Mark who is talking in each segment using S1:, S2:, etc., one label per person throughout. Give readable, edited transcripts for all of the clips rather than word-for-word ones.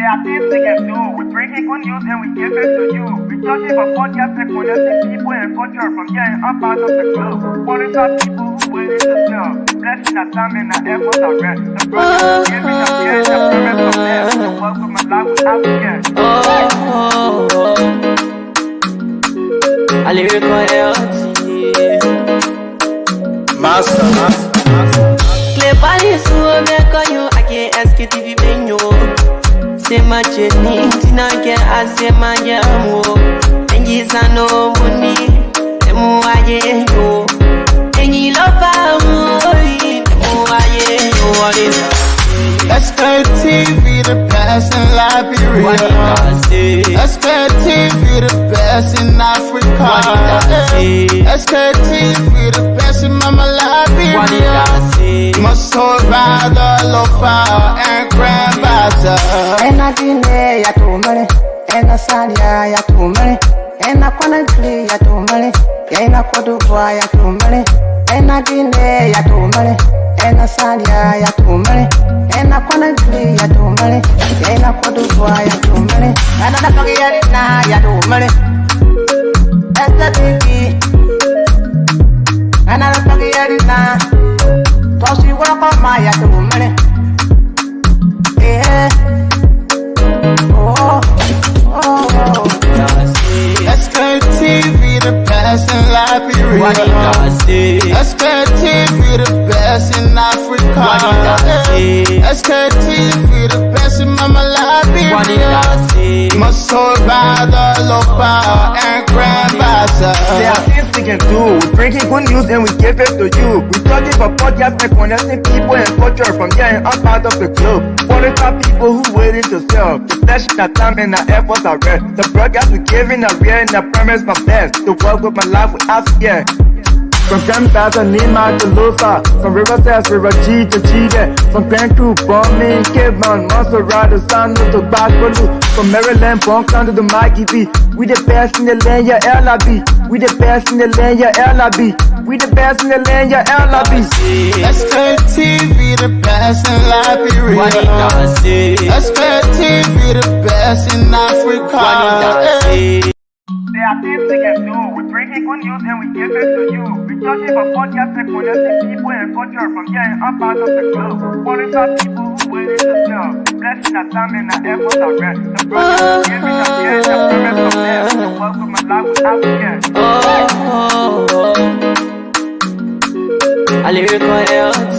S1: There are things we can do. We bring in good news and we give it to you. We touch it for podcast and connecting people and culture from here and up out of the globe. Calling out people who willing to serve. Blessing our time and our efforts are rest. The brothers giving us here and the parents of them. The work with my life without fear.
S2: A lyrical health.
S3: Master.
S2: Clay Paris, who make on you, I can't ask it if you been you. Say my journey, Tina can ask him my jamo. And he's a no money, the more I know. And he love our money, the more I know what it is.
S3: Let's go TV, the best in Liberia. Let's go TV, the best in Africa. Let's go TV, the best in Mama Liberia. Must hold by the lofa and grandfather.
S4: And I didn't ya to money, and I said ya to money, and I couldn't clear ya to money, and I could do ya to money, and I didn't ya to money, and I said ya to money, and I couldn't clear ya to money, and I could do ya to money, and I don't get it now ya to money. That's the thing, and I don't get it now. Cause you wanna call my ya to money. Yeah.
S3: Let's go TV, the best in Liberia. Let's go TV, the best in Africa. Let's go TV, the best in Mama Liberia. Must hold by the lofa and grandfather.
S1: There are things we can do. We bring in good news and we give it to you. We touch it for podcast and connecting people and culture from here and up out of the globe. Calling out people who willing to serve. The flesh, our time and our efforts are rest. The broadcast we giving are real and the promise my best. To work with my life without fear. From grandfather Nima to Lufa, from Riverside to Raji to Chide, from Grand Crew, Bombing, Kidman, Montserrat, San to Backwalu, from Maryland, Bonk to the Mikey B. We the best in the land, yeah, LIB. We the best in the land, yeah, LIB. We the best in the land, yeah, LIB.
S3: Let's go TV, the best in Liberia. Let's go TV, the best in Africa.
S1: There are things we can do. We bring in good news and we give it to you. We touch it for podcast and connecting people and culture from here and up out of the globe. Calling out people who willing to serve. Blessing our time and our efforts are rest. The brothers giving us here and the parents of them. The work with my life without fear.
S2: A lyrical health.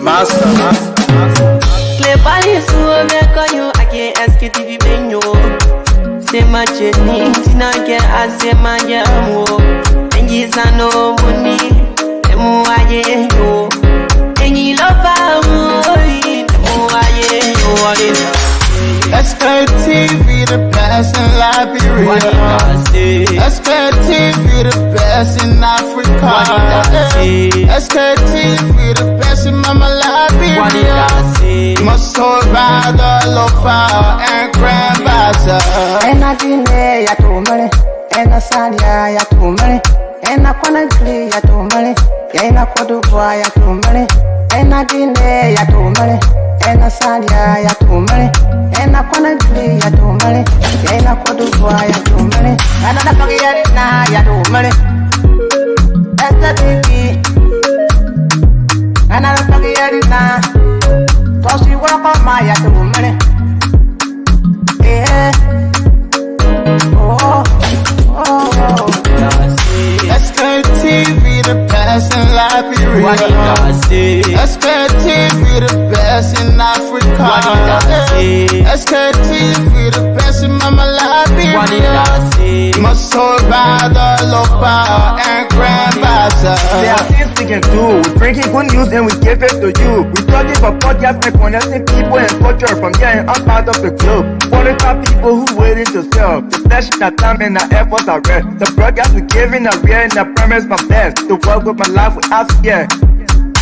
S3: Master.
S2: Clay Paris, who make on you, I can't ask it if you been you. Say my journey, Tina can ask him my jamo. And he's a no money, the more I know. And he love our money, the more I know what it is.
S3: Let's go TV, the best in Liberia. Let's go TV, the best in Africa. Let's go TV, the best in Mama Liberia. Must hold by the lofa and grandfather.
S4: And I didn't ya to money, and I said ya to money, and I couldn't clear ya to money, and I could do ya to money, and I didn't ya to money, and I said ya to money, and I couldn't clear ya to money, and I could do ya to money, and I don't get it now ya to money. That's the thing, and I don't get it now. Cause you wanna call my ya to money. Yeah.
S3: Let's go TV, the best in Liberia. Let's go TV, the best in Africa. Let's go TV, the best in Mama Liberia. Must hold by the lofa and grandfather.
S1: There are things we can do. We bring in good news and we give it to you. We touch it for podcast and connecting people and culture from here and up out of the globe. Calling out people who willing to serve. The flesh, our time and our efforts are rest. The broadcast we giving are real and the promise my best. To work with my life without fear.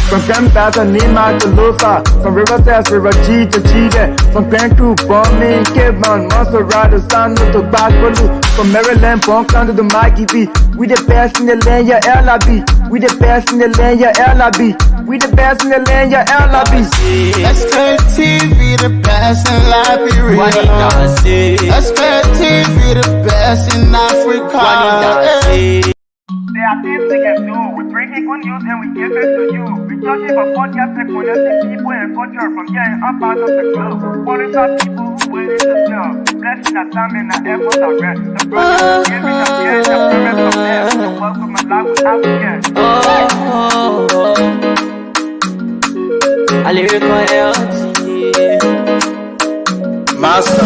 S1: From grandfather Nima to Lufa, from Riverside to Raji to Chide, from Grand Crew, Bombing, Kidman, Montserrat, San to Backwalu, from Maryland, Bonk to the Mikey B. We the best in the land, yeah, LIB. We the best in the land, yeah, LIB. We the best in the land, yeah, LIB.
S3: SKTV, the best in Liberia. SKTV, the best in Africa.
S1: There are things we can do. We bring in good news and we give it to you. We talking about podcast and connecting people and culture from here and up out of the globe. Qualified people who willing to serve. Blessing our time and our efforts are rest. The brothers giving us the end, the promise from them. The work with my life without fear.
S2: I lyrical health.
S3: Master.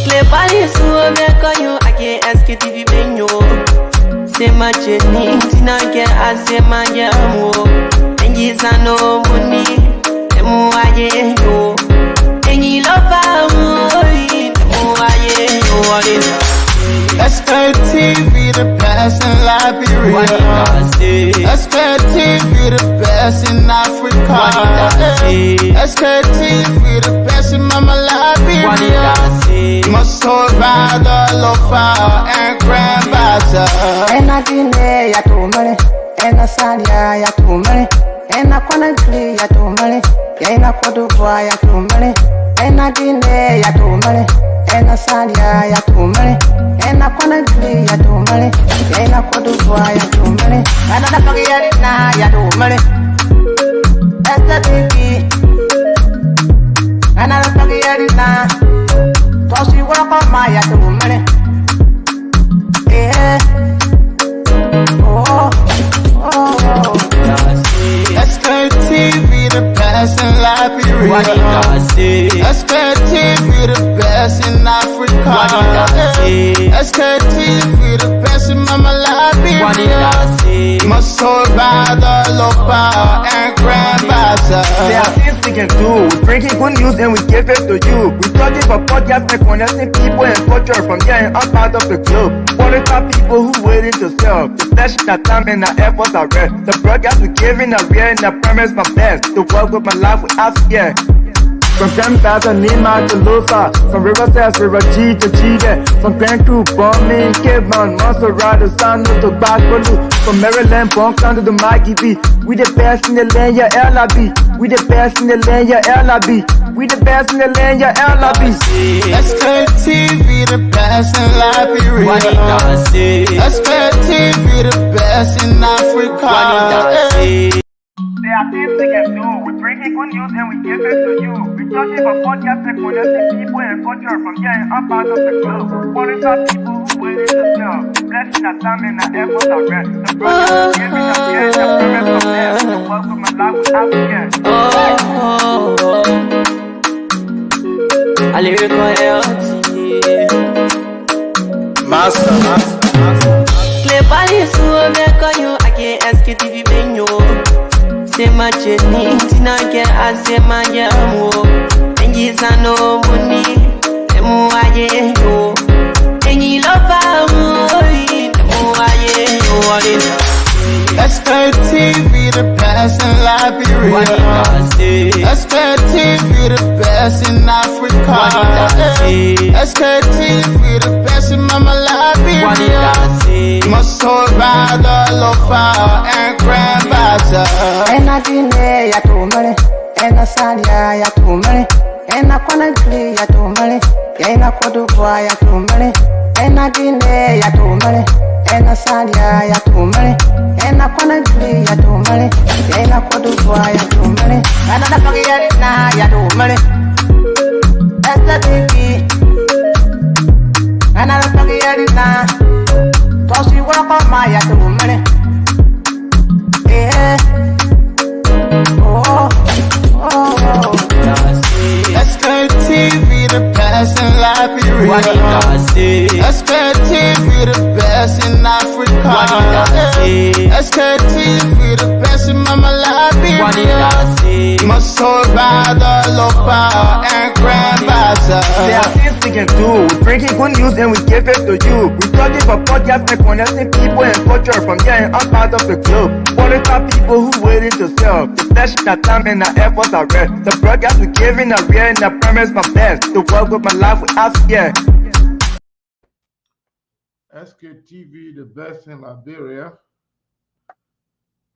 S2: Play body so make you. I can't ask you if you been you. Say my journey, tina get I say my jamu. And you no money, and muaye yo. And you love
S3: SKTV, the best in Liberia. SKTV, the best in Africa. SKTV, the best in Mama Liberia. Must hold by the lofa and grandmaster.
S4: And I dine ya to money, and I salia ya to money, and I wanna play ya to money, and I could do ya to money, and I dine ya to money, and I salia ya to money, and I wanna play ya to money, and I could do ya to money, and I forget na ya to money. That's the TV, and I forget na. Toss you walk on my ya to money. Yeah.
S3: SKTV, the best in Liberia. SKTV, the best in Africa. SKTV, the best in Mama Liberia. Must hold by the lofa and grandmaster.
S1: There are things we can do. We bring in good news and we give it to you. We talking about podcast and connecting people and culture from here and up out of the globe. Qualified people who willing to serve. The flashing our time and our efforts are rest. The broadcast we giving are real and I promise my best. To work with my life without fear. From Grandfather Nima to Lufa, from Riverside, River G to Chile, from Grand Crew, Bombing, Kidman, Montserrat, San to Bacalu, from Maryland, Punk to the Mikey B. We the best in the land, yeah, LIB. We the best in the land, yeah, LIB. We the best in the land, yeah, LIB.
S3: SKTV, the best in Liberia. SKTV, the best in Africa.
S1: There are things we can do. We bring in good news and we give it to you. We talking about podcast and connecting people and culture from here and up out of the globe. Qualified people who willing to serve. Blessing our time and our efforts are rest. The brothers giving us the end, the promise from them. The work with my life without fear.
S2: I lyrical health.
S3: Master.
S2: Play body so make you. I can't ask you if you been you. Say my journey, tina get I say my jamu. And you no money, and muaye yo. And you love
S3: SKTV, the best in Liberia. SKTV, the best in Africa. SKTV, the best in Mama Liberia. Must hold by the lofa and grandmaster.
S4: And I dine ya to money, and I salia ya to money, and I wanna play ya to money, and I could do ya to money, and I dine ya to money, and I salia ya to money, and I wanna play ya to money, and I could do ya to money, and I forget na ya to money. That's the TV, and I forget na. Toss you walk on my ya to money. Yeah.
S3: SKTV, the best in Liberia. SKTV, the best in Africa. SKTV, the best in Mama Liberia. Must hold by the lofa and grandmaster.
S1: There are things we can do. We bring in good news and we give it to you. We talking about podcast and connecting people and culture from here and up out of the globe. Qualified people who willing to serve. The flashing our time and our efforts are rest. The broadcast we giving are real and I promise my best. To work with my life without fear.
S3: SKTV, the best in Liberia.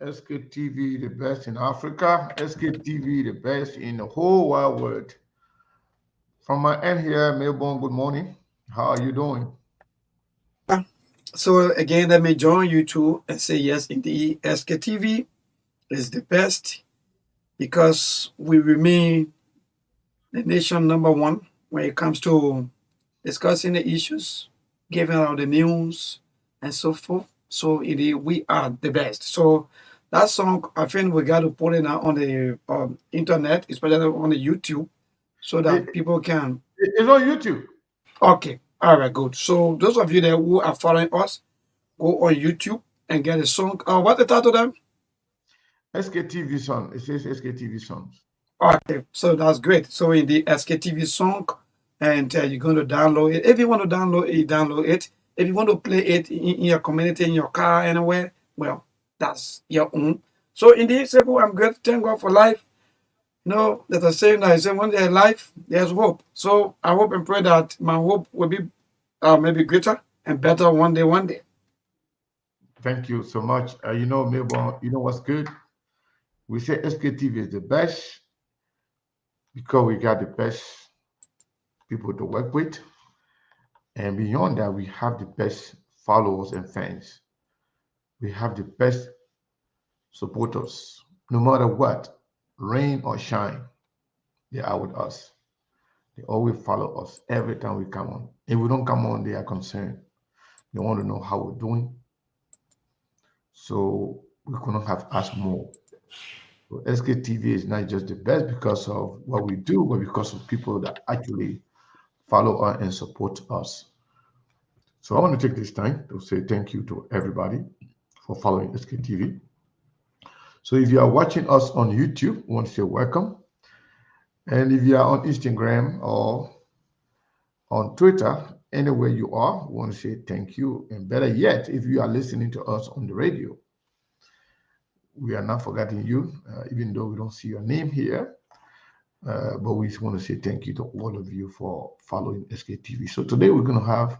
S3: SKTV, the best in Africa. SKTV, the best in the whole wide world. From my end here, Melbourne, good morning. How are you doing?
S5: So again, let me join you too and say yes, indeed, SKTV is the best because we remain the nation number one when it comes to discussing the issues, giving out the news, and so forth. So indeed, we are the best. So that song, I think we got to put it out on the internet, especially on the YouTube, so that
S3: It-
S5: people can.
S3: it's on YouTube.
S5: Okay, all right, good. So those of you that who are following us, go on YouTube and get a song. What the title them?
S3: SKTV Song. It says SKTV Songs.
S5: Okay, so that's great. So in the SKTV song, and you're going to download it. If you want to download it, you download it. If you want to play it in your community, in your car, anywhere, well, that's your own. So in the simple, I'm good. Thank God for life. You know, that I say, I say, when there's life, there's hope. So I hope and pray that my hope will be maybe greater and better one day, one day.
S3: Thank you so much. You know, Melbourne, you know what's good? We say SKTV is the best because we got the best people to work with. And beyond that, we have the best followers and fans. We have the best supporters. No matter what, rain or shine, they are with us. They always follow us every time we come on. If we don't come on, they are concerned. They want to know how we're doing. So we couldn't have asked more. So SKTV is not just the best because of what we do, but because of people that actually follow us and support us. So I want to take this time to say thank you to everybody for following SKTV. So if you are watching us on YouTube, I want to say welcome. And if you are on Instagram or on Twitter, anywhere you are, I want to say thank you. And better yet, if you are listening to us on the radio, we are not forgetting you, even though we don't see your name here. But we just want to say thank you to all of you for following SKTV. So today we're going to have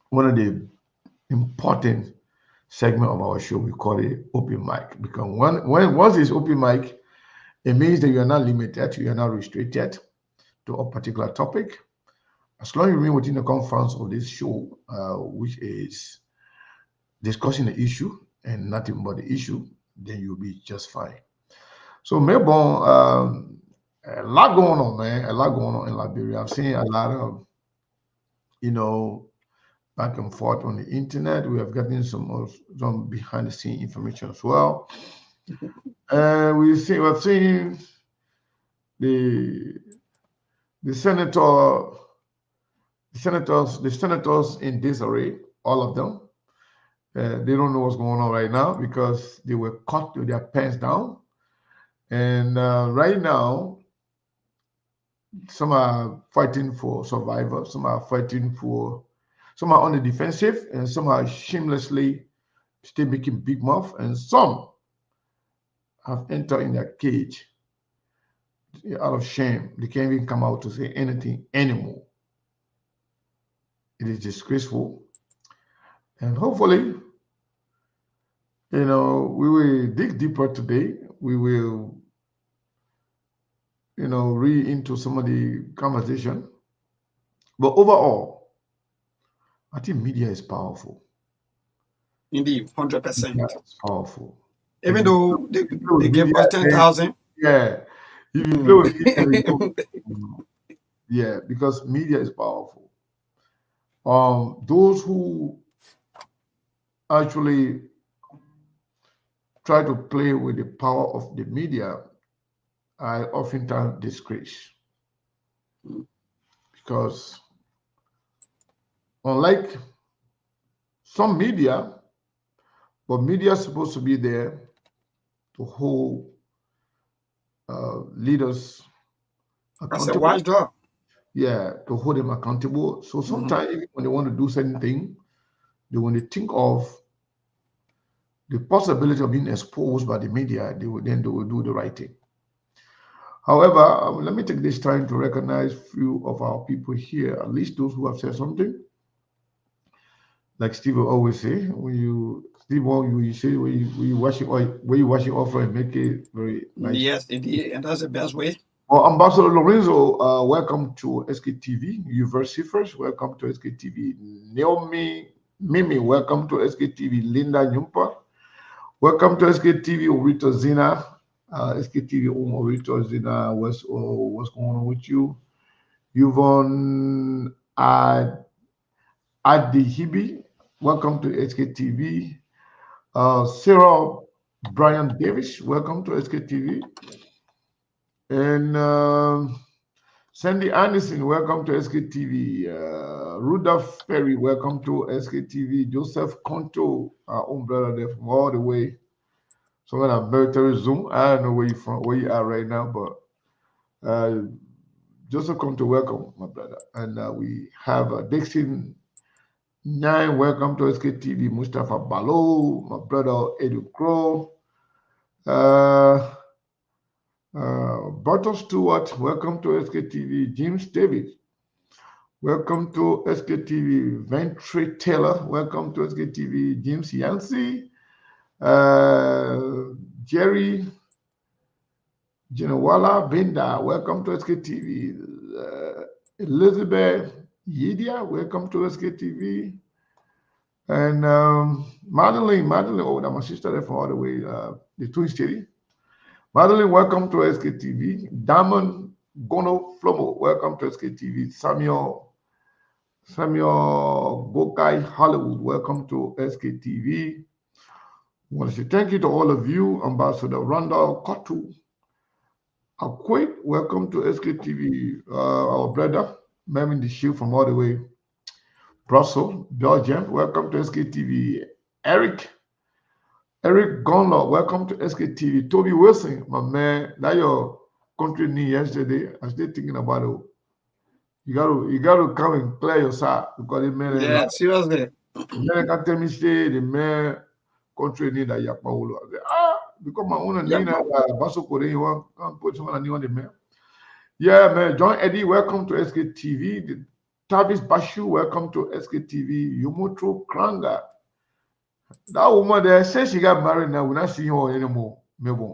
S3: one of the important segment of our show. We call it open mic because once it's open mic, it means that you are not limited, you are not restricted to a particular topic. As long as you remain within the confines of this show, which is discussing the issue and nothing but the issue, then you'll be just fine. So Melbourne, a lot going on, man. A lot going on in Liberia. I've seen a lot of, back and forth on the internet. We have gotten some behind the scene information as well. We've seen the senator, the senators in disarray, all of them. They don't know what's going on right now because they were caught with their pants down. And right now, some are fighting for survival, some are on the defensive, and some are shamelessly still making big mouth, and some have entered in their cage out of shame. They can't even come out to say anything anymore. It is disgraceful. And hopefully, we will dig deeper today. We will, read into some of the conversation. But overall, I think media is powerful.
S5: Indeed, 100%.
S3: Media is powerful.
S5: Even
S3: If
S5: though
S3: you play
S5: they
S3: with
S5: give
S3: media,
S5: us 10,000.
S3: yeah. If you play with media, yeah, because media is powerful. Those who actually try to play with the power of the media are oftentimes disgraced because unlike some media, but media is supposed to be there to hold leaders
S5: That's a
S3: accountable.
S5: watchdog.
S3: Yeah, to hold them accountable. So sometimes even when they want to do certain thing, when they think of the possibility of being exposed by the media, they will do the right thing. However, let me take this time to recognize few of our people here, at least those who have said something. Like Steve will always say, when you
S6: Steve, you say where you wash it off and make it very nice.
S5: Yes, indeed, and that's the best way.
S6: Well, Ambassador Lorenzo, welcome to SKTV. University first, welcome to SKTV. Naomi Mimi, welcome to SKTV. Linda Nyumpa, welcome to SKTV. Orito Zina, SKTV. Orito Zina, what's going on with you? Yvonne Adihibi, welcome to SKTV. Sarah Brian Davis, welcome to SKTV. And Sandy Anderson, welcome to SKTV. Rudolph Perry, welcome to SKTV. Joseph Conto, our own brother there from all the way. So when I'm military Zoom, I don't know where you from, where you are right now, but Joseph Conto, welcome, my brother. And we have Dixon Nine, welcome to SKTV. Mustafa Balo, my brother Edu Crow. Bartos Stewart, welcome to SKTV. James David, welcome to SKTV. Ventre Taylor, welcome to SKTV. James Yancey, Jerry Jinawala Binda, welcome to SKTV. Elizabeth Yidia, welcome to SKTV. And Madeline, oh, that's my sister there from all the way, the Twin City. Madeline, welcome to SKTV. Damon Gono Flomo, welcome to SKTV. Samuel Bokai Hollywood, welcome to SKTV. I want to say thank you to all of you. Ambassador Randall Kotu Akwait, welcome to SKTV. Our brother, Mervyn the Shield from all the way Brussels, Belgium, welcome to SKTV. Eric Gonlaw, welcome to SKTV. Toby Wilson, my man, that your country need yesterday. I'm still thinking about it. You gotta come and clear your side because the man.
S5: Yeah, seriously.
S6: Man can tell me say the man country need that yakpaulo. Because my own need Baso Korean, you want to put someone new on the man. Yeah, man. John Eddie, welcome to SKTV. Tavis Bashu, welcome to SKTV. Yumutro Kranga. That woman there says she got married now. We're not seeing her anymore. Maybe.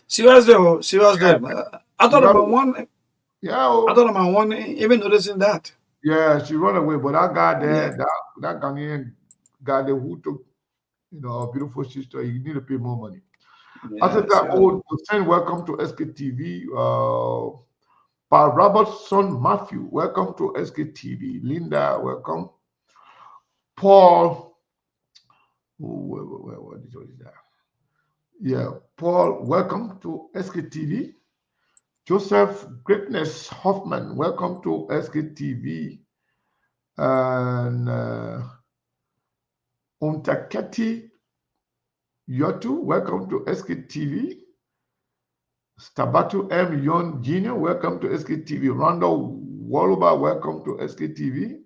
S5: Seriously. I thought about one.
S6: Yeah.
S5: I thought about one even noticing that.
S6: Yeah, she run away, but that guy there, that Ghanaian guy there who took, a beautiful sister, you need to pay more money.
S5: Yeah,
S6: After that, Hussein, welcome to SKTV. Pa Robertson Matthew, welcome to SKTV. Linda, welcome. Paul. What is that? Yeah, Paul, welcome to SKTV. Joseph Greatness Hoffman, welcome to SKTV. And Ontaketi Yotu, welcome to SKTV. Stabatu M. Yon Jr., welcome to SKTV. Randall Waluba, welcome to SKTV.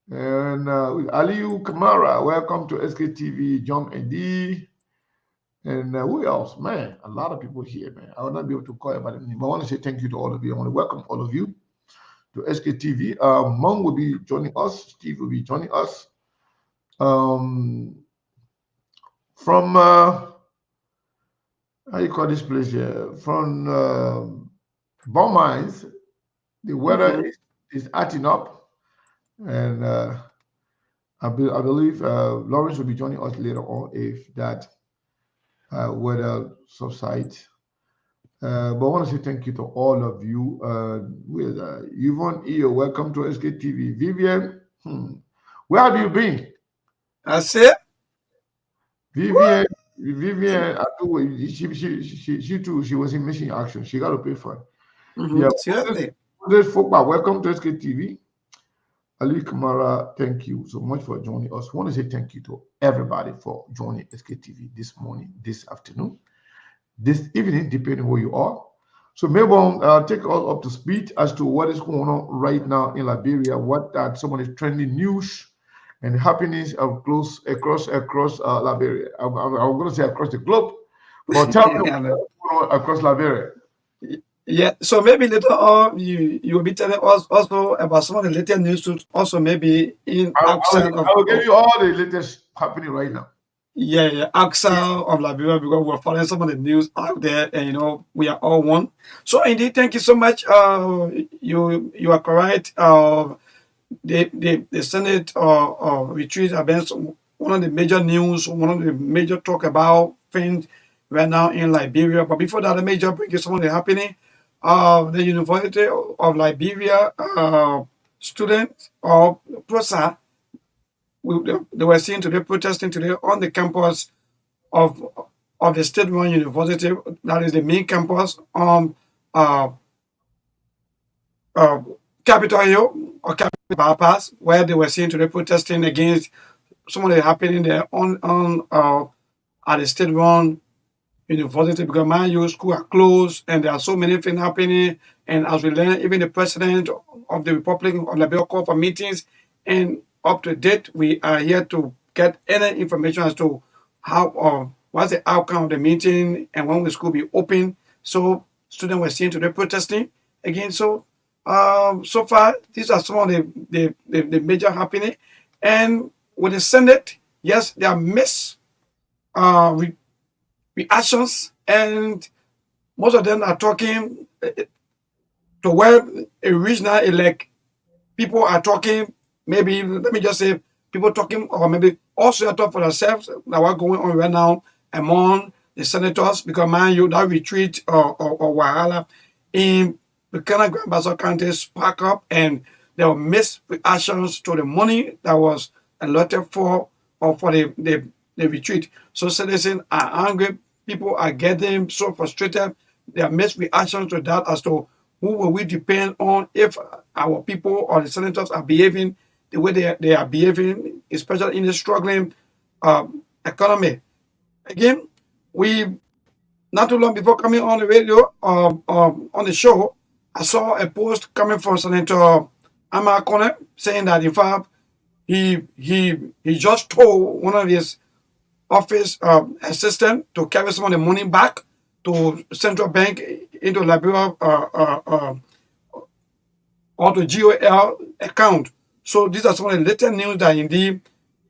S6: And Aliu Kamara, welcome to SKTV. John Eddie. And who else? Man, a lot of people here, man. I will not be able to call everybody name. I want to say thank you to all of you. I want to welcome all of you to SKTV. Mom will be joining us. Steve will be joining us. From how you call this place here? From Beaumont, the weather is acting up. And I believe Lawrence will be joining us later on if that weather subsides. But I want to say thank you to all of you. With Yvonne Eo, welcome to SKTV. Vivian, where have you been?
S5: I said,
S6: Vivian, she too, she was in mission action. She got to pay for it. Yeah,
S5: seriously.
S6: Football, welcome to SKTV. Ali Kamara, thank you so much for joining us. I want to say thank you to everybody for joining SKTV this morning, this afternoon, this evening, depending where you are. So maybe take us up to speed as to what is going on right now in Liberia, what are some of the trending news and happenings across Liberia. I'm going to say across the globe, but tell me what's going on across Liberia.
S5: Yeah, so maybe later on you will be telling us also about some of the latest news, also maybe in
S6: I will give you all the latest happening right now.
S5: AXA of Liberia, because we're following some of the news out there, and we are all one. So indeed, thank you so much. You are correct. The Senate retreat have been one of the major news, one of the major talk about things right now in Liberia. But before that, let me just bring you some of the happening. The University of Liberia students or PROSA, they were seen today protesting today on the campus of the state-run university, that is the main campus on uh, uh, Capitol Hill or Capitol Bypass, where they were seen today protesting against some of the happening there on at the state-run university, because my youth school are closed and there are so many things happening. And as we learn, even the president of the Republic of Liberia called for meetings, and up to date, we are here to get any information as to how what's the outcome of the meeting and when will school be open. So students were seen today protesting again. So so far, these are some of the major happening. And with the Senate, yes, there are mixed reactions, and most of them are talking to where a regional elect people are talking. Maybe let me just say people talking, or maybe also talk for themselves that what's going on right now among the senators, because man, you that retreat or Wahala in the kind of Grand Bassa County spark up, and there were mixed reactions to the money that was allotted for or for the retreat. So citizens are angry, people are getting so frustrated. There are mixed reactions to that as to who will we depend on if our people or the senators are behaving the way they are behaving, especially in the struggling economy. Again, we not too long before coming on the radio, on the show, I saw a post coming from Senator Amakone saying that in fact he just told one of his office assistant to carry some of the money back to central bank into Liberia or to GOL account. So these are some of the latest news that indeed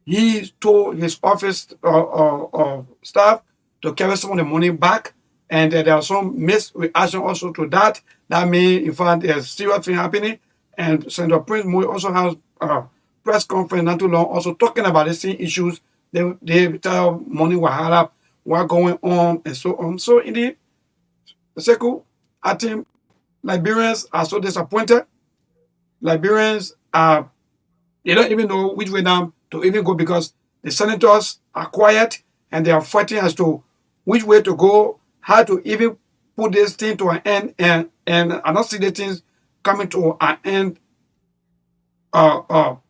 S5: he told his office staff to carry some of the money back, and there are some misreaction also to that. That may, in fact, there's serious thing happening. And Senator Prince Moy also has a press conference not too long, also talking about the same issues. They tell money wahala, what going on, and so on. So indeed, Sekou, I think Liberians are so disappointed. Liberians are, they don't even know which way now to even go, because the senators are quiet and they are fighting as to which way to go, how to even put this thing to an end, and I don't see the things coming to an end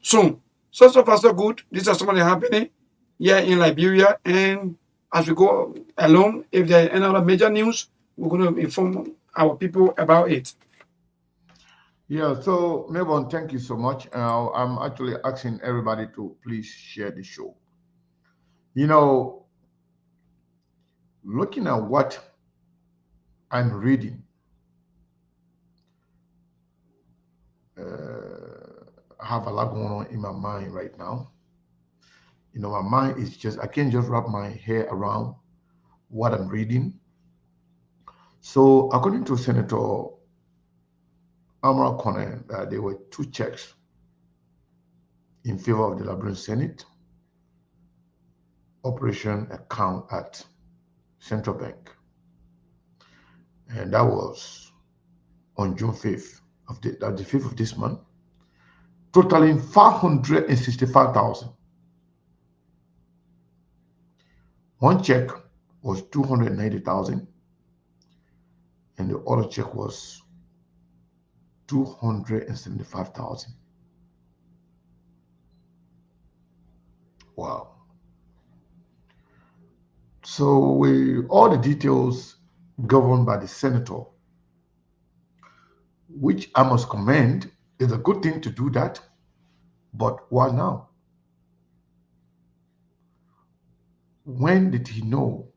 S5: soon. So far so good. These are some of the happening here in Liberia, and as we go along, if there are any other major news, we're going to inform our people about it.
S6: Yeah, so Mebon, thank you so much. I'm actually asking everybody to please share the show. You know, looking at what I'm reading, I have a lot going on in my mind right now. You know, my mind is just, I can't just wrap my hair around what I'm reading. So, according to Senator Amara Connor, there were two checks in favor of the Liberian Senate operation account at Central Bank. And that was on June 5th of the 5th of this month, totaling 565,000. One check was 290,000, and the other check was 275,000. Wow. So all the details governed by the senator, which I must commend. It's a good thing to do that, but why now? When did he know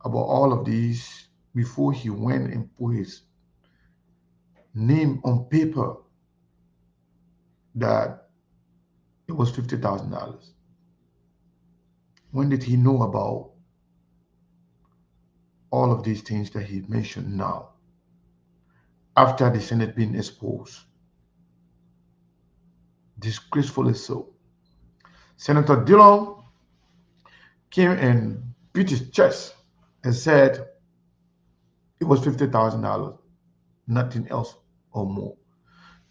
S6: about all of these before he went and put his name on paper that it was $50,000? When did he know about all of these things that he mentioned now, after the Senate being exposed? Disgracefully so. Senator Dillon came and beat his chest and said it was $50,000, nothing else or more.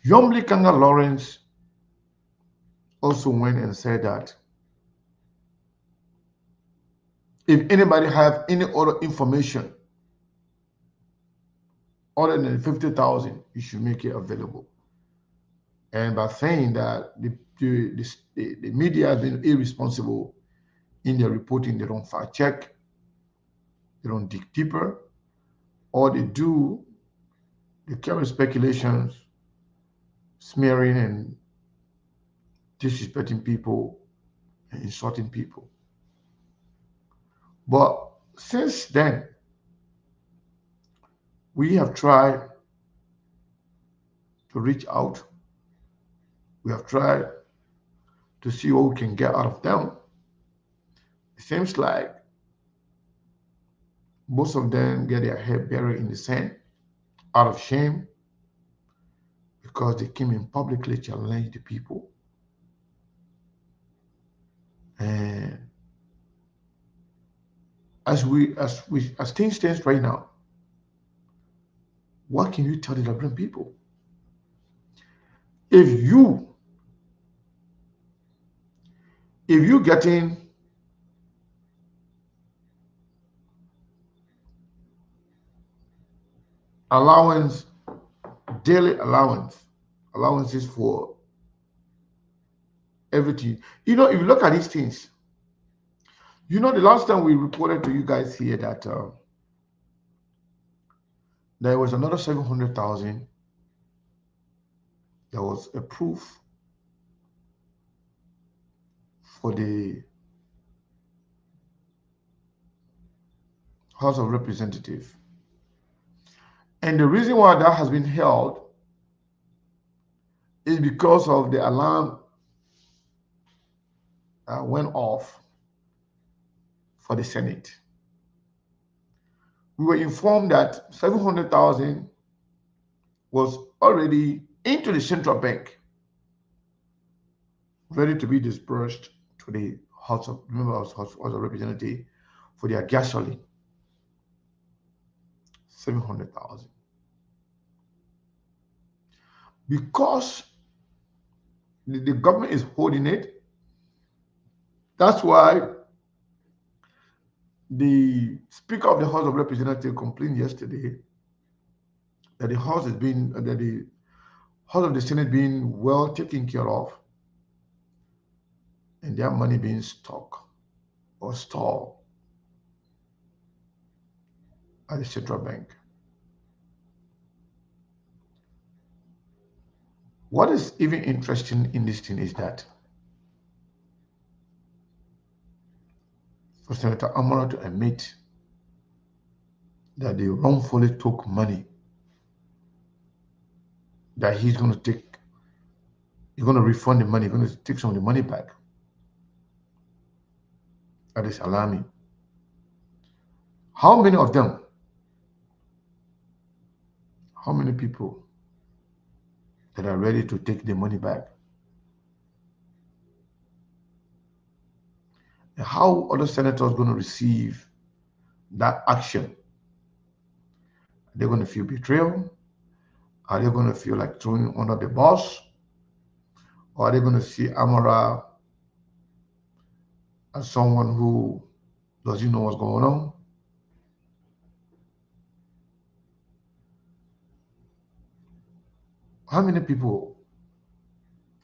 S6: Yombly Kanga Lawrence also went and said that if anybody have any other information other than 50,000, you should make it available. And by saying that the media has been irresponsible in their reporting, they don't fact check, they don't dig deeper, or they do, they carry speculations, smearing and disrespecting people and insulting people. But since then, we have tried to reach out. We have tried to see what we can get out of them. It seems like most of them get their head buried in the sand out of shame because they came in publicly challenged the people. And as things stand right now, what can you tell the Liberian people? If you getting allowance, daily allowances for everything, if you look at these things, the last time we reported to you guys here that there was another 700,000 that was approved for the House of Representatives. And the reason why that has been held is because of the alarm that went off for the Senate. We were informed that 700,000 was already into the central bank, ready to be disbursed to the House of Representatives for their gasoline. 700,000. Because the government is holding it, that's why the Speaker of the House of Representatives complained yesterday that the House of the Senate being well taken care of and their money being stuck or stalled at the central bank. What is even interesting in this thing is that for Senator Amara to admit that they wrongfully took money, that he's going to refund the money, he's going to take some of the money back. That is alarming. How many of them, how many people that are ready to take the money back? And how other senators going to receive that action? Are they going to feel betrayal? Are they going to feel like throwing under the bus? Or are they going to see Amara as someone who doesn't know what's going on? How many people,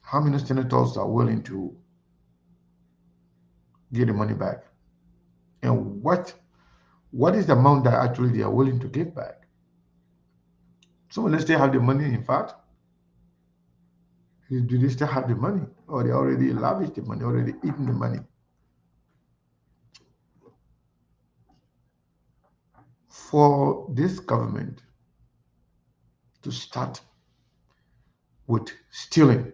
S6: how many senators are willing to get the money back? And what is the amount that actually they are willing to give back? So unless they have the money, in fact, do they still have the money? Or they already lavished the money, already eaten the money? For this government to start with stealing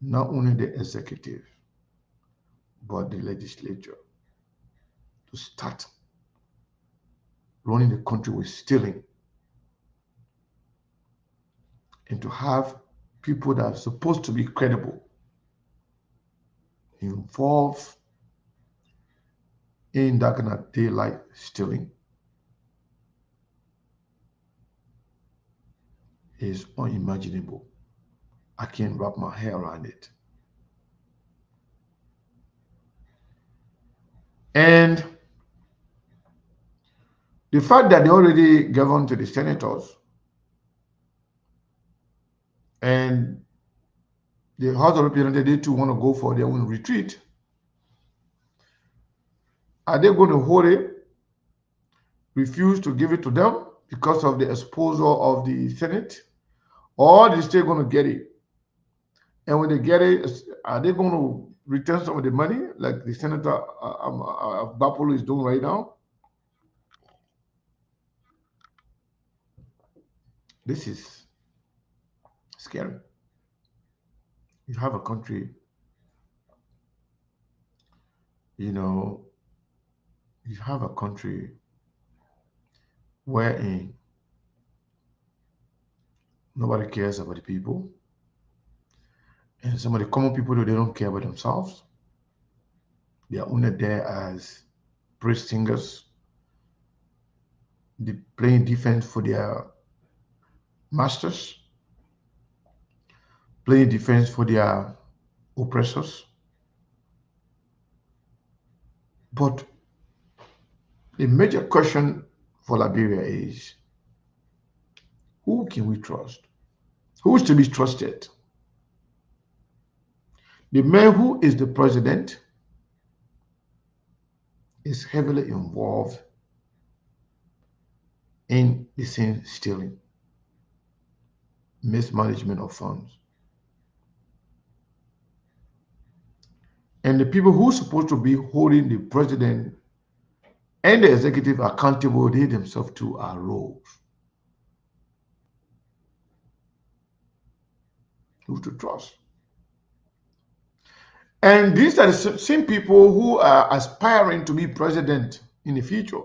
S6: not only the executive, but the legislature to start running the country with stealing and to have people that are supposed to be credible involved in that kind of daylight stealing is unimaginable. I can't wrap my head around it. And the fact that they already govern to the senators and the House of Representatives, they too want to go for their own retreat. Are they going to hold it, refuse to give it to them because of the exposure of the Senate? Or are they still going to get it? And when they get it, are they going to return some of the money like the Senator Bapolo is doing right now? This is scary. You have a country, you know, you have a country wherein nobody cares about the people. And some of the common people, they don't care about themselves. They are only there as praise singers, playing defense for their masters, playing defense for their oppressors. But the major question for Liberia is, who can we trust? Who is to be trusted? The man who is the president is heavily involved in the same stealing, mismanagement of funds. And the people who are supposed to be holding the president and the executive accountable, they themselves too are rogues. Who to trust? And these are the same people who are aspiring to be president in the future.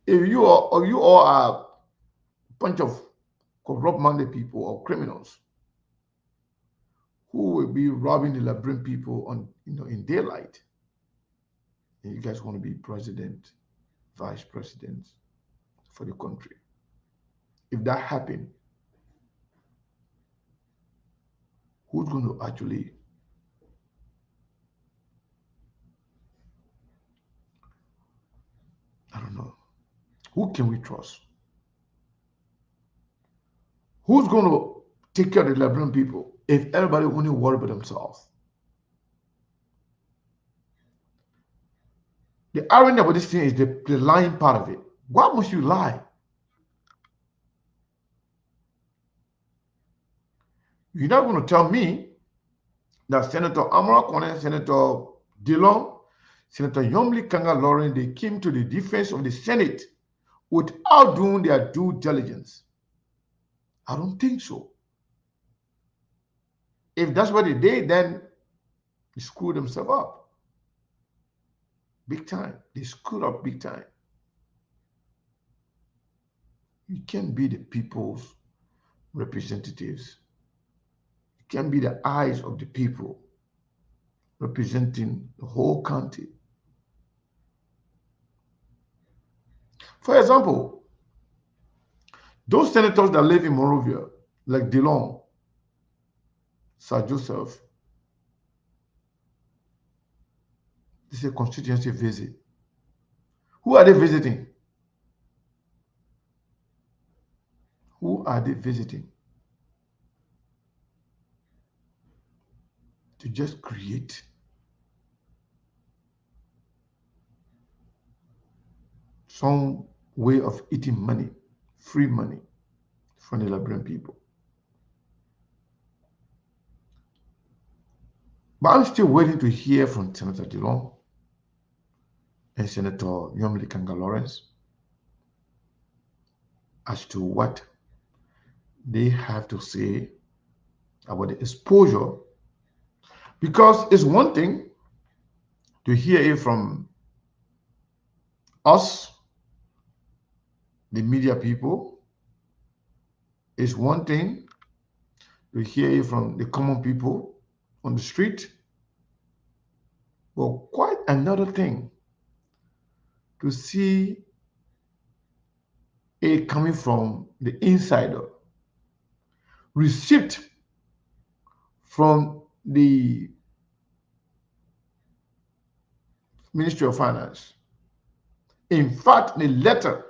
S6: If you all are a bunch of corrupt-minded people or criminals who will be robbing the Liberian people on in daylight, and you guys want to be president, vice president for the country. If that happened, who's going to actually I don't know. Who can we trust? Who's going to take care of the Liberian people if everybody only worry about themselves? The irony about this thing is the lying part of it. Why must you lie? You're not going to tell me that Senator Amara Kone, Senator Dillon, Senator Yomli Kanga Lauren, they came to the defense of the Senate without doing their due diligence. I don't think so. If that's what they did, then they screwed themselves up. Big time. They screwed up big time. You can't be the people's representatives. You can't be the eyes of the people representing the whole country. For example, those senators that live in Monrovia, like Dillon, Sir Joseph, this is a constituency visit. Who are they visiting? Who are they visiting? To just create some way of eating money, free money from the Liberian people. But I'm still waiting to hear from Senator Dillon and Senator Yomli Kanga Lawrence as to what they have to say about the exposure Because it's one thing to hear it from us, the media people. It's one thing to hear it from the common people on the street. But quite another thing to see it coming from the insider, receipt from the Ministry of Finance. In fact, the letter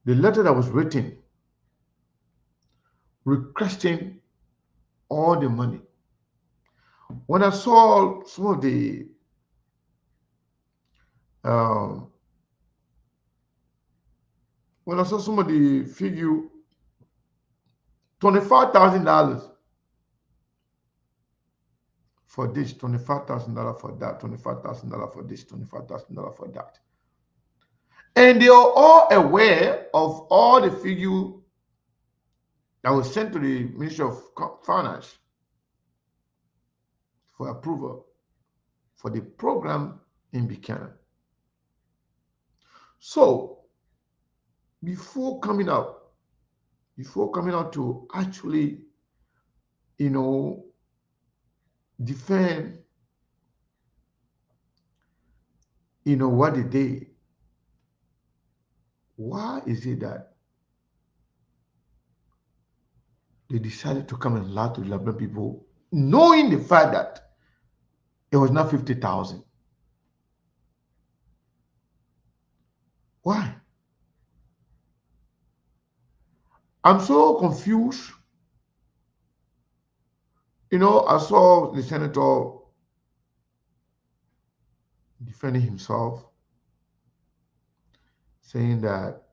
S6: that was written requesting all the money. When I saw some of the figure, $25,000 for this, $25,000 for that, $25,000 for this, $25,000 for that. And they are all aware of all the figure that was sent to the Ministry of Finance for approval for the program in Buchanan. So before coming out to actually, defend, what they did, why is it that they decided to come and lie to the Liberian people, knowing the fact that it was not 50,000? Why? I'm so confused. I saw the senator defending himself, saying that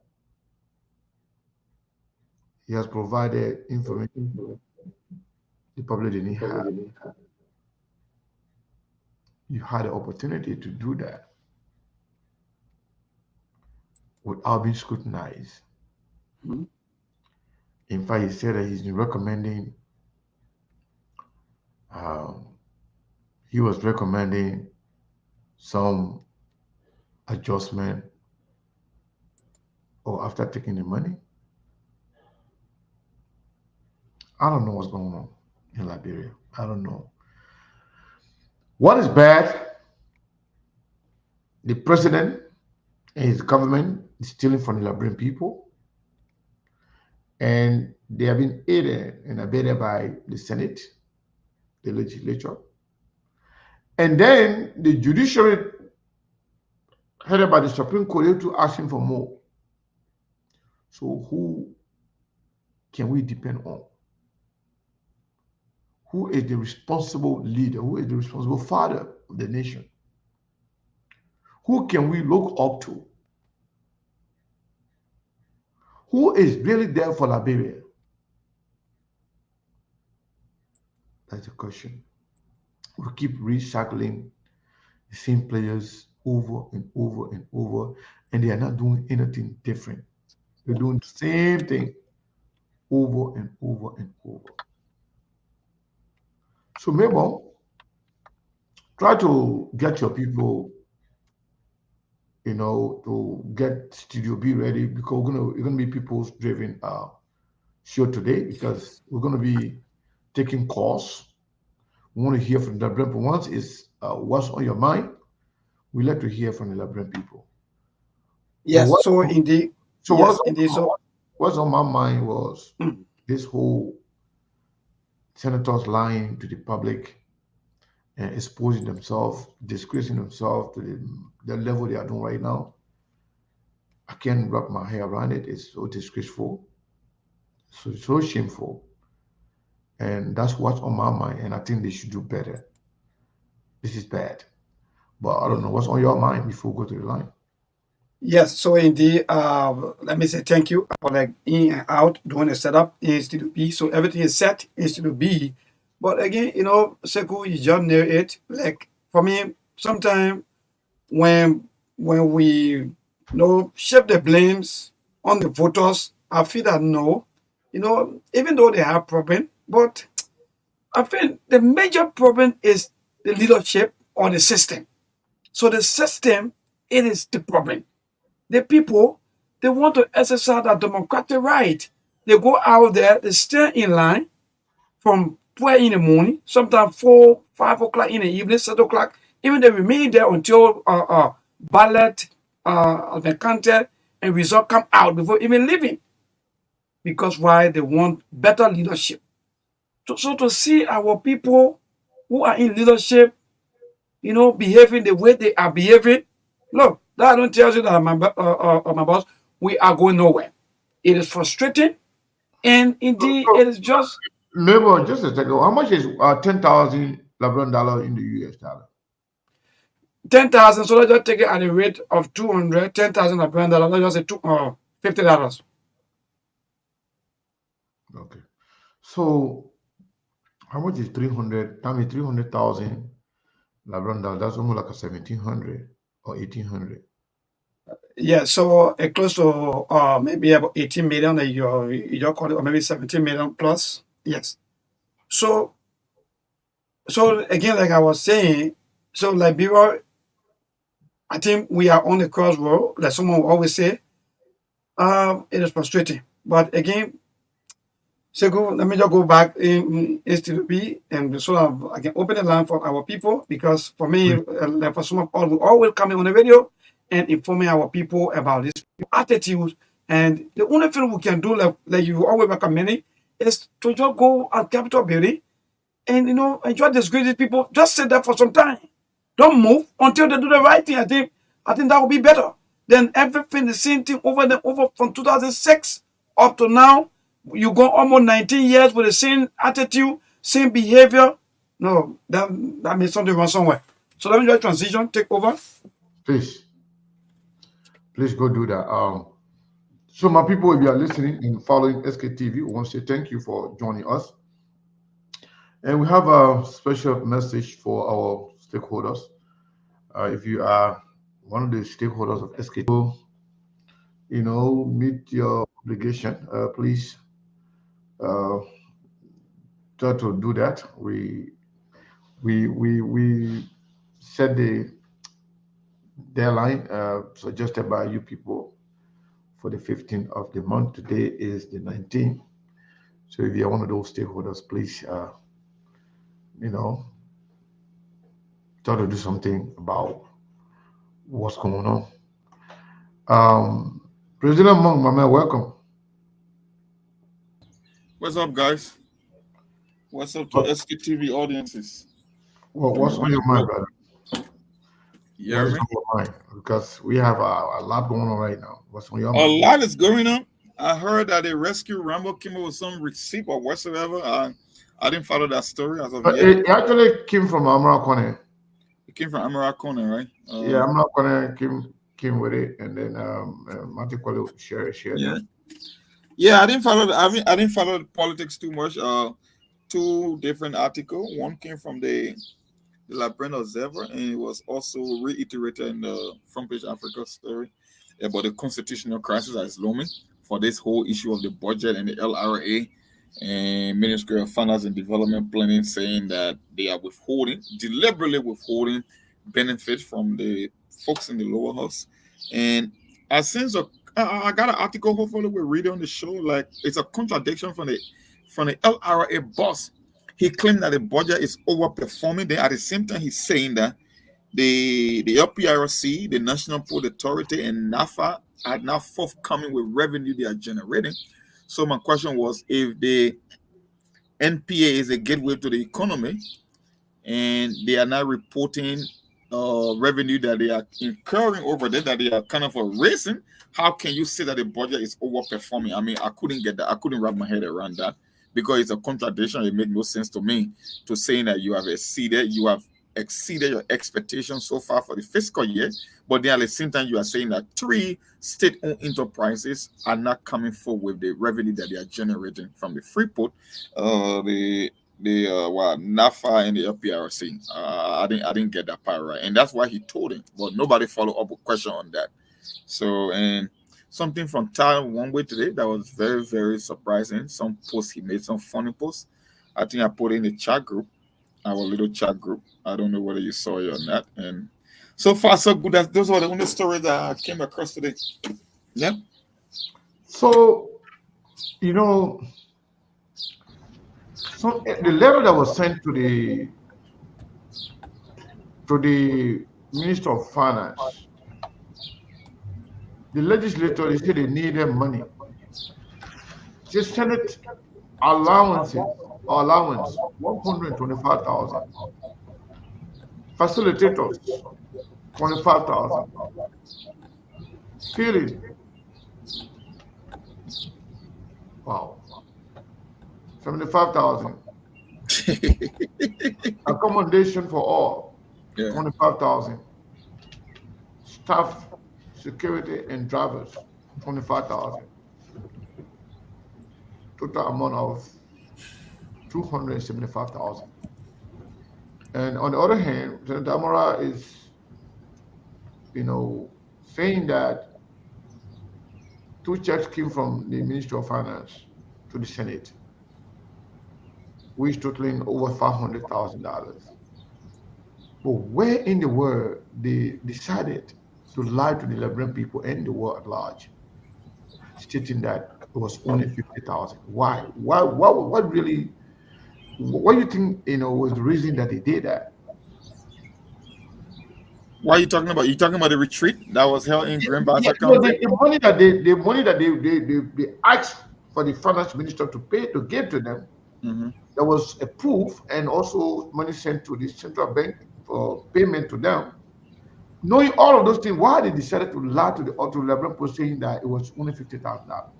S6: he has provided information the public didn't have. You had the opportunity to do that without being scrutinized.
S5: Mm-hmm.
S6: In fact, he said that he's been recommending, he was recommending some adjustment or after taking the money. I don't know what's going on in Liberia. I don't know. What is bad? The president and his government is stealing from the Liberian people, and they have been aided and abetted by the Senate, the legislature, and then the judiciary, headed by the Supreme Court, to asking for more. So who can we depend on? Who is the responsible leader? Who is the responsible father of the nation? Who can we look up to? Who is really there for Liberia? That's the question. We keep recycling the same players over and over and over, and they are not doing anything different. They're doing the same thing over and over and over. So maybe try to get your people, to get Studio B ready, because we're gonna be people's driven show today, because we're gonna be taking calls. We want to hear from the Liberian people. Once is what's on your mind, we like to hear from the Liberian people.
S5: Yes, so indeed.
S6: So
S5: yes, indeed.
S6: What's on my mind was this whole senators lying to the public and exposing themselves, disgracing themselves to the level they are doing right now. I can't wrap my hair around it. It's so disgraceful, so shameful. And that's what's on my mind. And I think they should do better. This is bad. But I don't know what's on your mind before we go to the line.
S5: Yes, so indeed, let me say thank you for like in and out doing the setup in Studio B. So everything is set in Studio B. But again, Sekou, you just know it. Like for me, sometimes when we shift the blames on the voters, I feel that no, even though they have problem, but I think the major problem is the leadership or the system. So the system, it is the problem. The people, they want to exercise their democratic right. They go out there, they stay in line from 12 in the morning, sometimes 4, 5 o'clock in the evening, 7 o'clock. Even they remain there until ballot has been counted and result come out before even leaving. Because why? They want better leadership. So to see our people who are in leadership, behaving the way they are behaving, look, that don't tell you that my boss, we are going nowhere. It is frustrating, and indeed, it is just
S6: Neighbor, just a second. How much is 10,000 Lebanon dollar in the US dollar?
S5: 10,000. So let's just take it at a rate of 200, 10,000 $10,000. Let's just say $50.
S6: Okay. So how much is 300? Tell me 300,000 Lebanon dollar. That's almost like a 1,700 or 1,800.
S5: Yeah, so close to maybe about 18 million that you call it, or maybe 17 million plus. Yes. So again, like I was saying, so Liberia, I think we are on the crossroad, like someone will always say. It is frustrating. But again, let me just go back in STB and so I can open the line for our people, because for me, like for some of all, we always coming on the radio and informing our people about this attitude. And the only thing we can do, like you always recommending, is to just go at Capitol Building and enjoy this great people. Just sit there for some time. Don't move until they do the right thing. I think that will be better than everything the same thing over from 2006 up to now. You go almost 19 years with the same attitude, same behavior. No, that means something wrong somewhere. So let me just transition, take over.
S6: Please go do that. So my people, if you are listening and following SKTV, we want to say thank you for joining us. And we have a special message for our stakeholders. If you are one of the stakeholders of SKTV, meet your obligation. Please try to do that. We set the deadline suggested by you people for the 15th of the month. Today is the 19th. So if you're one of those stakeholders, please, try to do something about what's going on. President Monk, my man, welcome.
S7: What's up, guys? What's up to SKTV audiences?
S6: What's on your mind, brother?
S7: Yeah,
S6: What's on your mind? Because we have a lot going on right now. What's on your
S7: a
S6: mind?
S7: lot is going on. I heard that they rescued Rambo came up with some receipt or whatsoever. I didn't follow that story as of yet.
S6: It actually came from Amara Kone.
S7: It came from Amara Kone, right?
S6: Yeah, Amara Kone came with it, and then Matthew Kwale shared
S7: Yeah.
S6: it.
S7: Yeah, I didn't follow. I didn't follow the politics too much. Two different articles. One came from the Liberian Observer, and it was also reiterated in the Front Page Africa story about the constitutional crisis that is looming for this whole issue of the budget and the LRA and Ministry of Finance and Development Planning, saying that they are deliberately withholding benefits from the folks in the lower house. And I got an article. Hopefully, we'll read it on the show. Like, it's a contradiction from the LRA boss. He claimed that the budget is overperforming. Then at the same time, he's saying that the LPRC, the National Port Authority, and NAFA are now forthcoming with revenue they are generating. So my question was, if the NPA is a gateway to the economy and they are now reporting revenue that they are incurring over there, that they are kind of raising, how can you say that the budget is overperforming? I mean, I couldn't get that. I couldn't wrap my head around that, because it's a contradiction. It made no sense to me to saying that you have exceeded your expectations so far for the fiscal year, but then at the same time you are saying that 3 state-owned enterprises are not coming forward with the revenue that they are generating from the Freeport, the NAFA and the LPRC. I didn't get that part right, and that's why he told him, but nobody followed up with question on that. So, and something from Tal one way today that was very, very surprising. Some posts he made, some funny posts. I think I put in the chat group, our little chat group. I don't know whether you saw it or not. And so far, so good. Those were the only stories that I came across today. Yeah.
S6: So, you know, so the letter that was sent to the Minister of Finance, the legislature, they said they needed money. The Senate allowance 125,000. Facilitators 25,000. Feeding, wow, 75,000. Accommodation for all,
S7: Yeah.
S6: 25,000. Staff, security, and drivers, 25,000. Total amount of 275,000. And on the other hand, Senator Amara is, saying that two checks came from the Ministry of Finance to the Senate, which totaling over $500,000. But where in the world they decided to lie to the Liberian people and the world at large, stating that it was only 50,000? Why? Why? What really? What do you think? Was the reason that they did that?
S7: What are you talking about? You talking about the retreat that was held in Greenbacks
S6: Yes,
S7: County?
S6: the money that they asked for the finance minister to give to them, there was a proof and also money sent to the central bank for payment to them. Knowing all of those things, why they decided to lie to the Liberian people saying that it was only $50,000?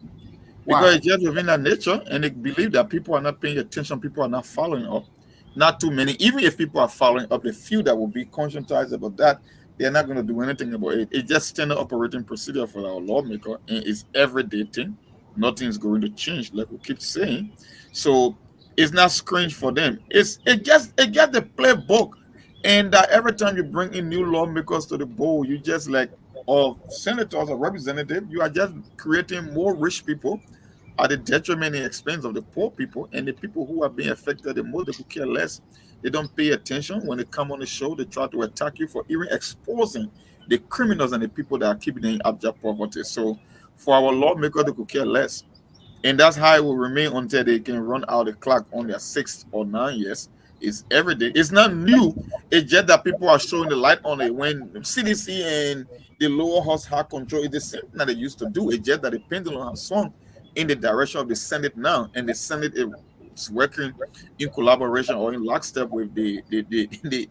S7: Because
S6: Why?
S7: it's just within that nature, and they believe that people are not paying attention, people are not following up. Not too many. Even if people are following up, the few that will be conscientized about that, they're not going to do anything about it. It's just standard operating procedure for our lawmaker, and it's everyday thing. Nothing's going to change, like we keep saying. So it's not strange for them. It gets the playbook, and every time you bring in new lawmakers to the board, you just like or senators or representatives, you are just creating more rich people at the detriment and expense of the poor people, and the people who are being affected the most, they could care less. They don't pay attention. When they come on the show, they try to attack you for even exposing the criminals and the people that are keeping in abject poverty. So for our lawmakers, they could care less. And that's how it will remain until they can run out the clock on their 6 or 9 years. It's every day. It's not new. It's just that people are showing the light on it. When CDC and the lower house have control, it's the same thing that they used to do. It's just that the pendulum has swung in the direction of the Senate now, and the Senate is working in collaboration or in lockstep with the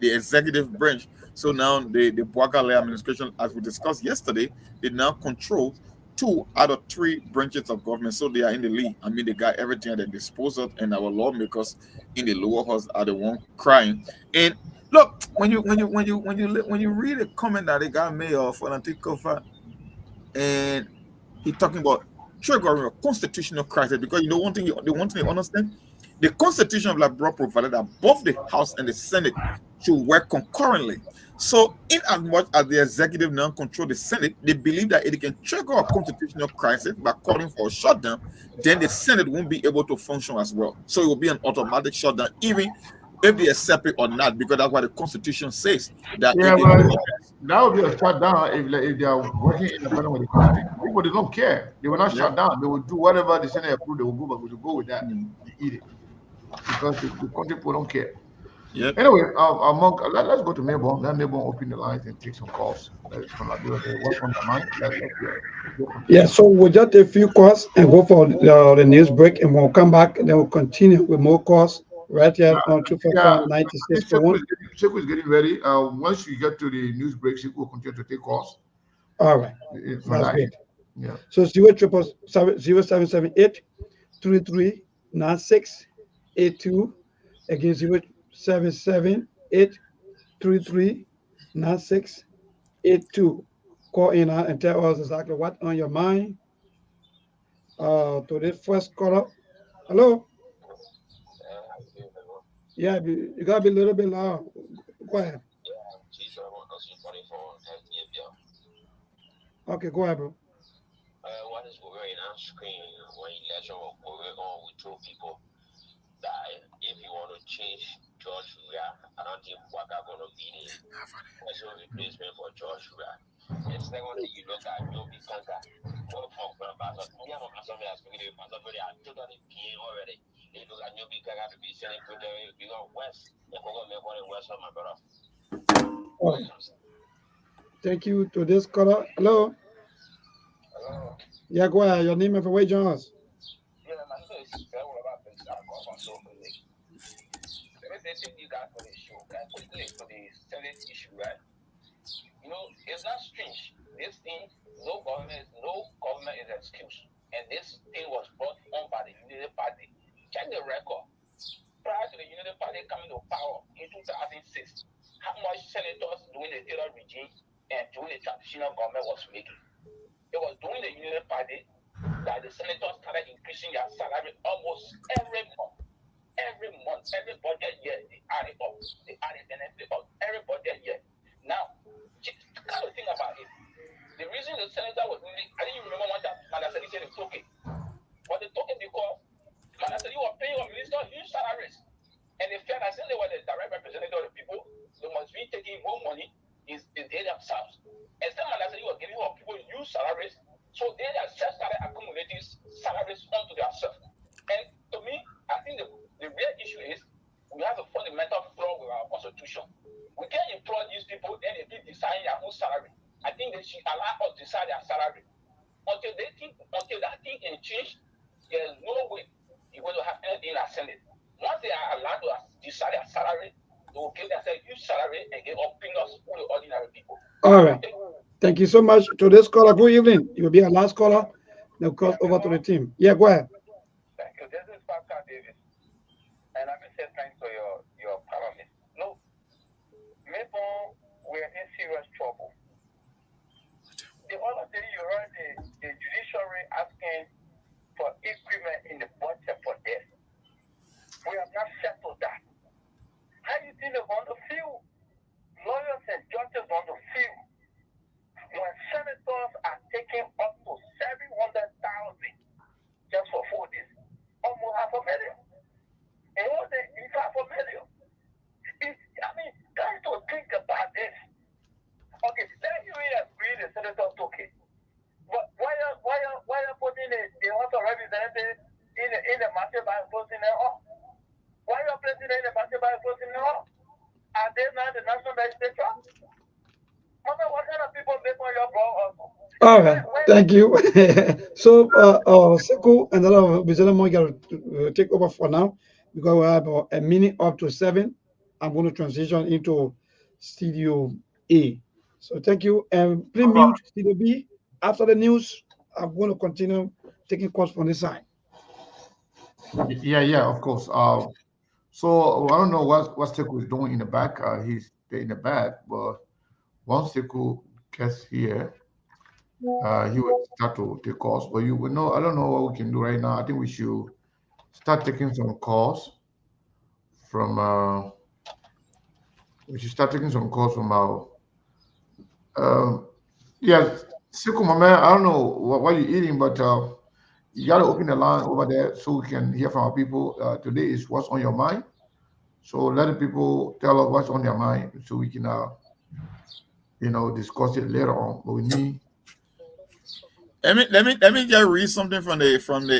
S7: executive branch. So now the Boakale administration, as we discussed yesterday, they now control 2 out of 3 branches of government. So they are in the lead. I mean, they got everything at their disposal, and our lawmakers in the lower house are the one crying. And look, when you read a comment that the guy made of Anantikofa, and he talking about triggering a constitutional crisis, because the one thing you understand, the Constitution of Liberia provided that both the House and the Senate should work concurrently. So, in as much as the executive now control the Senate, they believe that if it can trigger a constitutional crisis by calling for a shutdown, then the Senate won't be able to function as well. So it will be an automatic shutdown, even if they accept it or not, because that's what the Constitution says. That
S6: Yeah,
S7: if
S6: but
S7: they
S6: that would be a shutdown if they are working in accordance with the Constitution. People, they don't care. They will not
S7: Yeah.
S6: shut down. They will do whatever the Senate approve. They will go with that and eat it, because the country people don't care.
S7: Yep.
S6: Anyway, let's go to Melbourne. Let Melbourne open the lines and take some calls. From Liberia. What's on the mind? Let's hear.
S5: Yeah, so we'll just take a few calls and go for the news break, and we'll come back and then we'll continue with more calls right here on
S6: Yeah,
S5: 245
S6: I think
S5: 9641.
S6: Sekou is getting ready. Once you get to the news break, Sekou will continue to take calls.
S5: All right,
S6: From
S5: that's
S6: that
S5: good.
S6: end. Yeah.
S5: So 0778 339682. Again, 0778 339682. Call in and tell us exactly what's on your mind. To this first caller. Hello? Yeah, you gotta be a little bit loud. Go ahead. Okay, go ahead, bro.
S8: What is going on screen when election was going on, we told people that if you want to change George Weah, I don't think Waka going to be the personal replacement for George Weah. And secondly, you look at Nyobi Kanka. Both of them, but me and my son are speaking to somebody are totally peeing already. They look at Nyobi Kanka to be selling to the West. They're going to make one in West of my brother.
S5: Oh, thank you to this caller. Hello.
S8: Hello.
S5: Yeah, go ahead. Your name and for where you join us.
S8: Yeah, my name is Phil. About this, I call myself a lake. Let me thank you guys for the show. Particularly for the Senate issue, right? You know, it's not strange. This thing, no government is excuse. And this thing was brought on by the Unity Party. Check the record. Prior to the Unity Party coming to power in 2006, how much senators during the Taylor regime and during the transitional government was making. It was during the Unity Party that the senators started increasing their salary almost every month. Every budget year, they add it up. They add it benefit up every budget year. Now, kind of think about it. The reason the senator was really, I didn't remember one time Manasari said it's okay. But they took it because Manasari was paying your minister huge salaries. And they felt as if they were the direct representative of the people, they must be taking more money is they themselves. And some Manasari was giving our people huge salaries. So they themselves started accumulating salaries onto themselves. And to me, I think the real issue is we have a fundamental flaw with our constitution. We can't employ these people, then they keep deciding their own salary. I think they should allow us to decide their salary. Until that thing can change, there's no way you're going to have anything in the Senate. Once they are allowed to decide their salary, they will give themselves huge salary and give opinions for the ordinary people.
S5: All right. Thank you so much to this caller. Good evening. You will be our last caller. Now cross over to the team. Yeah, go ahead.
S8: Thank you. This is Pascal Davis. And I'm say thanks for your parliament. No, maybe we're in serious trouble. The other day you heard the judiciary asking for increment in the budget for this. We have not settled that. How do you think they're going to feel? Lawyers and judges want to feel when senators are taking up to 700,000 just for 4 days, almost $500,000. And what they need $500,000? I mean, guys don't think about this. Okay, let you agree the senators okay. But why are putting the House of Representatives in the market by imposing it all? Why are placing in the market by imposing it all? Are they not the national legislature? What kind of people make on your bro?
S5: All right, thank you. So, Sekou and a lot of Bizarre to take over for now because we have a minute up to 7. I'm going to transition into Studio A. So, thank you. And please mute Studio B. After the news, I'm going to continue taking calls from this side.
S6: Yeah, of course. So I don't know what Sekou is doing in the back. He's in the back, but once Sekou gets here, he will start to take calls. But you will know, I don't know what we can do right now. I think we should start taking some calls from our yeah, Sekou, my man, I don't know what you're eating, but you got to open the line over there so we can hear from our people. Today is what's on your mind. So let the people tell us what's on their mind so we can, discuss it later on. But we need.
S7: Let me just read something from the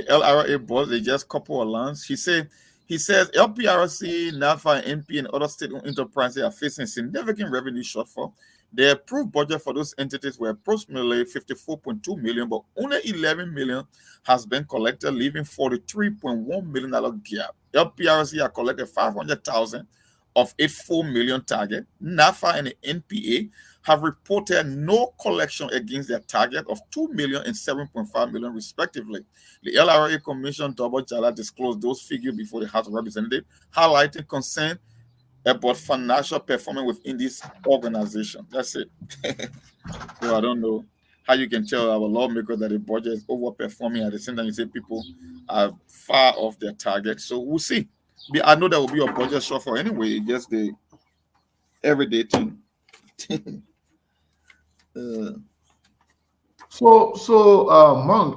S7: LRA board. They just couple of lines. He says LPRC, NAFA, NP, and other state enterprises are facing significant revenue shortfall. The approved budget for those entities were approximately 54.2 million, but only 11 million has been collected, leaving $43.1 million gap. LPRC have collected 500,000 of a 4 million target. NAFA and the NPA have reported no collection against their target of 2 million and 7.5 million, respectively. The LRA Commission Double Jala disclosed those figures before the House of Representatives, highlighting concern about financial performance within this organization. That's it. So I don't know how you can tell our lawmakers that the budget is overperforming. At the same time, you say people are far off their target. So we'll see. I know there will be a budget shortfall anyway. Just the everyday thing.
S6: Monk,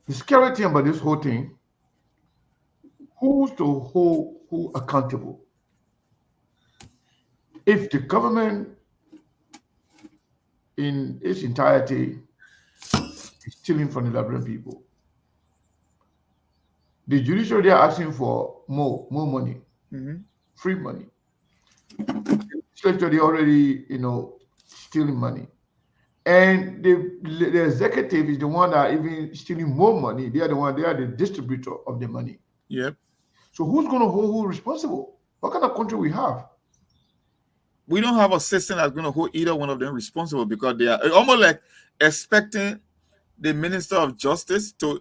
S6: the scary thing about this whole thing Who's to hold who accountable? If the government in its entirety is stealing from the Liberian people, the judiciary they are asking for more money, free money. Legislature they already stealing money, and the executive is the one that even stealing more money. They are the one. They are the distributor of the money.
S7: Yep.
S6: So who's going to hold who responsible? What kind of country we have?
S7: We don't have a system that's going to hold either one of them responsible, because they are almost like expecting the Minister of Justice to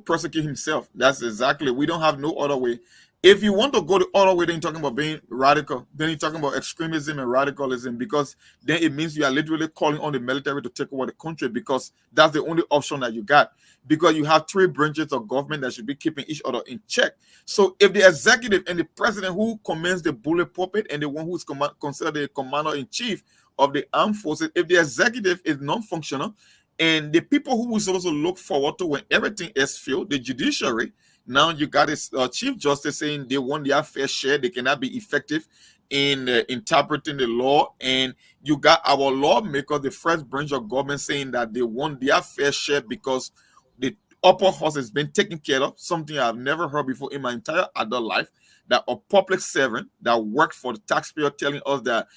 S7: prosecute himself. That's exactly. We don't have no other way. If you want to go the other way, then you're talking about being radical. Then you're talking about extremism and radicalism, because then it means you are literally calling on the military to take over the country, because that's the only option that you got. Because you have three branches of government that should be keeping each other in check. So if the executive and the president, who commands the bullet pulpit and the one who's considered the commander-in-chief of the armed forces, if the executive is non-functional, and the people who were supposed to look forward to when everything is failed, the judiciary, now you got a chief justice saying they want their fair share, they cannot be effective in interpreting the law, and you got our lawmakers, the first branch of government, saying that they want their fair share because the upper house has been taken care of, something I've never heard before in my entire adult life, that a public servant that worked for the taxpayer telling us that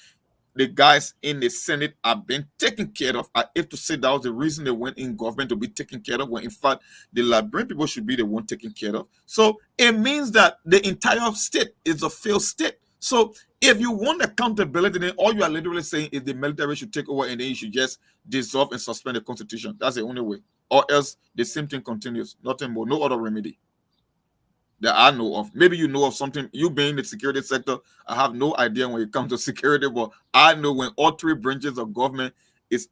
S7: the guys in the Senate have been taken care of. I have to say that was the reason they went in government, to be taken care of, when in fact the Liberian people should be the one taken care of. So it means that the entire state is a failed state. So if you want accountability, then all you are literally saying is the military should take over, and then you should just dissolve and suspend the constitution. That's the only way. Or else the same thing continues. Nothing more. No other remedy that I know of. Maybe you know of something. You being in the security sector, I have no idea when it comes to security, but I know when all three branches of government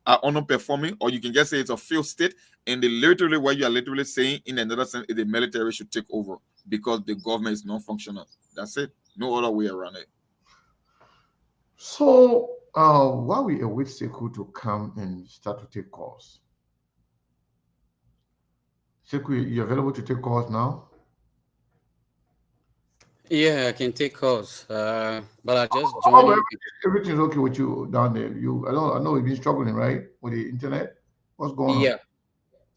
S7: are underperforming, or you can just say it's a failed state, and literally what you are literally saying in another sense is the military should take over because the government is non-functional. That's it. No other way around it.
S6: So while we await Sekou to come and start to take calls, Sekou, you available to take calls now?
S9: Yeah, I can take calls. But I just joined.
S6: Everything's okay with you down there. I know you've been struggling, right, with the internet. What's going on?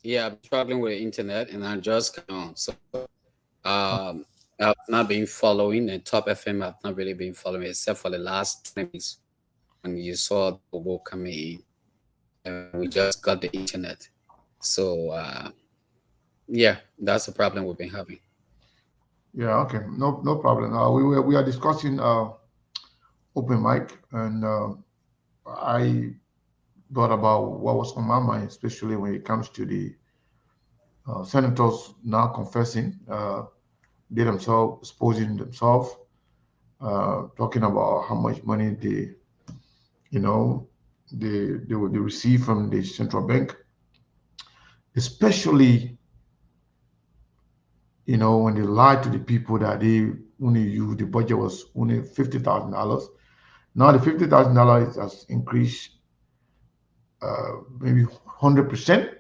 S9: Yeah, I'm struggling with the internet, and I just come on. So I've not been following the Top FM. I've not really been following, except for the last 20 minutes when you saw the Bobo coming in, and we just got the internet. So yeah, that's the problem we've been having.
S6: Yeah, okay, no problem. We are discussing open mic, and I thought about what was on my mind, especially when it comes to the senators now confessing, they themselves exposing themselves, talking about how much money they receive from the central bank, especially when they lied to the people that they only use the budget was only $50,000. Now the $50,000 has increased maybe 100%,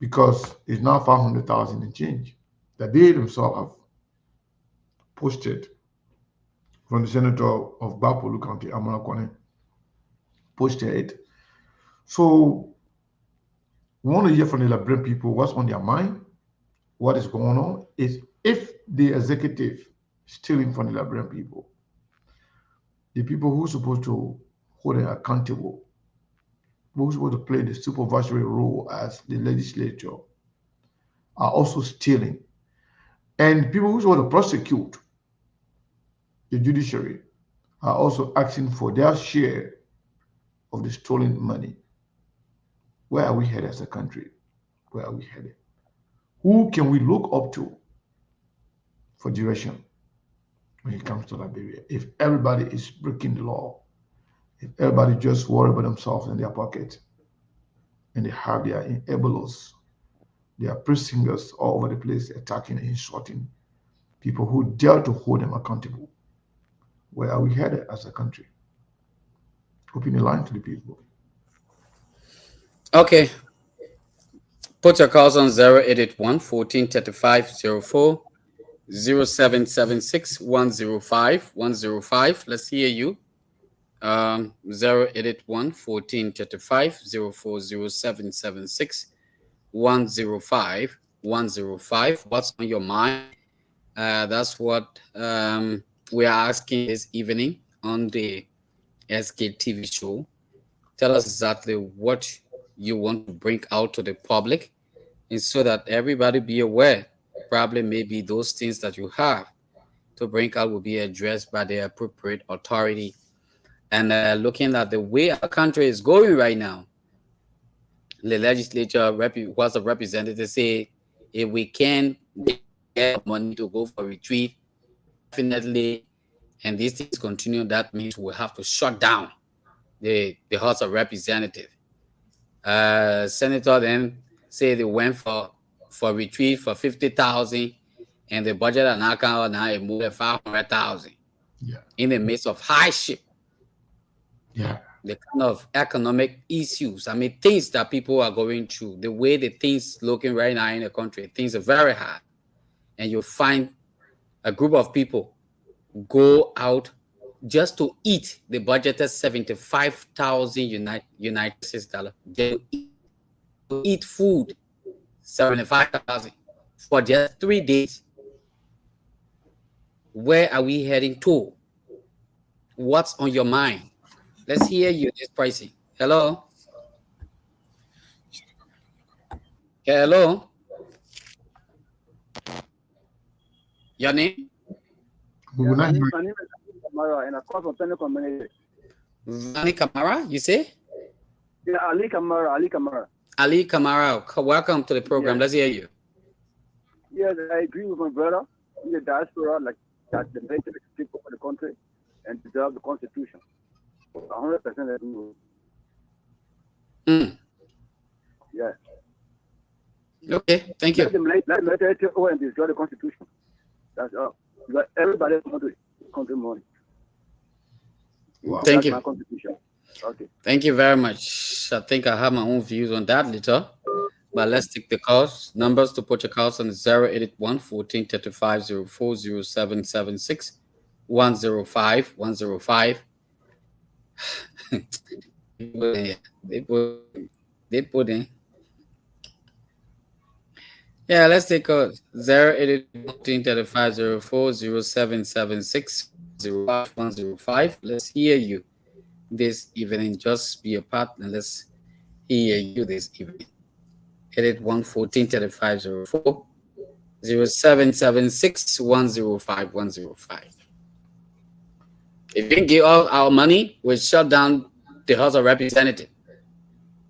S6: because it's now 500,000 and change that they themselves have posted from the senator of Bapolu County, Amona Kwane, posted it. So we want to hear from the Liberian people what's on their mind, what is going on. Is if the executive stealing from the Liberian people, the people who are supposed to hold them accountable, who's supposed to play the supervisory role as the legislature, are also stealing. And people who are supposed to prosecute, the judiciary, are also asking for their share of the stolen money. Where are we headed as a country? Where are we headed? Who can we look up to for direction when it comes to Liberia? If everybody is breaking the law, if everybody just worry about themselves in their pocket, and they have their enablers, their prisoners all over the place attacking and insulting people who dare to hold them accountable, where are we headed as a country? Open the line to the people.
S9: Okay. Put your calls on 081 14 35 04, 0776 105 105. Let's hear you. 081 1435 040776 105 105. What's on your mind? That's what we are asking this evening on the SK TV show. Tell us exactly what you want to bring out to the public, and so that everybody be aware. Probably maybe those things that you have to bring out will be addressed by the appropriate authority. And looking at the way our country is going right now, the legislature was a representative say if we can get money to go for retreat, definitely, and these things continue, that means we'll have to shut down the House of Representatives. Senator then say they went for retreat for 50,000, and the budget and account now it moved 500,000.
S6: Yeah.
S9: In the midst of hardship.
S6: Yeah.
S9: The kind of economic issues, I mean, things that people are going through, the way the things looking right now in the country, things are very hard. And you find a group of people go out just to eat the budgeted 75,000 United States dollars. They eat food, 75,000 for just 3 days. Where are we heading to? What's on your mind? Let's hear you. This pricing. Hello. Hello. Your name?
S6: My name
S10: is Kamara, and I call from Penny Community.
S9: Vani Kamara, you say?
S10: Yeah, Ali Kamara.
S9: Ali Kamara, welcome to the program.
S10: Yes.
S9: Let's hear you.
S10: Yes, I agree with my brother in the diaspora, like that the nation is take over the country and deserve the constitution. 100% agree with. Yeah.
S9: Okay, thank you.
S10: Let them take over and destroy the constitution. That's all. Because everybody wants to country money.
S6: Wow.
S9: Thank
S10: That's
S9: you.
S10: my constitution. Okay.
S9: Thank you very much. I think I have my own views on that later. But let's take the calls. Numbers to put your calls on 081 1435 040776 105 105. They put in. Yeah, let's take a 081 1435 040776 105. Let's hear you this evening. Just be a part and let's hear you this evening. 81 1435 0776 105 105. If you didn't give all our money, we'll shut down the House of Representatives.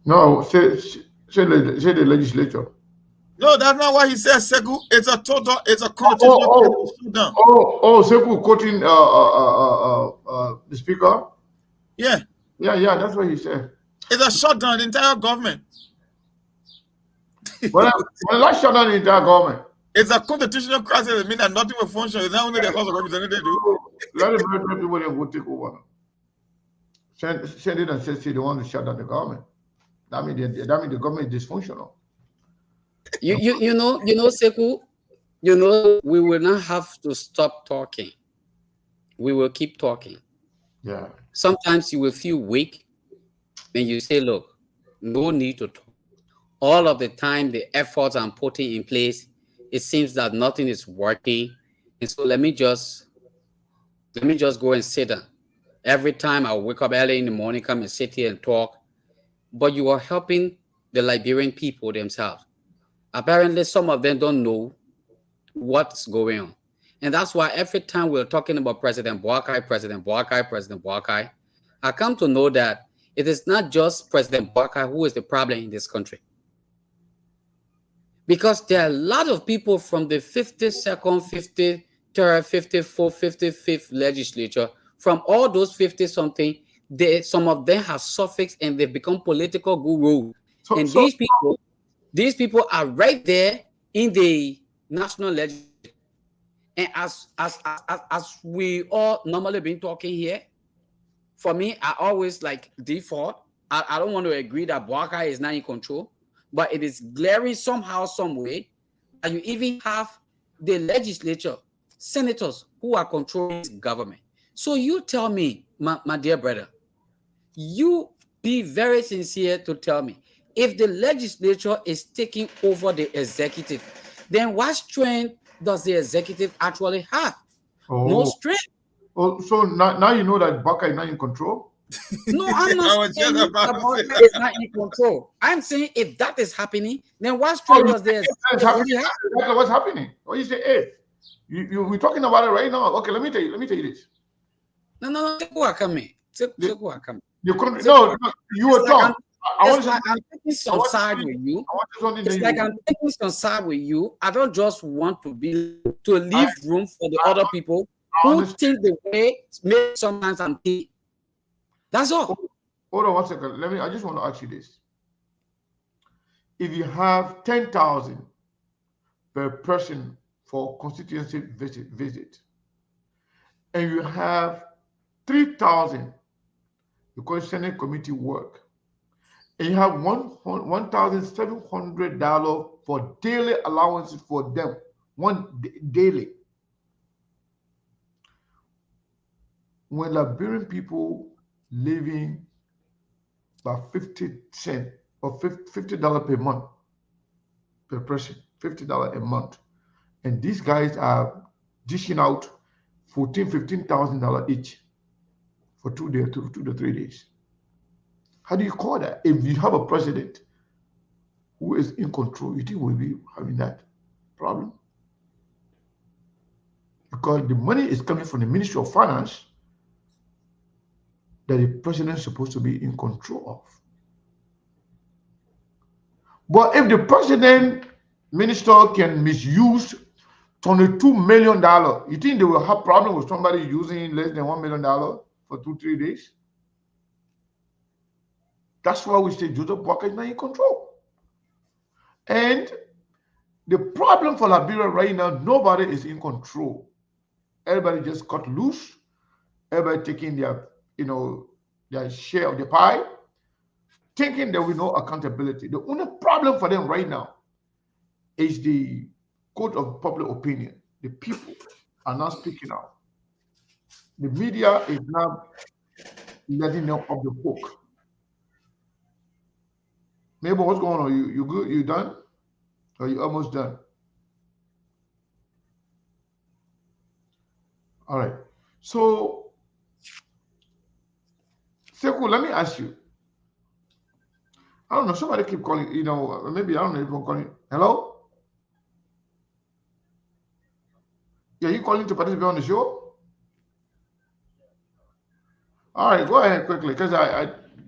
S6: No, say the legislature.
S7: No, that's not what he says, Segu. It's a constitutional shutdown.
S6: Seku quoting the speaker.
S7: Yeah,
S6: that's what he said.
S7: it's a shutdown the entire government.
S6: When I shut down the entire government.
S7: It's a constitutional crisis. It means that nothing will function. It's not only the House of Representatives do.
S6: Let the military people then go take over. Send it and say they want to shut down the government. That means the government is dysfunctional.
S9: You know, Seku, we will not have to stop talking. We will keep talking.
S6: Yeah.
S9: Sometimes you will feel weak and you say, look, no need to talk. All of the time, the efforts I'm putting in place, it seems that nothing is working. And so let me just go and sit down. Every time I wake up early in the morning, come and sit here and talk. But you are helping the Liberian people themselves. Apparently, some of them don't know what's going on. And that's why every time we're talking about President Boakai, I come to know that it is not just President Boakai who is the problem in this country. Because there are a lot of people from the 52nd, 53rd, 54th, 55th legislature, from all those 50-something, some of them have suffixed and they become political gurus. These people are right there in the national legislature. And as we all normally been talking here, for me, I always like default. I don't want to agree that Boakai is not in control, but it is glaring somehow, some way, that you even have the legislature senators who are controlling government. So you tell me, my dear brother, you be very sincere to tell me, if the legislature is taking over the executive, then what strength does the executive actually have? No strength.
S6: Oh, so now you know that Baka is not in control?
S9: No, I'm not
S7: was
S9: saying
S7: just about to
S9: about
S7: say
S9: that is not in control. I'm saying if that is happening, then what strength does the executive really have?
S6: That's what's happening. What you say, if we're talking about it right now. Okay, let me tell you this.
S9: No, take what coming. Take what coming.
S6: You couldn't, no, you were talking.
S9: It's like I'm taking some side with you. It's like I'm taking some side with you. I don't just want to leave room for the other people who think the way maybe sometimes I'm thinking. That's all.
S6: Hold on 1 second. I just want to ask you this. If you have 10,000 per person for constituency visit, and you have 3,000 because Senate committee work, and you have $1,700 for daily allowances for them, daily. When Liberian people living about 50 cents or $50 per month per person, $50 a month, and these guys are dishing out $15,000 each for 2 to 3 days. How do you call that? If you have a president who is in control, you think we'll be having that problem? Because the money is coming from the Ministry of Finance that the president is supposed to be in control of. But if the president minister can misuse $22 million, you think they will have problem with somebody using less than $1 million for 2-3 days? That's why we say Joseph Boakai is not in control. And the problem for Liberia right now, nobody is in control. Everybody just cut loose. Everybody taking their share of the pie, thinking there will be no accountability. The only problem for them right now is the code of public opinion. The people are not speaking out. The media is not letting them off the hook. Mabel, what's going on? You good? You done? Or you almost done? All right. So, Sekou, let me ask you. I don't know. Somebody keep calling. Maybe I don't know if I'm calling. Hello? Yeah, you calling to participate on the show? All right, go ahead quickly, because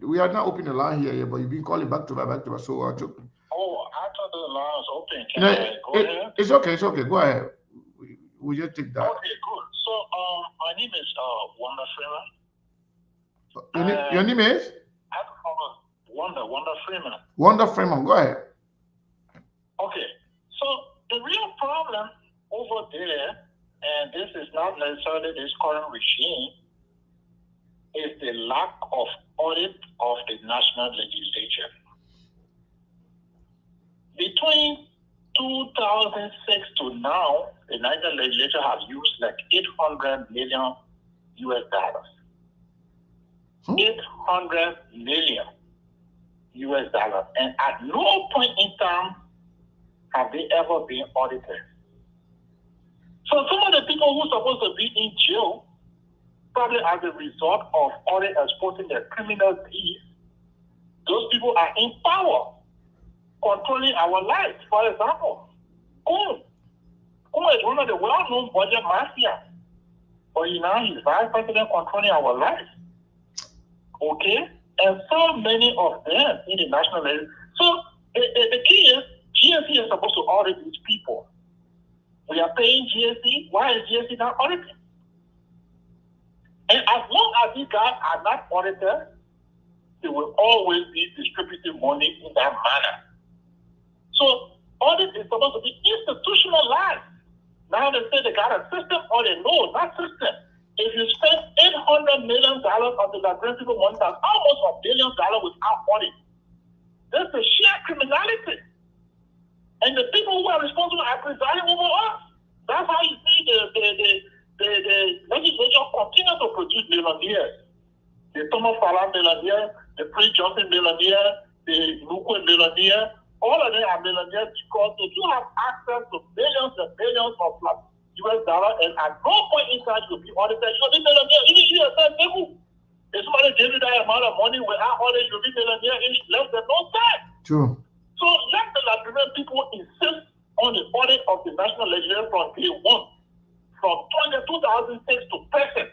S6: we are not opening the line here, but you've been calling back to back, so I took.
S11: Oh, I thought the line was open. Can I go ahead?
S6: It's okay. Go ahead. We just take that.
S11: Okay, good. So, my name is Wanda Freeman.
S6: Your name is?
S11: Wanda Freeman.
S6: Wanda Freeman, go ahead.
S11: Okay, so the real problem over there, and this is not necessarily this current regime, is the lack of audit of the national legislature. Between 2006 to now, the national legislature has used like $800 million US. 800 million US dollars. And at no point in time have they ever been audited. So some of the people who are supposed to be in jail, probably as a result of audit exposing their criminal deeds, those people are in power, controlling our lives. For example, Kuhn is one of the well-known budget mafia, but now he's vice president controlling our lives. Okay? And so many of them in the national level. So the key is, GSC is supposed to audit these people. We are paying GSC. Why is GSC not auditing? And as long as these guys are not audited, they will always be distributing money in that manner. So audit is supposed to be institutionalized. Now they say they got a system audit. No, not system. If you spend $800 million of the Liberian people money, that's almost $1 billion without audit. That's a sheer criminality. And the people who are responsible are presiding over us. That's how you see the legislature continue to produce millionaires. The Thomas Fala millionaire, the Prince Johnson millionaire, the Mukwe millionaire, all of them are millionaires because they do have access to billions and billions of US dollars, and at no point in time you'll be audited. You'll be millionaire. Even you yourself, maybe. If somebody gave you that amount of money without audit, you'll be millionaire in less than no time.
S6: True.
S11: So let the Liberian people insist on the audit of the national legislature from day one, from 2006 to present.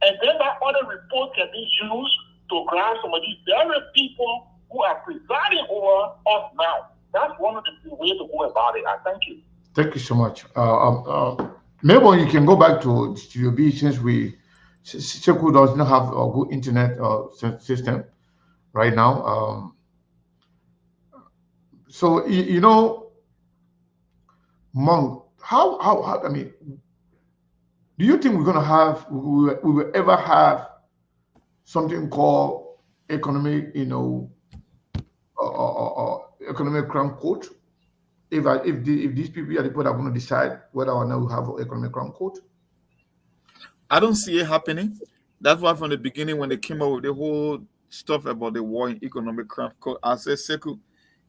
S11: And then that audit report can be used to grab some of these very people who are presiding over us now. That's one of the ways to go about it. I thank you.
S6: Thank you so much. Maybe you can go back to Studio B since Sekou does not have a good internet system right now. So you know, Monk, how I mean, do you think we will ever have something called economic, economic crime court? If these people are the people that are going to decide whether or not we have an economic crime court?
S7: I don't see it happening. That's why from the beginning, when they came up with the whole stuff about the war in economic crime court, I said, Sekou,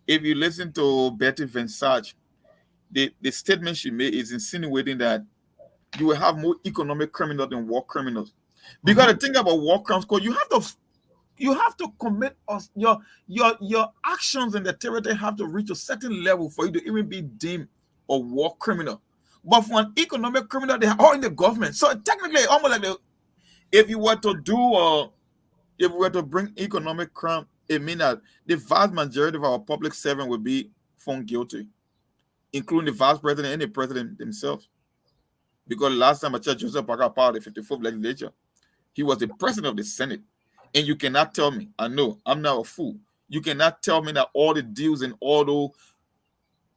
S7: if you listen to Betty Vinsage, the statement she made is insinuating that you will have more economic criminals than war criminals. Because the thing about war crimes court, you have to commit your actions in the territory have to reach a certain level for you to even be deemed a war criminal. But for an economic criminal, they are all in the government. So technically, almost like if you were to bring economic crime, it means that the vast majority of our public servant will be found guilty, including the vice president and the president themselves. Because last time I checked, Joseph Parker part of the 54th legislature, he was the president of the Senate. And you cannot tell me, I know, I'm not a fool. You cannot tell me that all the deals and all those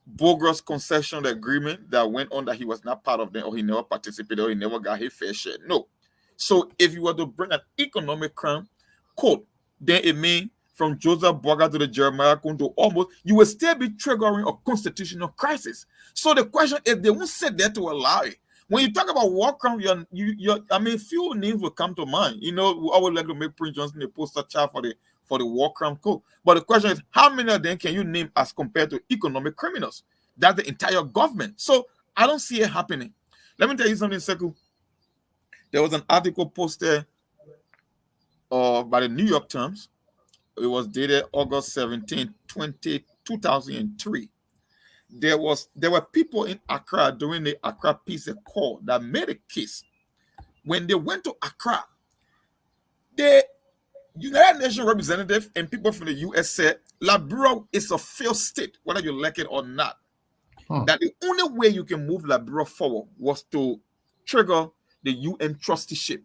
S7: bogus concession agreement that went on that he was not part of them, or he never participated, or he never got his fair share. No. So if you were to bring an economic crime court, then it means from Joseph Boga to the Jeremiah Kunto almost, you will still be triggering a constitutional crisis. So the question is, they won't sit there to allow it. When you talk about war crime, few names will come to mind. We always like to make Prince Johnson the poster child for the war crime code. But the question is, how many of them can you name as compared to economic criminals? That's the entire government. So I don't see it happening. Let me tell you something, Sekou. There was an article posted by the New York Times. It was dated August 17, 2003. There were people in Accra during the Accra Peace Accord that made a case. When they went to Accra, the United Nations representative and people from the US said Liberia is a failed state, whether you like it or not. That the only way you can move Liberia forward was to trigger the UN trusteeship.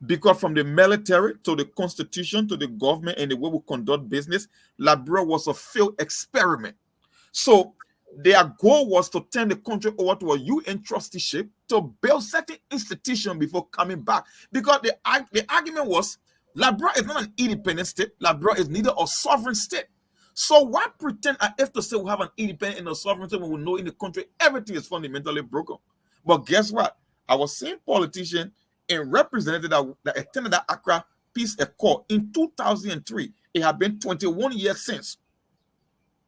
S7: Because from the military to the constitution to the government and the way we conduct business, Liberia was a failed experiment. So their goal was to turn the country over to a UN trusteeship to build certain institutions before coming back. Because the argument was, Liberia is not an independent state. Liberia is neither a sovereign state. So why pretend I have to say we have an independent and a sovereign state when we know in the country everything is fundamentally broken? But guess what? I was seeing politicians and representatives that attended that Accra Peace Accord in 2003. It had been 21 years since.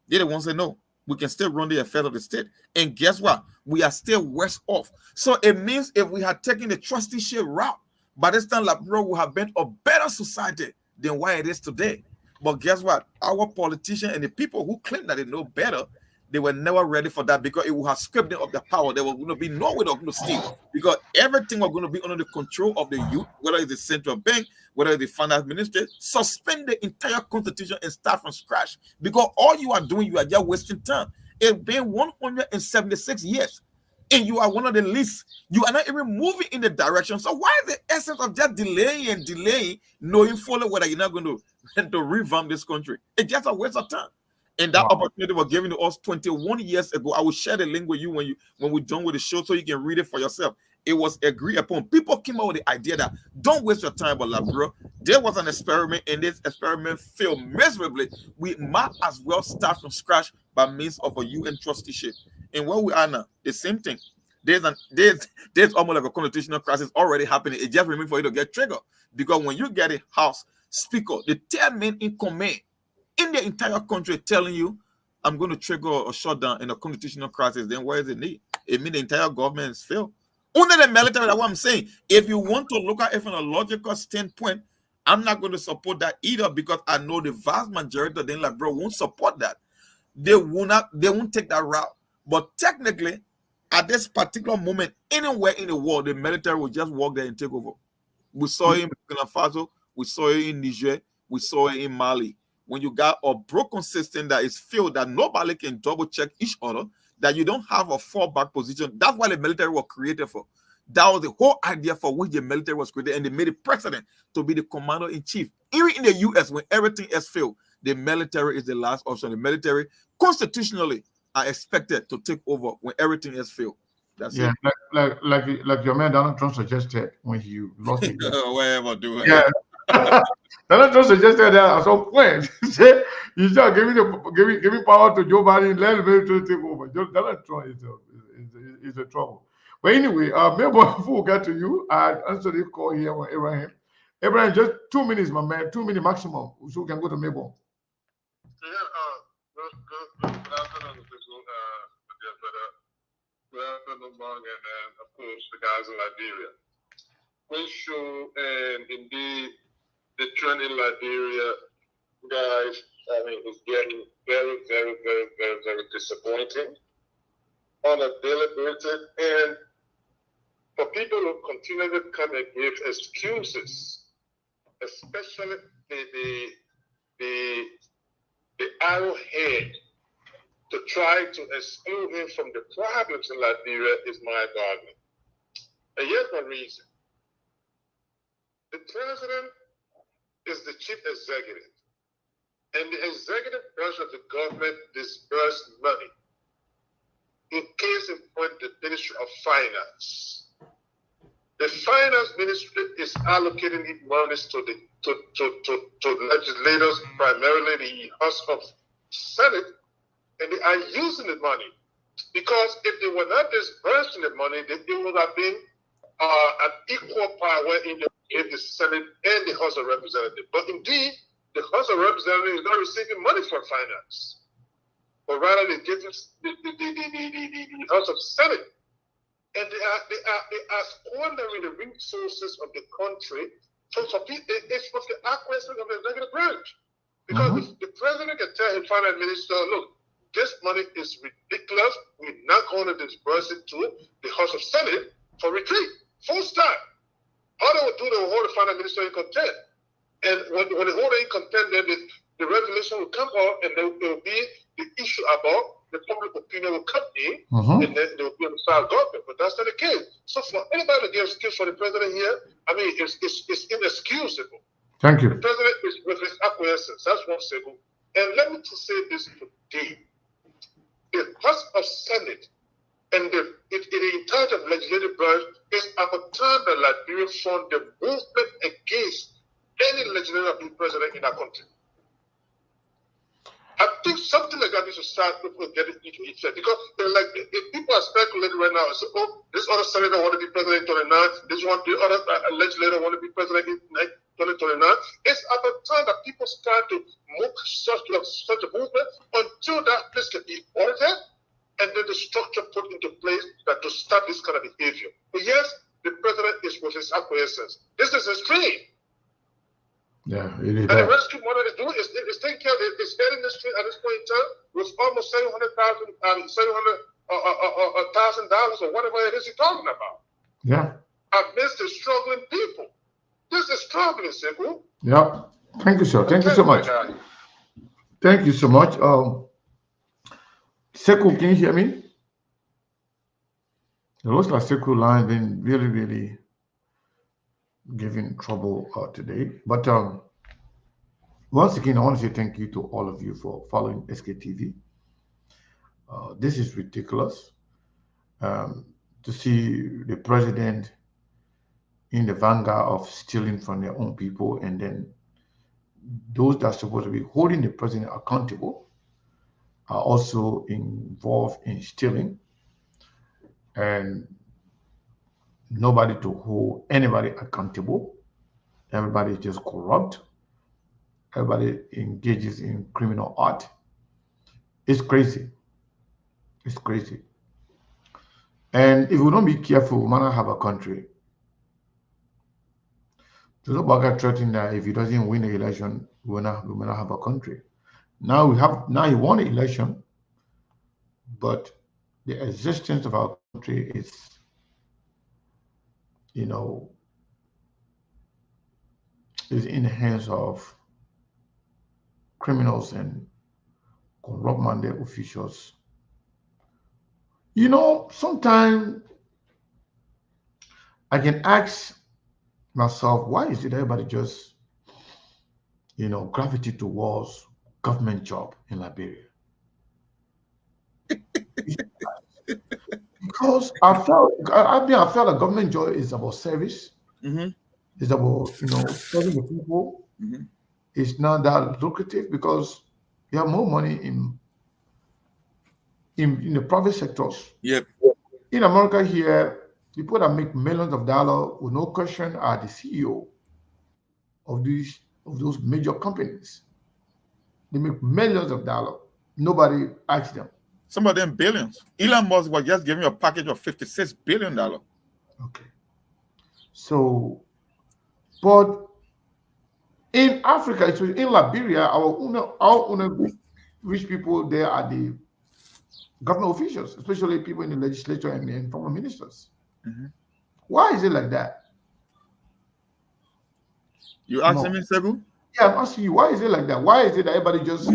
S7: They the ones that know we can still run the affairs of the state. And guess what? We are still worse off. So it means if we had taken the trusteeship route, by this time, Liberia would have been a better society than what it is today. But guess what? Our politicians and the people who claim that they know better, they were never ready for that because it would have stripped them of the power. There was going to be no way they're going to steal because everything was going to be under the control of the youth, whether it's the central bank, whether it's the finance ministry. Suspend the entire constitution and start from scratch because all you are doing, you are just wasting time. It's been 176 years and you are one of the least. You are not even moving in the direction. So why is the essence of just delaying, knowing fully whether you're not going to revamp this country? It's just a waste of time. And that opportunity was given to us 21 years ago. I will share the link with you when we're done with the show so you can read it for yourself. It was agreed upon. People came up with the idea that don't waste your time about Liberia. There was an experiment and this experiment failed miserably. We might as well start from scratch by means of a UN trusteeship. And where we are now, the same thing. there's almost like a constitutional crisis already happening. It just remains for you to get triggered. Because when you get a House Speaker, the third man in command in the entire country telling you, I'm going to trigger a shutdown in a constitutional crisis, then where is the need? It means the entire government is failed. Only the military, that's what I'm saying. If you want to look at it from a logical standpoint, I'm not going to support that either, because I know the vast majority of them, like, bro, won't support that. They won't take that route. But technically, at this particular moment, anywhere in the world, the military will just walk there and take over. We saw it in Burkina Faso, we saw it in Niger, we saw it in Mali. When you got a broken system that is filled, that nobody can double check each other, that you don't have a fallback position, that's why the military was created for. That was the whole idea for which the military was created, and they made it precedent to be the commander-in-chief. Even in the U.S., when everything else failed, the military is the last option. The military, constitutionally, are expected to take over when everything else failed. That's
S6: Yeah,
S7: it.
S6: like your man Donald Trump suggested when he lost the
S7: Whatever, do it.
S6: Yeah. Donald Trump suggested that at some point. He said, "You start giving power to Joe Biden, let the military take over." Donald Trump is a trouble. But anyway, before we get to you, I answer the call here on Abraham. Abraham, just 2 minutes, my man, 2 minutes maximum, so we can go to Melbourne.
S12: Good afternoon, good afternoon, Mark, and of course the guys in Liberia. We show, and indeed the trend in Liberia, guys, I mean, it's getting very, very, very, very, very disappointing on a daily basis. And for people who continue to come and give excuses, especially the arrowhead to try to exclude him from the problems in Liberia is mind-boggling. And here's the reason. The president is the chief executive, and the executive branch of the government disburses money. In case in point, the Ministry of Finance. The finance ministry is allocating these monies to legislators, primarily the House of Senate, and they are using the money. Because if they were not disbursing the money, then it would have been an equal power in the Senate and the House of Representatives. But indeed, the House of Representatives is not receiving money from finance, but rather they give it the House of Senate. And they are squandering the resources of the country for people. It's for the acquiescence of the executive branch. Because if the president can tell his finance minister, look, this money is ridiculous. We're not going to disburse it to the House of Senate for retreat. Full stop. All they would do, they will hold the finance minister in contempt. And when they hold it in contempt, then the resolution will come out, and there will be the issue about the public opinion will come in, and then they will be on the side of government. But that's not the case. So for anybody to give excuse for the president here, I mean, it's inexcusable.
S6: Thank you.
S12: The president is with his acquiescence. That's one second. And let me just say this today. The House of Senate and the entire legislative branch is at a time that Liberia formed the movement against any legislative being president in our country. I think something like that needs to start people getting into each other. Because like if people are speculating right now and say, oh, this other senator want to be president in 2029, the other legislator want to be president in 2029. It's at the time that people start to move such a movement until that place can be audited, and then the structure put into place that to stop this kind of behavior. But yes, the president is with his acquiescence. This is extreme.
S6: Yeah, it is.
S12: And the rescue money is doing is taking care of it. It's heading the street at this point in time with almost $700,000 or whatever it is you're talking about.
S6: Yeah.
S12: Amidst the struggling people. This is struggling, Sekou.
S6: Yeah. Thank you, sir. Thank you so much. Thank you so much. Sekou, can you hear me? It looks like Sekou line been really, really giving trouble today. But once again, I want to say thank you to all of you for following SKTV. This is ridiculous to see the president in the vanguard of stealing from their own people, and then those that are supposed to be holding the president accountable are also involved in stealing. and nobody to hold anybody accountable. Everybody is just corrupt. Everybody engages in criminal art. It's crazy. It's crazy. And if we don't be careful, we might not have a country. Joe Biden threatening that if he doesn't win the election, we may not have a country. Now he won the election, but the existence of our country is, is in the hands of criminals and corrupt-minded officials. Sometimes I can ask myself, why is it everybody just, gravitate towards government job in Liberia? Because I felt a government job is about service. It's about serving the people. It's not that lucrative because you have more money in the private sectors.
S7: Yep.
S6: In America here, people that make millions of dollars with no question are the CEO of those major companies. They make millions of dollars. Nobody asks them.
S7: Some of them billions. Elon Musk was just giving a package of $56 billion.
S6: Okay. So, but in Africa, in Liberia, our rich people there are the government officials, especially people in the legislature and former ministers. Why is it like that?
S7: You asking me, Segu?
S6: Yeah, I'm asking you, why is it like that? Why is it that everybody just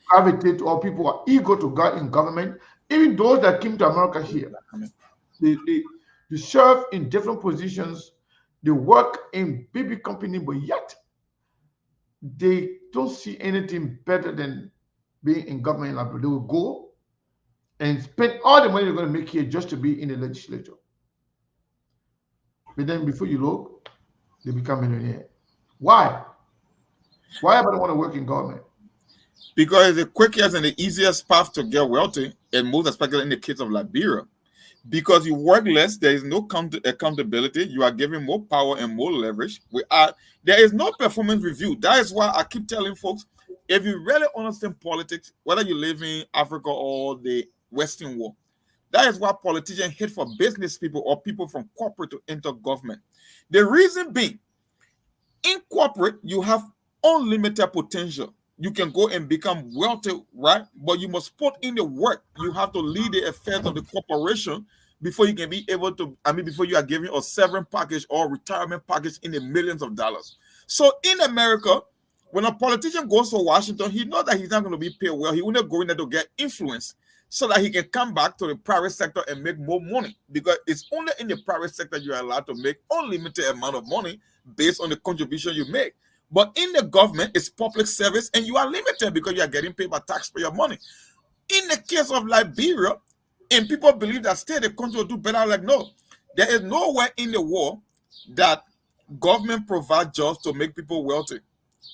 S6: gravitate or people are eager to go in government? Even those that came to America here, they serve in different positions, they work in big company, but yet they don't see anything better than being in government. They will go and spend all the money they're going to make here just to be in the legislature. But then before you look, they become millionaire. Why? Why everybody want to work in government?
S7: Because it's the quickest and the easiest path to get wealthy, and most especially in the case of Liberia. Because you work less, there is no accountability. You are given more power and more leverage. There is no performance review. That is why I keep telling folks, if you really understand politics, whether you live in Africa or the Western world, that is why politicians hate for business people or people from corporate to enter government. The reason being, in corporate, you have unlimited potential. You can go and become wealthy, right? But you must put in the work. You have to lead the affairs of the corporation before you can be able to, before you are given a severance package or retirement package in the millions of dollars. So in America, when a politician goes to Washington, he knows that he's not going to be paid well. He will not go in there to get influence so that he can come back to the private sector and make more money, because it's only in the private sector you are allowed to make unlimited amount of money based on the contribution you make. But in the government, it's public service, and you are limited because you are getting paid by taxpayer money. In the case of Liberia, and people believe that the country will do better, I'm like, no, there is nowhere in the world that government provides jobs to make people wealthy.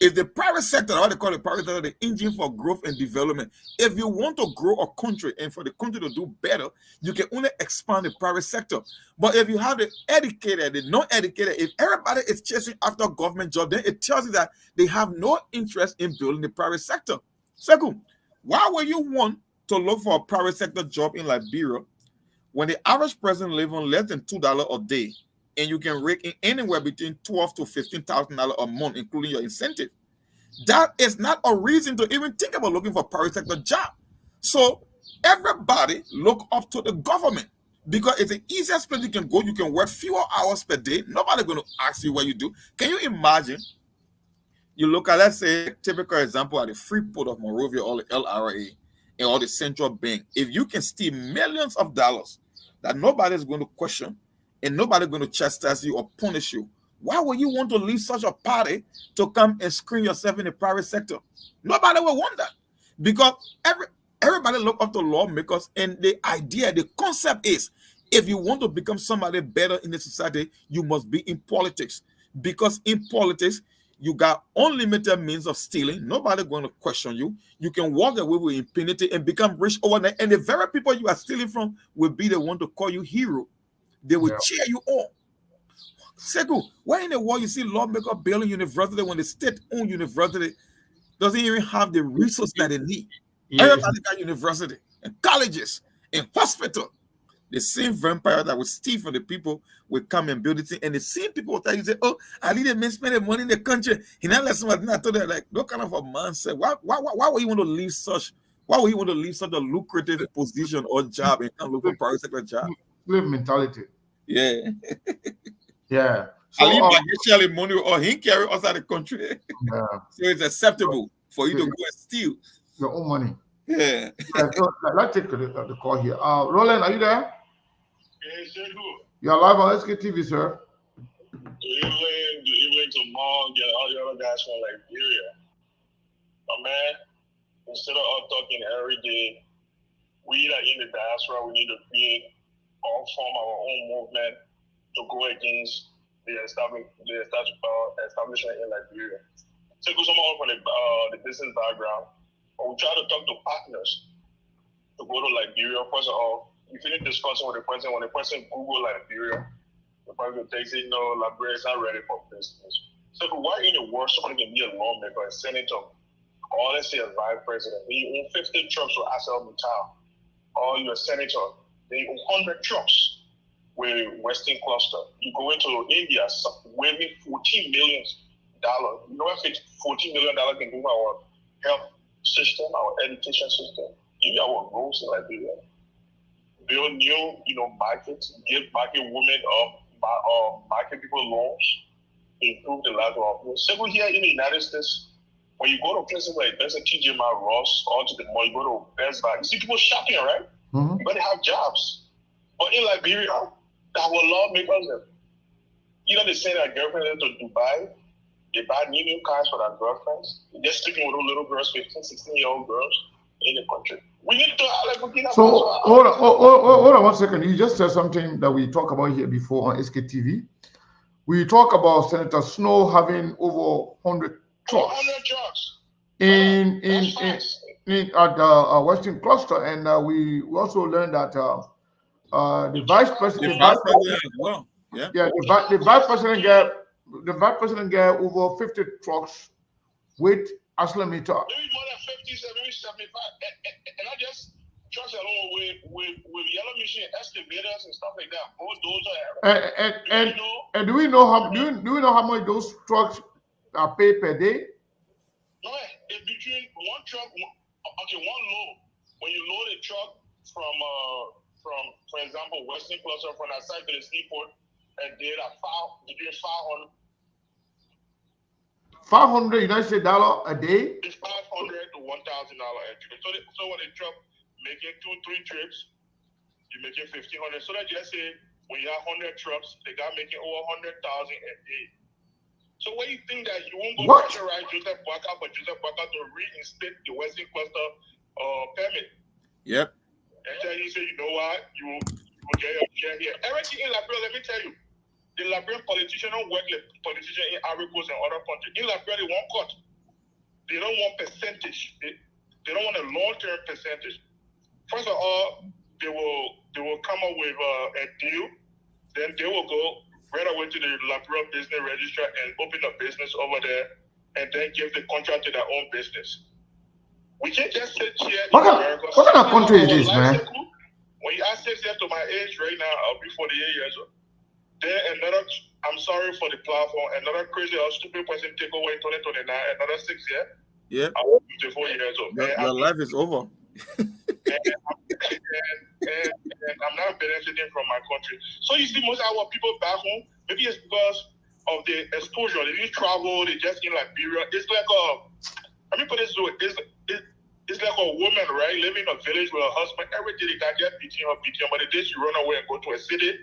S7: It's the private sector, what they call the private sector, the engine for growth and development. If you want to grow a country and for the country to do better, you can only expand the private sector. But if you have the educated, the non-educated, if everybody is chasing after government job, then it tells you that they have no interest in building the private sector. Second, why would you want to look for a private sector job in Liberia when the average person lives on less than $2 a day, and you can rake in anywhere between $12,000 to $15,000 a month, including your incentive? That is not a reason to even think about looking for a private sector job. So everybody look up to the government because it's the easiest place you can go. You can work fewer hours per day. Nobody's going to ask you what you do. Can you imagine? You look at, let's say, typical example at the Freeport of Monrovia or the LRA or the central bank. If you can steal millions of dollars that nobody's going to question and nobody's going to chastise you or punish you, why would you want to leave such a party to come and screen yourself in the private sector? Nobody will want that, because everybody look up to lawmakers, and the idea, the concept is, if you want to become somebody better in the society, you must be in politics, because in politics, You got unlimited means of stealing. Nobody going to question you. You can walk away with impunity and become rich overnight. And the very people you are stealing from will be the one to call you hero. They will cheer you on. Second, why in the world you see lawmaker building university when the state-owned university doesn't even have the resources that they need? Everybody got university and colleges and hospital. The same vampire that will steal from the people will come and build it, and the same people will tell you, say, "Oh, I need a man spending money in the country." He now lets somebody not told them, like, no kind of a man said, why would you want to leave such? Why would you want to leave such a lucrative position or job and come look for private sector job?
S6: Slave mentality.
S7: Yeah.
S6: Yeah.
S7: So I leave money or he carry outside the country.
S6: Yeah.
S7: So it's acceptable for you to go and steal
S6: your own money.
S7: Yeah.
S6: So let's take the call here. Roland, are you there?
S13: Yes, sir.
S6: You are live on SKTV, sir.
S13: Evelyn Jamal, get all the other guys from Liberia. But man, instead of us talking every day, we that in the diaspora, we need to create or form our own movement to go against the establishment in Liberia. So someone from the business background, but we try to talk to partners to go to Liberia. First of all, you finish discussing with the person. When the person Google Liberia, the person takes it, no, Liberia is not ready for business. So why in the world somebody can be a lawmaker, a senator, or let's say a vice president? You own 50 trucks with asset in town, or you're a senator, they own 100 trucks with Western Cluster. You go into India, waving $14 million. You know what $14 million can do for our health system, our education system, even our roads in Liberia. Build new, markets, give market women market people loans, improve the lives of our people. So here in the United States, when you go to places like there's a TJ Maxx, Ross, or to the mall, you go to Best Buy, you see people shopping, right?
S6: Mm-hmm.
S13: But they have jobs. But in Liberia, that will lawmakers, they send their girlfriends to Dubai. They buy new cars for their girlfriends. They're sleeping with little girls, 15, 16-year-old girls in the country. We need to
S6: So hold on 1 second. You just said something that we talked about here before on SKTV. We talk about Senator Snow having over 100 trucks.
S13: 100 trucks.
S6: In at the Western Cluster, and we also learned that the vice president
S7: as well. Yeah.
S6: The vice president get over 50 trucks with Aslamita.
S13: Maybe more than 50, maybe 75, and not just trucks alone with yellow machine excavators and stuff like that. Bulldozers.
S6: And do we know how much those trucks are paid per day?
S13: No, it's between one truck. Okay, one load. When you load a truck from for example, Western Cluster from that side to the seaport, and they are between
S6: 500 United States dollar a day.
S13: It's $500 to $1,000 a trip. So when a truck making 2-3 trips, you're making $1,500. So that just say when you have 100 trucks, they got making over 100,000 a day. So what do you think that you won't go pressurize Joseph Boakai for Joseph Boakai to reinstate the Western Cluster permit?
S7: Yep.
S13: And tell you, say, you know what, you will get your share here. Everything in Liberia, let me tell you, the Liberian politicians don't work like politicians in Ivory Coast and other countries. In Liberia, they won't cut. They don't want percentage. They don't want a long-term percentage. First of all, they will come up with a deal. Then they will go right away to the Liberia Business Register and open a business over there, and then give the contract to their own business. We can't just sit here in America.
S6: What kind of country is this, man?
S13: When you ask 6 years to my age right now, I'll be 48 years old. Then another, I'm sorry for the platform, another crazy or stupid person take over in 2029, another 6 years.
S7: Yeah.
S13: I will be 54 years old.
S7: Your life is over.
S13: and I'm not benefiting from my country. So you see most of our people back home, maybe it's because of the exposure. They didn't travel, they just in Liberia. It's like let me put this way, it's like a woman, right, living in a village with her husband. Every day they got get beating her, but the day she run away and go to a city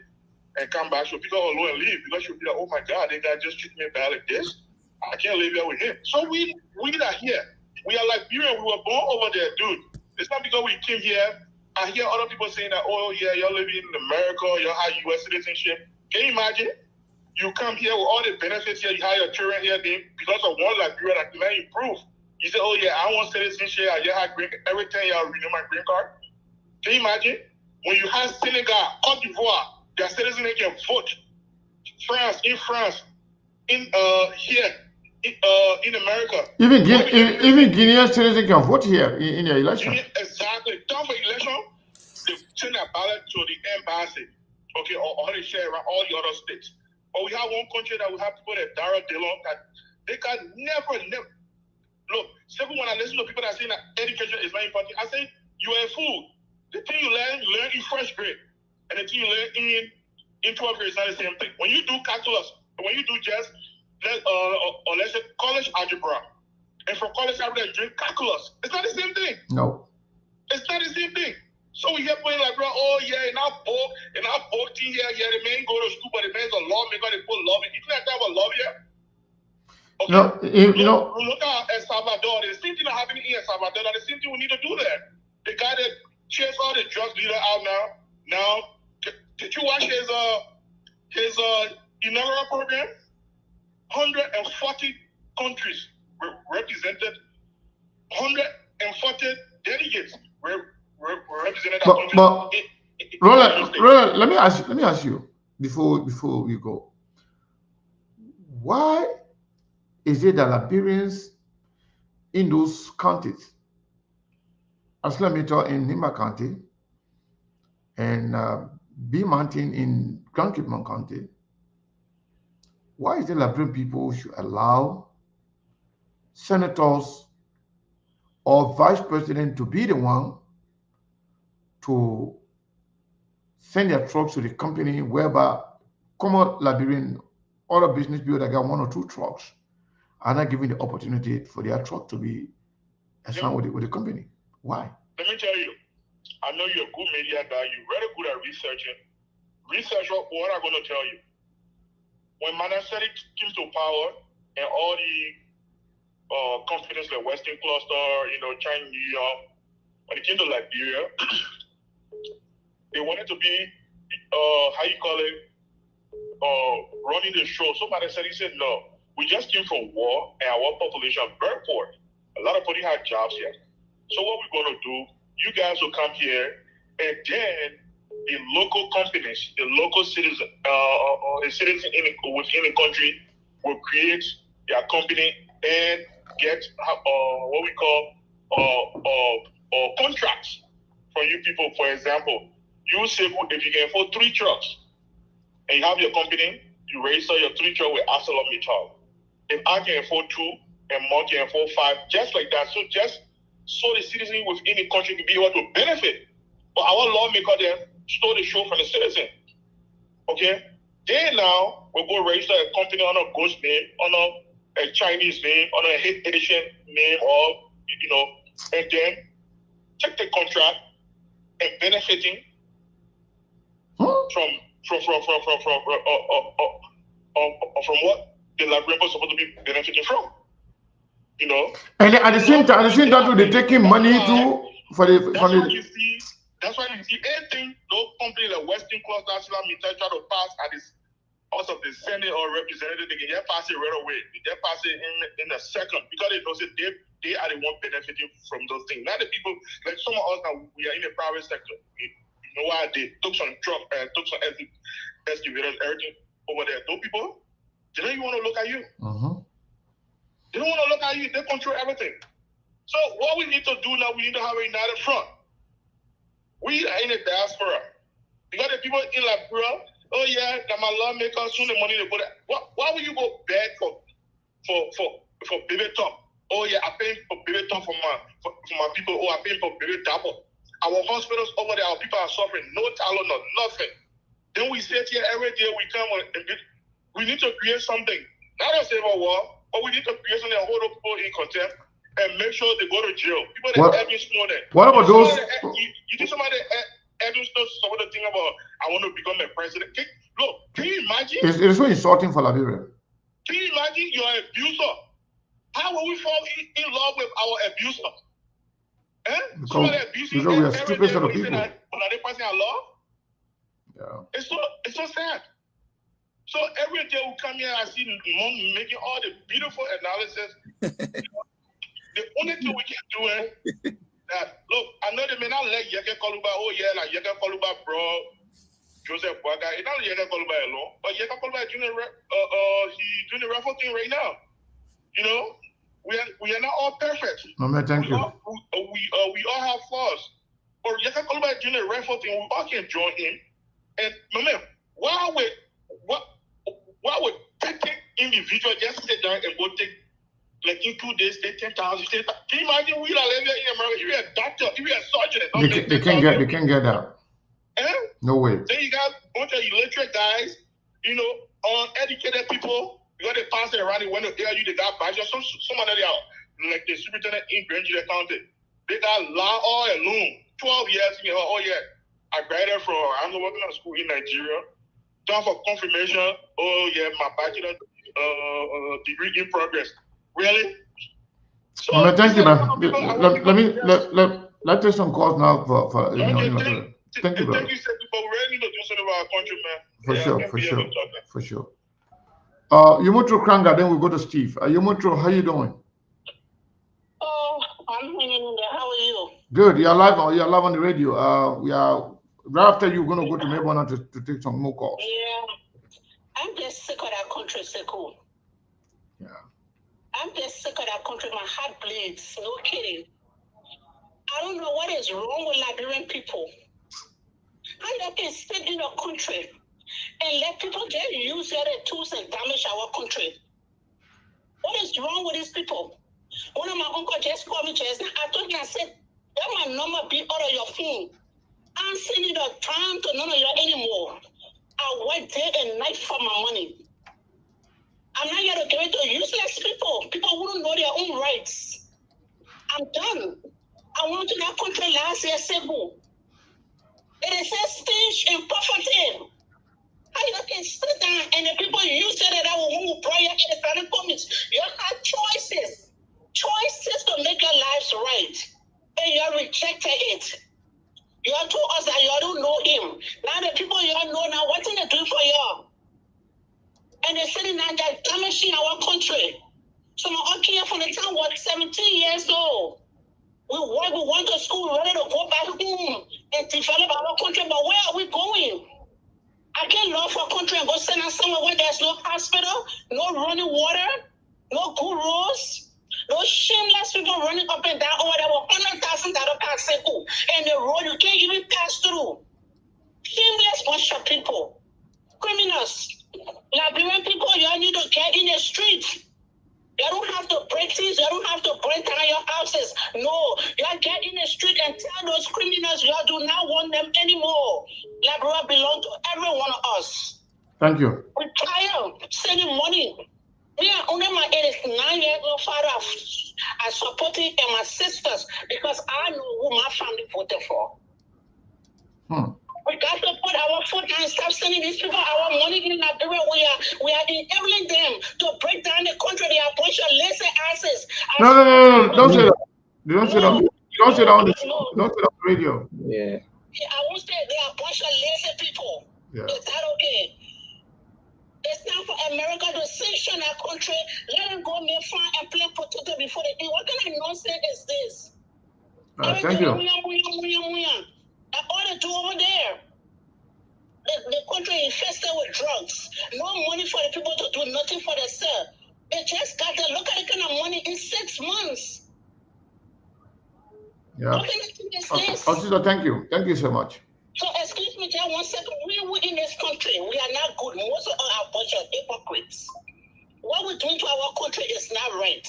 S13: and come back, she'll pick up her load and leave because she'll be like, oh my God, they got just treat me bad like this. I can't live here with him. So we are here. We are Liberian. We were born over there, dude. It's not because we came here. I hear other people saying that, oh yeah, you're living in America, you have U.S. citizenship. Can you imagine?
S12: You come here with all the benefits here. You have your children here. Because of one Liberia that can improve. You say, oh yeah, I want citizenship. I just have green. Every time you renew my green card. Can you imagine when you have Senegal, Cote d'Ivoire, their citizens can vote. France, in here, in America.
S6: Even Guinean citizens can vote here in the election.
S12: Exactly. Time for election, they send their ballot to the embassy. Okay, or they share around all the other states. But we have one country that we have people that direct the law that they can never. Look, simply when I listen to people that say that education is very important, I say you are a fool. The thing you learn in first grade, and the thing you learn in 12th grade is not the same thing. When you do calculus, when you do just let's say college algebra, and from college algebra you do calculus, it's not the same thing.
S6: No,
S12: it's not the same thing. So we hear people like, oh yeah, in our book thing here, yeah, the man go to school, but the man's a lawmaker, they put law. You can't have a law here. Okay.
S6: No,
S12: look at El Salvador. The same thing that happening in El Salvador. The same thing we need to do there. The guy that chased all the drug dealer out now. Did you watch his inaugural program? 140 countries represented. 140 delegates represented.
S6: But Roland, let me ask you before we go. Why is it that Liberians in those counties, Aslamito in Nima County and B Mountain in Grand Cape County, why is it Liberian people should allow senators or vice president to be the one to send their trucks to the company whereby common Liberian other business people that got one or two trucks are not given the opportunity for their truck to be assigned with the company? Why?
S12: Let me tell you, I know you're a good media guy. You're very good at researching. Research what I'm going to tell you. When Manassetti came to power and all the companies like Western Cluster, China, New York, when it came to Liberia, they wanted to be, running the show. So Manassetti said, no, we just came from war and our population is very poor. A lot of people have jobs here. So what we're going to do, you guys will come here and then the local companies, the local citizens, the citizens within the country will create their company and get what we call contracts from you people. For example, you say if you can afford 3 trucks and you have your company, you register your 3 trucks with ArcelorMittal. If I can afford 2 and Mark can afford 5, just like that. So the citizen within the country can be able to benefit. But our lawmaker then stole the show from the citizen. Okay? They now will go register a company on a ghost name, on a Chinese name, on a Haitian name, or and then check the contract and benefiting from what the Liberian was supposed to be benefiting from.
S6: And at the same time, they're taking money too for the.
S12: That's why you see anything those companies like Western Cluster, ArcelorMittal try to pass at this House of the Senate or representative, they can just pass it right away. They just pass it in a second because they know that they are the one benefiting from those things. Not the people like some of us now. We are in the private sector. You know why they took some truck, took some excavators, everything over there. Those people, they don't even want to look at you. They don't want to look at you. They control everything. So what we need to do now, we need to have a united front. We are in the diaspora. Because the people in Liberia, oh yeah, that my lawmakers, soon the money they put it. Why would you go beg for baby top? Oh yeah, I pay for baby top for my people. Oh, I pay for baby double. Our hospitals over there, our people are suffering. No talent, no nothing. Then we sit here every day, we come on and we need to create something. Not a civil war, but we need to create something and hold up people in contempt and make sure they go to jail. People that Edwin Snowden.
S6: What about those?
S12: You think somebody Edwin Snowden some of the thing about I want to become a president? Look, can you imagine?
S6: It's so insulting for Liberia.
S12: Can you imagine you're an abuser? How will we fall in love with our abuser?
S6: Because we are stupid sort of people.
S12: Are they passing our law?
S6: Yeah.
S12: It's so sad.
S13: So every day we come here, I see mom making all the beautiful analysis. The only thing we can do is that, look, I know they may not let Yeke Koluba, oh yeah, like Yeke Koluba, bro, Joseph Boaga, it's not Yeke Koluba alone, but Yeke Koluba is doing he's doing the raffle thing right now. You know, we are not all perfect.
S6: No, man, thank you.
S13: We all have flaws. But Yeke Koluba is doing the raffle thing, we all can join in. And man, why would 30 individuals just sit down and go take, like in 2 days, take 10,000? Can you imagine we are living in America? You're a doctor, you're a surgeon.
S6: They can't get that.
S13: Eh?
S6: No way.
S13: Then you got a bunch of illiterate guys, you know, uneducated people. You got the pastor around the window, they got badges. Some of them are like the superintendent in Grand County. They got law all alone. 12 years, you know, oh yeah. I graduated from, I'm working at school in Nigeria. Time for confirmation. Oh yeah, my bachelor degree in progress. Really? So
S6: man, thank you, man. Let's take some calls now for
S13: thank you,
S6: bro.
S13: Thank you, sir, people. We really need to do something about our country, man.
S6: For sure. Yumutro Kranga, then we go to Steve. Yumutro, how you doing?
S14: Oh, I'm hanging in there. How are you?
S6: Good. You're live on the radio. We are right after you're gonna go to Melbourne to take some more calls.
S14: Yeah. I'm just sick of that country, Sekou.
S6: Yeah.
S14: I'm just sick of that country. My heart bleeds. No kidding. I don't know what is wrong with Liberian people. How you can sit in a country and let people just use their tools and damage our country? What is wrong with these people? One of my uncles just called me just now. I told him, I said, let my number be out of your phone. I'm sending the time to none of you anymore. I work day and night for my money. I'm not here to give it to useless people. People who don't know their own rights. I'm done. I went to that country last year, Cebu. It is a stage in poverty. How you can sit down and the people you said that I will prayer in the Father commits. You have choices. Choices to make your lives right. And you have rejected it. You have told us that you don't know him. Now the people you all know now, what are they doing for you? And they're sitting down there damaging our country. So my uncle here from the town was 17 years old. We went to school, ready to go back home and develop our country, but where are we going? I can't love for a country and go send us somewhere where there's no hospital, no running water, no good roads, no shameless people running up and down over there with $100,000 Sekou, and the road you can't even pass through. Shameless bunch of people. Criminals. Liberian people, you all need to get in the street. You don't have to break things. You don't have to break down your houses. No, you all get in the street and tell those criminals you all do not want them anymore. Liberia belongs to every one of us.
S6: Thank you.
S14: We're tired of sending money. Me, only my 89-year-old father, I support him and my sisters because I know who my family voted for. We got to put our foot down and stop sending these people our money in Liberia. We are enabling them to break down the country. They are a bunch of lazy asses.
S6: No. Don't say that. Don't say that. Don't say that on the radio.
S14: Yeah. I won't say they are a bunch of lazy people.
S6: Yeah.
S14: Is that okay? It's time for America to sanction our country. Let them go make fun and play potato before they do. What kind of nonsense is this?
S6: Thank you.
S14: All they do over there. The country infested with drugs. No money for the people to do nothing for themselves. They just got to look at the kind of money in 6 months.
S6: Yeah.
S14: What kind of thing is this?
S6: Sister, thank you. Thank you so much.
S14: So excuse me just 1 second. We in this country, we are not good. Most of us are a bunch of hypocrites. What we're doing to our country is not right.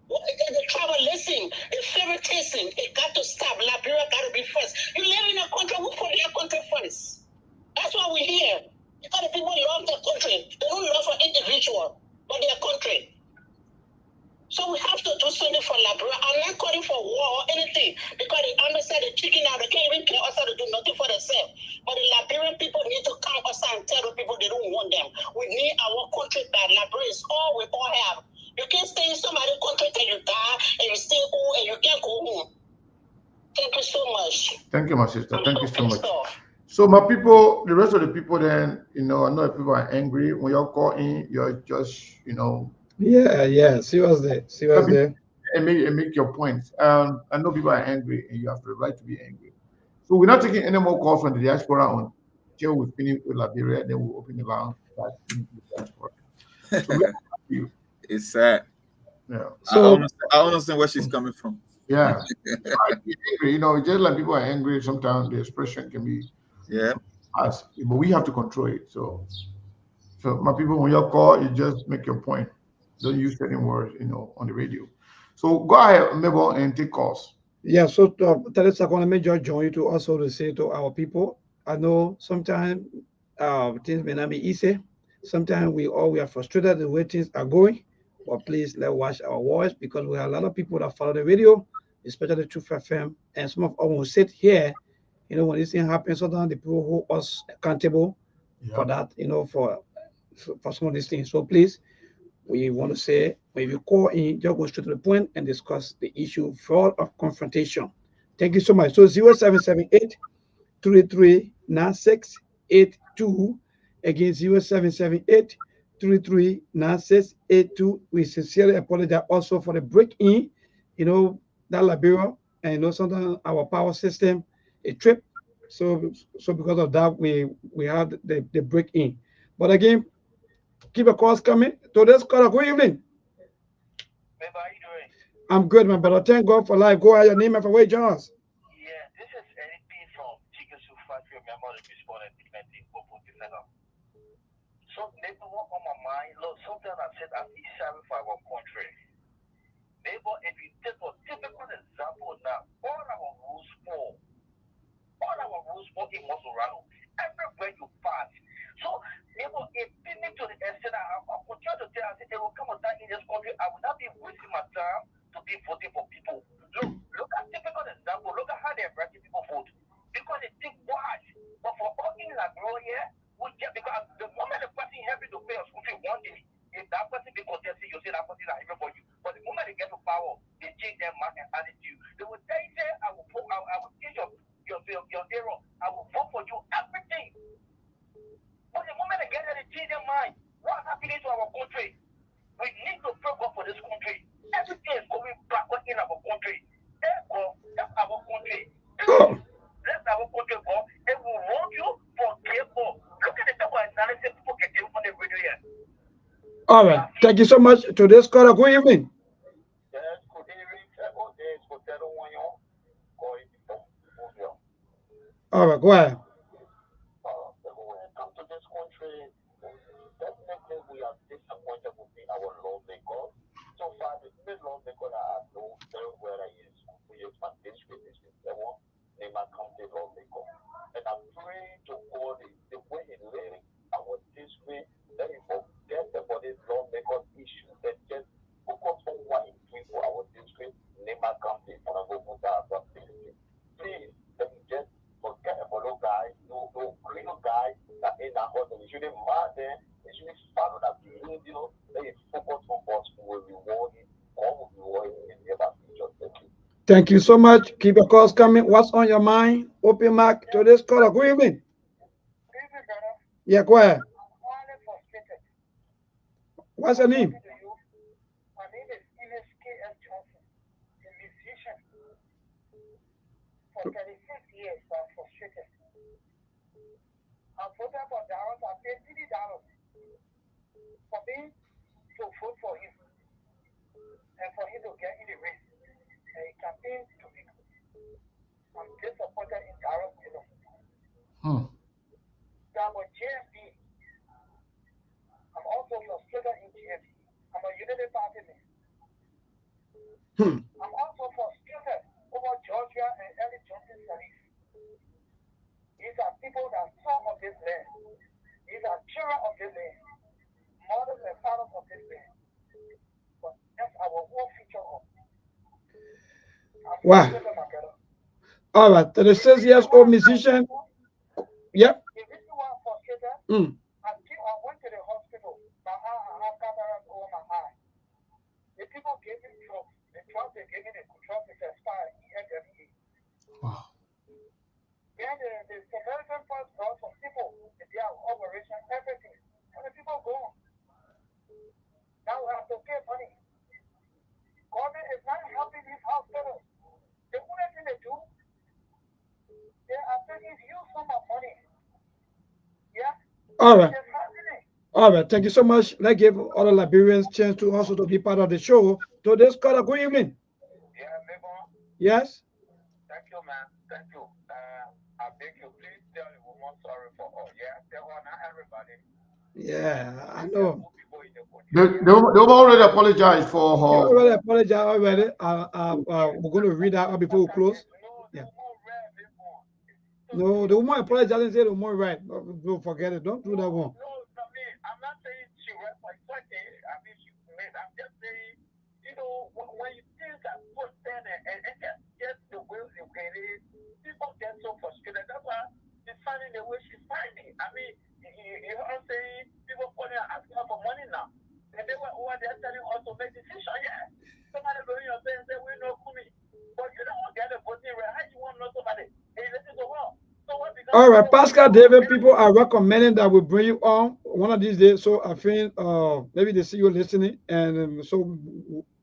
S14: The tribalism, the favoritism, it got to stop. Liberia got to be first. You live in a country, we put your country first. That's why we're here. Because the people love their country. They don't love an individual, but their country. So we have to do something for Liberia. I'm not calling for war or anything because they understand the chicken out. They can't even care us to do nothing for themselves. But the Liberian people need to come outside and tell the people they don't want them. We need our country back. Liberia is all we all have. You can't stay in somebody's country till you die and you stay home and you can't go home. Thank you so much.
S6: Thank you, my sister. Thank you so much. So my people, the rest of the people, then I know people are angry when you're calling. You're just
S5: Yeah. Seriously.
S6: and make your points. I know people are angry, and you have the right to be angry. So we're not taking any more calls from the diaspora until we finish with Liberia. Then we'll open the line back into the diaspora. So you.
S7: It's sad.
S6: Yeah.
S7: I understand where she's coming from.
S6: Yeah. Right, be angry. Just like people are angry, sometimes the expression can be us, but we have to control it. So my people, when you call, you just make your point. Don't use certain words, on the radio. So go ahead, Mabel, and take calls.
S5: Yeah, so Teresa, I want to make just join you to also to say to our people. I know sometimes things may not be easy. Sometimes we are frustrated the way things are going. But please let's watch our words because we have a lot of people that follow the video, especially Truth FM, and some of us will sit here. When this thing happens, sometimes the people hold us accountable for that. For some of these things. So please, we want to say when you call in, just go straight to the point and discuss the issue fraud of confrontation. Thank you so much. So 0778 339682 again 0778 339682. We sincerely apologize also for the break in, that Liberia, and sometimes our power system a trip. So because of that, we have the break in. But again, keep a calls coming. Today's caller, good evening. I'm good, man, but I thank God for life. Go ahead, your name and for where you join us.
S8: Yeah, this is anything from Chicken Soup Factory, memory respondent, so neighbor on my mind, look, sometimes I said I feel sorry for our country. Neighbor, if you take a typical example now, all our rules for it must run everywhere you pass. So neighbor, if you need to the extent I continue to tell, I said there will come a time in this country I will not be wasting my time to be voting for people. Look at typical example, look at how they're writing people vote. Because they think what? But for all in Liberia, we get because the moment the person happy to pay a school fee one day, if that person be contested, you say that person is even for you. But the moment they get to power, they change their mind and attitude. They will tell you, say, I will change your error. I will vote for you, everything. But the moment they get there, they change their mind. What's happening to our country? We need to pray God for this country. Everything is going backward in our country. Therefore, that's our country. That's our country, God. And we want you for careful. Look at the type of analysis people get on the video here.
S5: All right. Thank you so much. Today's caller, good evening. All right, go ahead.
S8: When it comes to this country, definitely we are disappointed with our lawmakers. So far, the state lawmakers are known very well as we use my district, they might come to lawmaker. And I pray to God the way he led our district, let him forget about this lawmaker issue and just focus on what he's doing for our district, Nema County, and I go put that please, let me just forget about those guys, no criminal guys that in that hotel. You shouldn't mind them. You shouldn't follow that behavior. Let it focus on what will reward it. God will reward it in the near future. Thank you.
S5: Thank you so much. Keep your calls coming. What's on your mind? Open mic. Today's caller, good evening. Yeah, go ahead. What's your name?
S8: My name is Ines K.S. Johnson, a musician. For 36 years, I'm frustrated. I'm voting for Darren. I paid $30 for me to vote for him and for him to get in the race. And he campaigned to me. I'm disappointed in Darren. I'm a JFP. I'm also frustrated in GFP. I'm a Unity Party man. I'm also frustrated over Georgia and Ellie Johnson Salif. These are people that son of this land. These are children of this land. Mothers and fathers of this land. But that's our whole future of.
S5: Wow. All right. 36 years old musician. Yep.
S8: If this is why I'm frustrated, I went to the hospital. My eye, I have cataracts over my eye. The people gave me drugs. The drugs they gave me, the drugs is expired. EFME.
S6: Wow.
S8: Yeah, the Samaritan Pass brought some people, they have operation, everything. And the people go. Now we have to pay money. Government is not helping these hospitals. The only thing they do, they are taking huge sum of money. Yeah?
S5: All right.
S8: It's happening.
S5: All right. Thank you so much. Let's give other Liberians chance to also to be part of the show. So this caller, good evening.
S8: Yeah, Mabel.
S5: Yes.
S8: Thank you, man. Thank you. I beg you, please tell the woman sorry for all. Yeah, tell her, not everybody.
S5: Yeah, I know.
S6: They already apologized for
S5: You
S6: her.
S5: already apologize already. We're going to read that out before we close. Yeah. No, the woman apologized and said the woman right. Don't forget it. Don't do that one.
S8: No, I mean, I'm not saying she read my second. I mean, she made. I'm just saying, you know, when you things are put in and just the way it is, people get so frustrated. That's why she's finding the way she's finding. I mean, you know what I'm saying? People calling her asking her for money now. And they were over there telling us to make decision. Yeah. Somebody going up there and say, we know Kumi. But you don't want to get the voting right. How you want to know somebody? Hey, listen to her. So what becomes
S5: All right, Pascal David, people are recommending that we bring you on one of these days. So I think maybe they see you listening, and so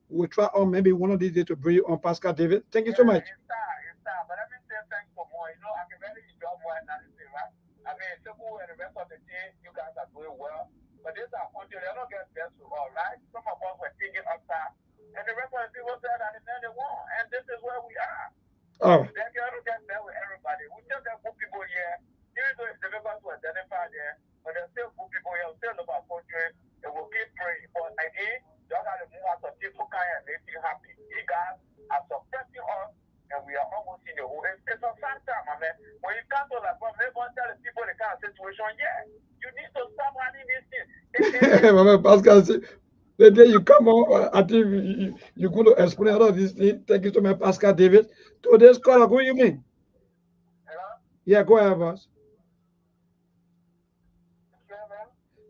S5: we'll try on maybe one of these days to bring you on, Pascal David. Thank you so much.
S8: But let me say thanks for more. You know, I can really enjoy more analysis, right? I mean, Sebu and the rest of the team, you guys are doing well. But these are until they don't get best to all, right? Some of us were thinking upside, and the rest of the people said that they won, and this is where we are.
S5: All right.
S8: They cannot get there with everybody. We still got good people here, even though if the members were identified there, but there's still good people here, still about country, and we'll keep praying. But again, you got to move out of people kind and make you happy. You guys are suppressing us, and we are almost in the hole. It's a sad time, my man. When you come to like, well, maybe tell the people the kind of situation, yeah, you need to stop having these things.
S5: Pascal, the day you come on, I think you're going to explain all of these things. Thank you so much, Pascal David. Today's caller, good evening.
S8: Hello?
S5: Yeah, go ahead, boss.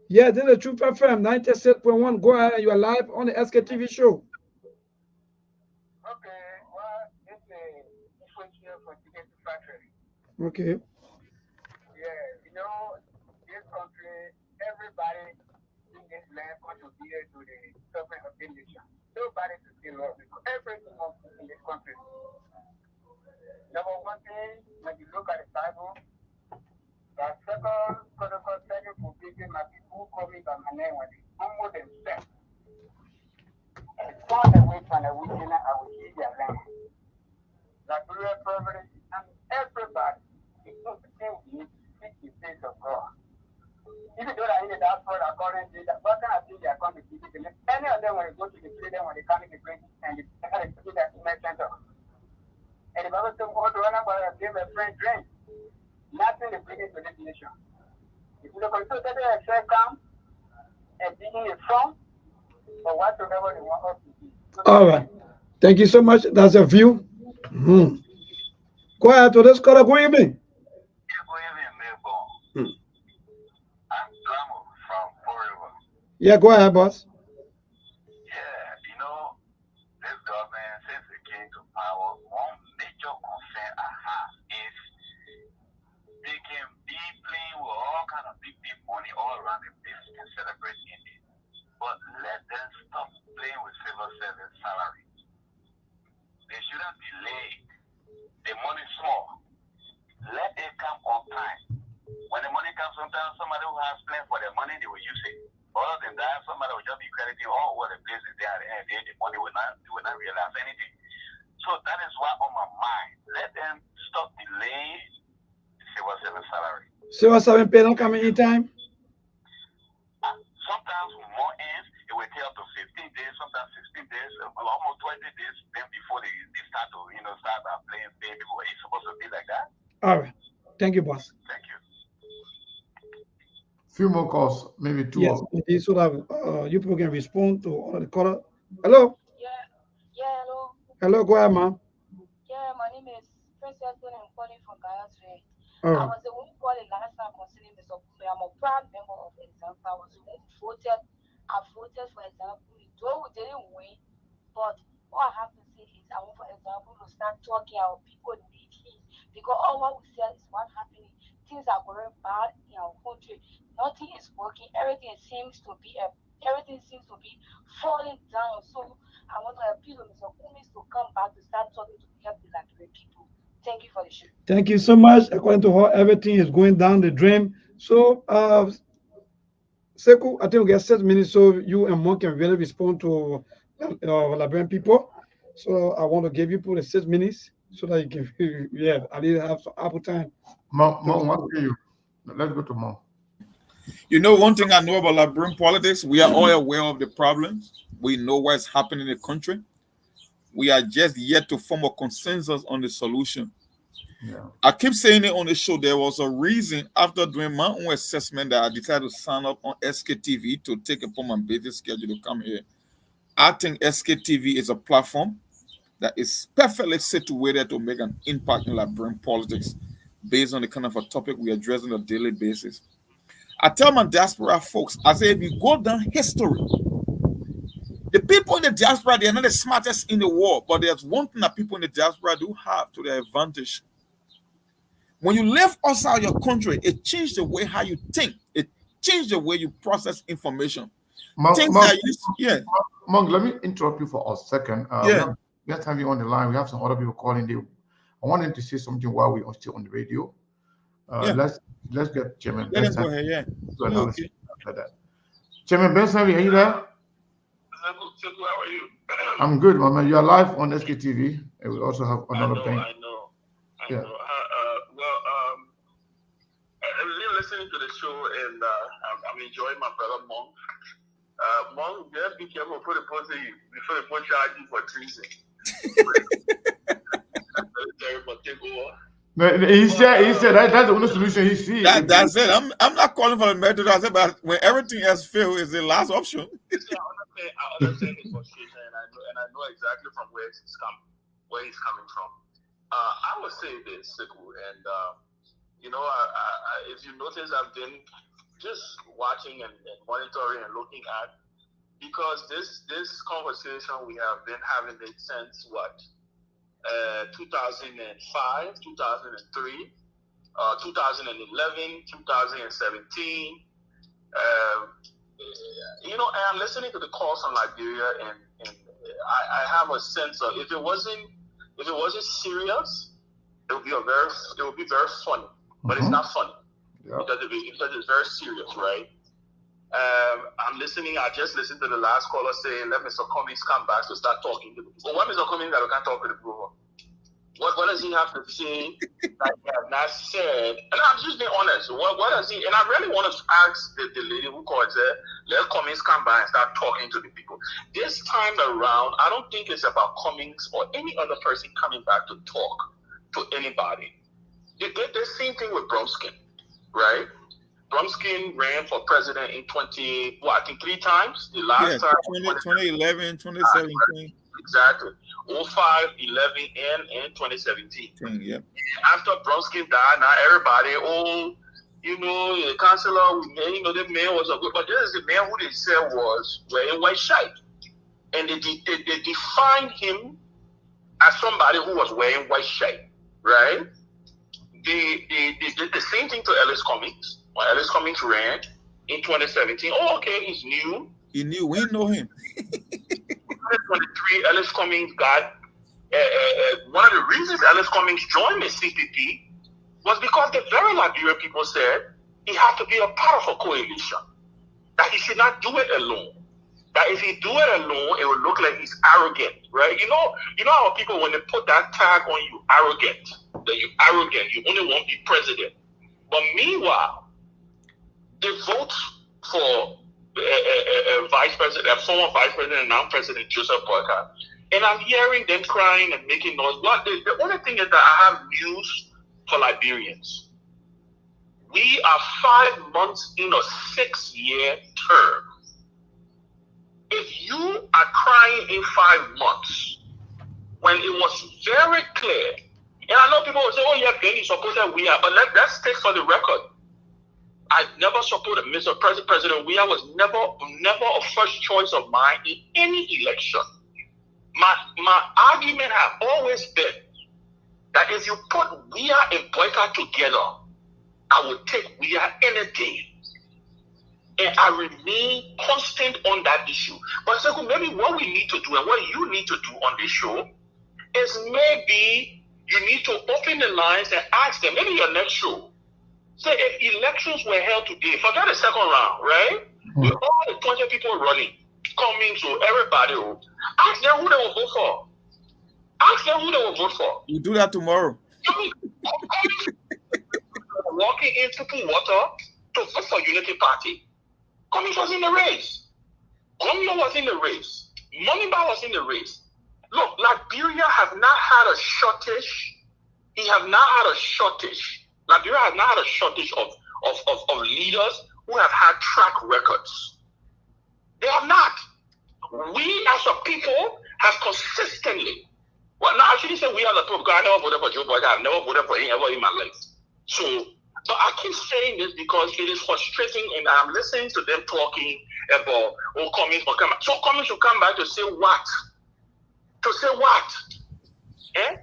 S5: Yeah, this is Truth FM 96.1. Go ahead, you are live on the SKTV show.
S8: Okay, well, it's a different here for ticket factory.
S5: Okay.
S8: Yeah, you know, this country, everybody in this land contributes to the suffering of the nation. Nobody to see love because everything in this country. Number one thing, when you look at the Bible, the second protocol second forbidden my people call me by my name when they humble themselves and turn away from the wicked, I will heal their land. Liberia privilege and everybody is not the same need to seek the face of God. Even though I in the diaspora according to that, what kind of thing they are coming to do? Any of them when they go to the freedom when they come in the break and they have to do that center. And the Bible says, go to run about and give a friend drink. Nothing is bringing to this nation. If you look at the share come and being a from or whatsoever they want us to do.
S5: All right. Thank you so much. That's a view. Go ahead to this caller. Good evening.
S8: Yeah, good evening, Melbourne. I'm Dramo from Forever.
S5: Yeah, go ahead, boss.
S8: Yeah, you know, this government, since it came to power, one major concern I have is they can be playing with all kind of big money all around the place and celebrating it. But let them stop playing with civil service salary. They shouldn't delay. The money small. Let it come on time. When the money comes, sometimes somebody who has plans for their money, they will use it. Other than that, somebody will just be crediting all over the place and at the end of the day, the money will not realize anything. So that is why on my mind, let them stop delaying the civil service salary.
S5: Civil service pay not coming anytime?
S8: Sometimes more ends, it will take up to 15 days, sometimes 16 days, almost 20 days then before they start to, start playing pay people. It's supposed to be like that.
S5: All right. Thank you, boss.
S8: Thank you.
S6: Few more calls, maybe two.
S5: Yes, so that you people can respond to all the caller. Hello.
S15: Yeah, hello.
S5: Hello, go ahead, ma'am.
S15: Yeah, my name is Princess and I'm calling from Gayatri.
S5: All
S15: I
S5: right.
S15: was the one calling last time concerning Mr. Kume. I'm a proud member of Example. I was the one who voted. I voted for Example. Though we didn't win, but what I have to say is I want for Example to start talking our people need him. Because all what we say is things are going bad in our country. Nothing is working. Everything seems to be falling down. So I want to appeal to Mr. Kumis to come back to start talking to help the Liberian people. Thank you for the show.
S5: Thank you so much. According to her, everything is going down the drain. So, Sekou, I think we get 6 minutes so you and Monk can really respond to Liberian people. So I want to give you the 6 minutes so that you can, yeah, I need to have some ample time.
S6: Monk, what say you? Let's go to Monk.
S7: You know, one thing I know about Liberian politics, we are all aware of the problems. We know what's happening in the country. We are just yet to form a consensus on the solution.
S6: Yeah.
S7: I keep saying it on the show. There was a reason after doing my own assessment that I decided to sign up on SKTV to take upon my busy schedule to come here. I think SKTV is a platform that is perfectly situated to make an impact in Liberian politics based on the kind of a topic we address on a daily basis. I tell my diaspora folks, I say, if you go down history, the people in the diaspora, they are not the smartest in the world, but there's one thing that people in the diaspora do have to their advantage. When you live outside your country, it changed the way how you think. It changed the way you process information.
S6: Monk,
S7: Let
S6: me interrupt you for a second. Let's have you on the line. We have some other people calling you. I want them to say something while we are still on the radio. Let's get Chairman Benson.
S7: Go ahead,
S6: Okay. After that. Chairman Benson, are you there?
S8: How are you?
S6: I'm good, Mama. You are live on SKTV, and we also have another thing.
S8: I know. I've been listening to the show, and I'm enjoying my brother Monk. Monk, you have to be careful before they put charge you for treason.
S6: No, he said that's the only solution he sees.
S7: That's it. I'm not calling for the method. I said, but when everything else fails, is the last option.
S8: I understand his frustration, and I know exactly from where he's coming from. I would say this, Sekou, and if you notice, I've been just watching and monitoring and looking at, because this conversation we have been having it since 2005, 2003, 2011, 2017. And I'm listening to the calls on Liberia, and I have a sense of if it wasn't serious, it would be very funny, but it's not funny because it's very serious, right? I'm listening. I just listened to the last caller say, "Let Mr. Cummings come back to start talking to the people." What Mr. Cummings that we can't talk to the people? What does he have to say that he has not said? And I'm just being honest. What does he? And I really want to ask the lady who called said, "Let Cummings come by and start talking to the people." This time around, I don't think it's about Cummings or any other person coming back to talk to anybody. They did the same thing with Bromskin, right? Bromskin ran for president in 3 times. The last time
S7: 2011, 2017.
S8: Exactly. 05, 11, and 2017.
S7: Yep.
S8: After Bromskin died, now everybody, the councillor, the man was a good, but this is the man who they said was wearing white shirt. And they defined him as somebody who was wearing white shirt, right? They did the same thing to Ellis Cummings. When Ellis Cummings ran in 2017, he's new.
S7: He knew, we know him.
S8: 2023, Ellis Cummings got one of the reasons Ellis Cummings joined the CPP was because the very Liberian people said he had to be a part of a coalition, that he should not do it alone. That if he do it alone, it would look like he's arrogant, right? You know how people, when they put that tag on you, arrogant, that you're arrogant, you only want to be president. But meanwhile, they vote for vice president, former vice president and now president Joseph Boyka, and I'm hearing them crying and making noise. But the only thing is that I have news for Liberians. We are 5 months in a 6-year term. If you are crying in 5 months, when it was very clear, and I know people will say, "Oh, yeah, Ben, you supported we are," but let's take for the record. I never supported Mr. President. We was never a first choice of mine in any election. My argument has always been that if you put we are and Boycott together,
S11: I would take we are any day. And I remain constant on that issue. But Sekou, maybe what we need to do and what you need to do on this show is maybe you need to open the lines and ask them, maybe your next show. Say if elections were held today, forget the second round, right? With all the 20 people running, coming to everybody, ask them who they will vote for. Ask them who they will vote for.
S7: We'll do that tomorrow.
S11: Walking into water to vote for Unity Party. Cummings was in the race. Gomlo was in the race. Moneyba was in the race. Look, Liberia have not had a shortage. He have not had a shortage. Liberia has not had a shortage of leaders who have had track records. They have not. We as a people have consistently, well, no, I shouldn't say we as a people, because I never voted for Joe Biden. I've never voted for him ever in my life. So, but I keep saying this because it is frustrating, and I'm listening to them talking about, Cummings will come back. So Cummings will come back to say what? To say what? Eh?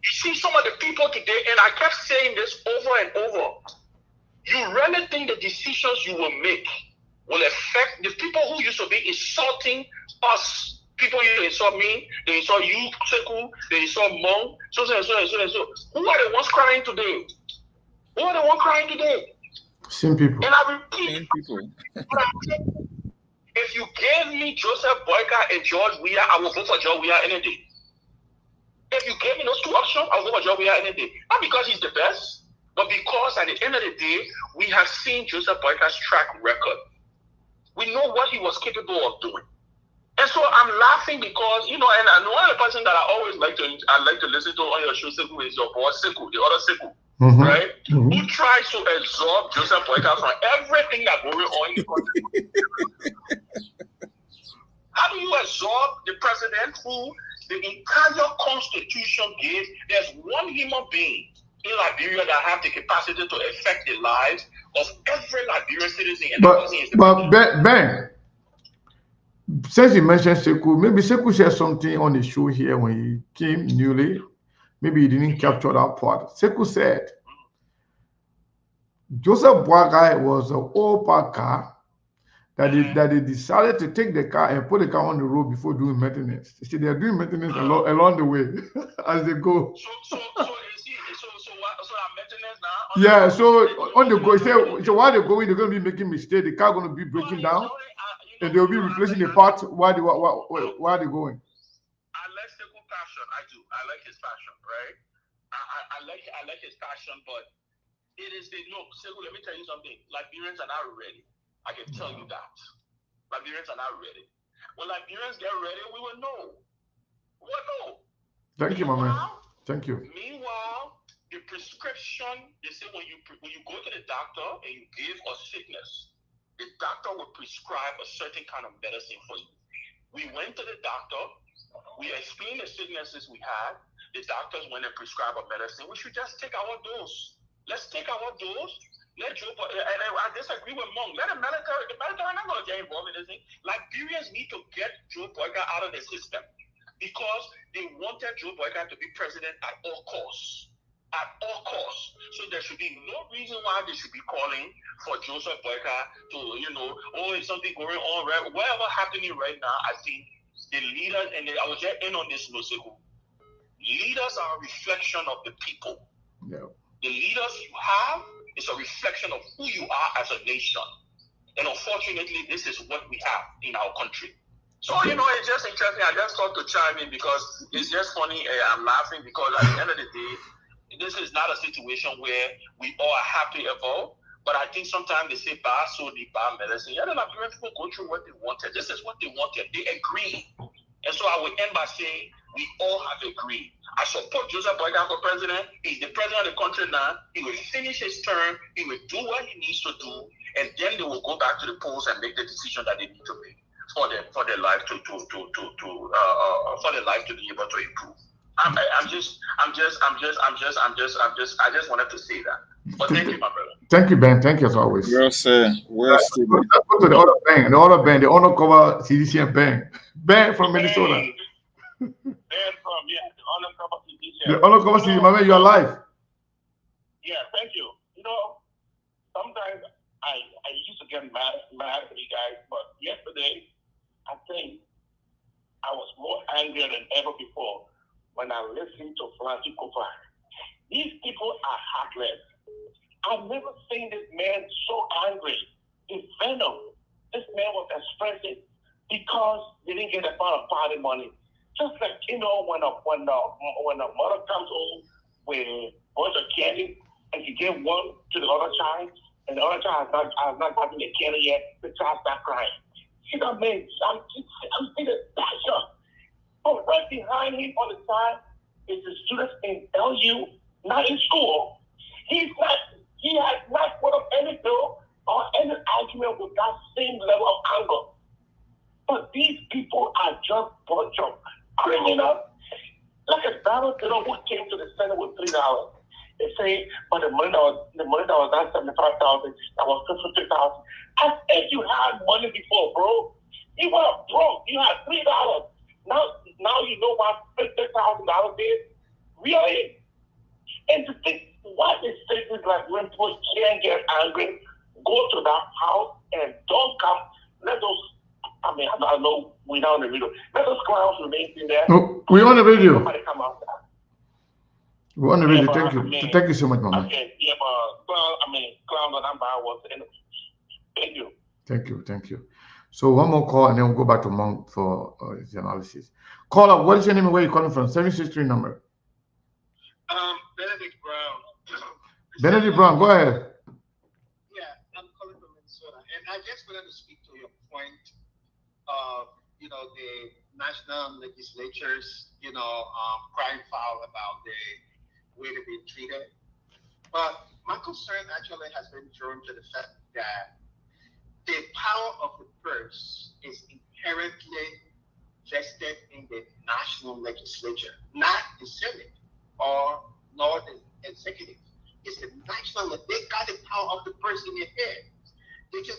S11: You see some of the people today, and I kept saying this over and over. You really think the decisions you will make will affect the people who used to be insulting us? People used to insult me, they insult you, Sekou, they insult Mong, so. Who are the ones crying today? Who are the ones crying today?
S6: Same people.
S11: And I repeat, same people. If you gave me Joseph Boyka and George Weah, I will vote for George Weah any day. If you gave me those two options, I will vote for George Weah any day. Not because he's the best, but because at the end of the day, we have seen Joseph Boyka's track record. We know what he was capable of doing. And so I'm laughing because, and one of the person that I always like to listen to on your show, Sekou, is your boss, Sekou, the other Sekou. Right? Who tries to absorb Joseph Boyka from everything that's going on in the country. How do you absorb the president who the entire constitution gives? There's one human being in Liberia that have the capacity to affect the lives of every Liberian citizen.
S6: But Ben, since you mentioned Sekou, maybe Sekou said something on the show here when he came newly. Maybe he didn't capture that part. Sekou said, Joseph Boyka was an old park car that they decided to take the car and put the car on the road before doing maintenance. You see, they're doing maintenance along the way as they go.
S11: So maintenance now?
S6: Yeah, so on the go, so while they're going, they're going to be making mistakes. The car going to be breaking down, and they'll be replacing the parts while they're going.
S11: I like Sekou's passion. I do. I like his passion, right? I like his passion, but it is Sekou, let me tell you something. Liberians are not ready. I can tell you that. Liberians are not ready. When Liberians get ready, we will know. We will know.
S6: Thank you, my man. Thank you.
S11: Meanwhile, the prescription, they say when you go to the doctor and you give a sickness, the doctor will prescribe a certain kind of medicine for you. We went to the doctor, we explained the sicknesses we had, the doctors went and prescribed a medicine. We should just take our dose. Let's take our dose. Let Joe, and I disagree with Mong. Let the military are not going to get involved in this thing. Liberians need to get Joe Boyka out of the system because they wanted Joe Boyka to be president at all costs. At all costs. So there should be no reason why they should be calling for Joseph Boyka to, is something going on, right? Whatever happening right now, I think the leaders, and I was just in on this, Sekou. Leaders are a reflection of the people.
S6: Yeah.
S11: The leaders you have is a reflection of who you are as a nation. And unfortunately, this is what we have in our country. So, it's just interesting. I just thought to chime in because it's just funny. I'm laughing because at the end of the day, this is not a situation where we all are happy about. But I think sometimes they say, bad soul, the bad medicine. Yeah, the Liberian people go through what they wanted. This is what they wanted. They agree. And so I will end by saying, we all have agreed. I support Joseph Boyka for president. He's the president of the country now. He will finish his term. He will do what he needs to do, and then they will go back to the polls and make the decision that they need to make for their life to for their life to be able to improve. I just wanted to say that. But thank you, my brother.
S6: Thank you, Ben. Thank you as always.
S7: Well said. Well said.
S6: Let's go to the other Ben. The other Ben, the undercover CDC and Ben. Ben from Minnesota.
S13: Ben from the undercover CDC.
S6: The undercover CDC, my man, you're alive.
S13: Yeah, thank you.
S11: sometimes I used to get mad at you guys, but yesterday I think I was more angry than ever before when I listened to Francis Kofa. These people are heartless. I've never seen this man so angry. It's venom. This man was expressing because they didn't get a part of party money. Just like, when a mother comes home with a bunch of candy and she give one to the other child, and the other child has not gotten the candy yet, the child starts crying. See that man? I'm seeing the passion. But right behind him on the side is the students in LU, not in school. He has not put up any bill or any argument with that same level of anger. But these people are just a bunch of criminals. Like a dollar girl who came to the center with $3. They say, but the money that was not $75,000, that was $50,000. I said you had money before, bro. You were broke. You had $3. Now you know what $50,000 is? Really? And to think why they say this, like when people can't get angry, go to that house and don't come. Let those, I know we're not on the video. Let those clowns remain in there.
S6: Oh, we're on the video.
S11: Somebody come outside.
S6: We're on the video. Thank you. Thank you so much, Mama.
S11: Okay, yeah, but clowns are not bad words. Thank you.
S6: Thank you. Thank you. So one more call and then we'll go back to Monk for his analysis. Caller, what is your name and where are you calling from? 763 number.
S16: Benedict Brown.
S6: Benedict Brown, go ahead.
S16: Yeah, I'm calling from Minnesota. And I just wanted to speak to your point of, the national legislatures, crying foul about the way they've been treated. But my concern actually has been drawn to the fact that the power of the purse is inherently vested in the national legislature, not the Senate nor the executive. It's the national. They got the power of the purse in their head. They can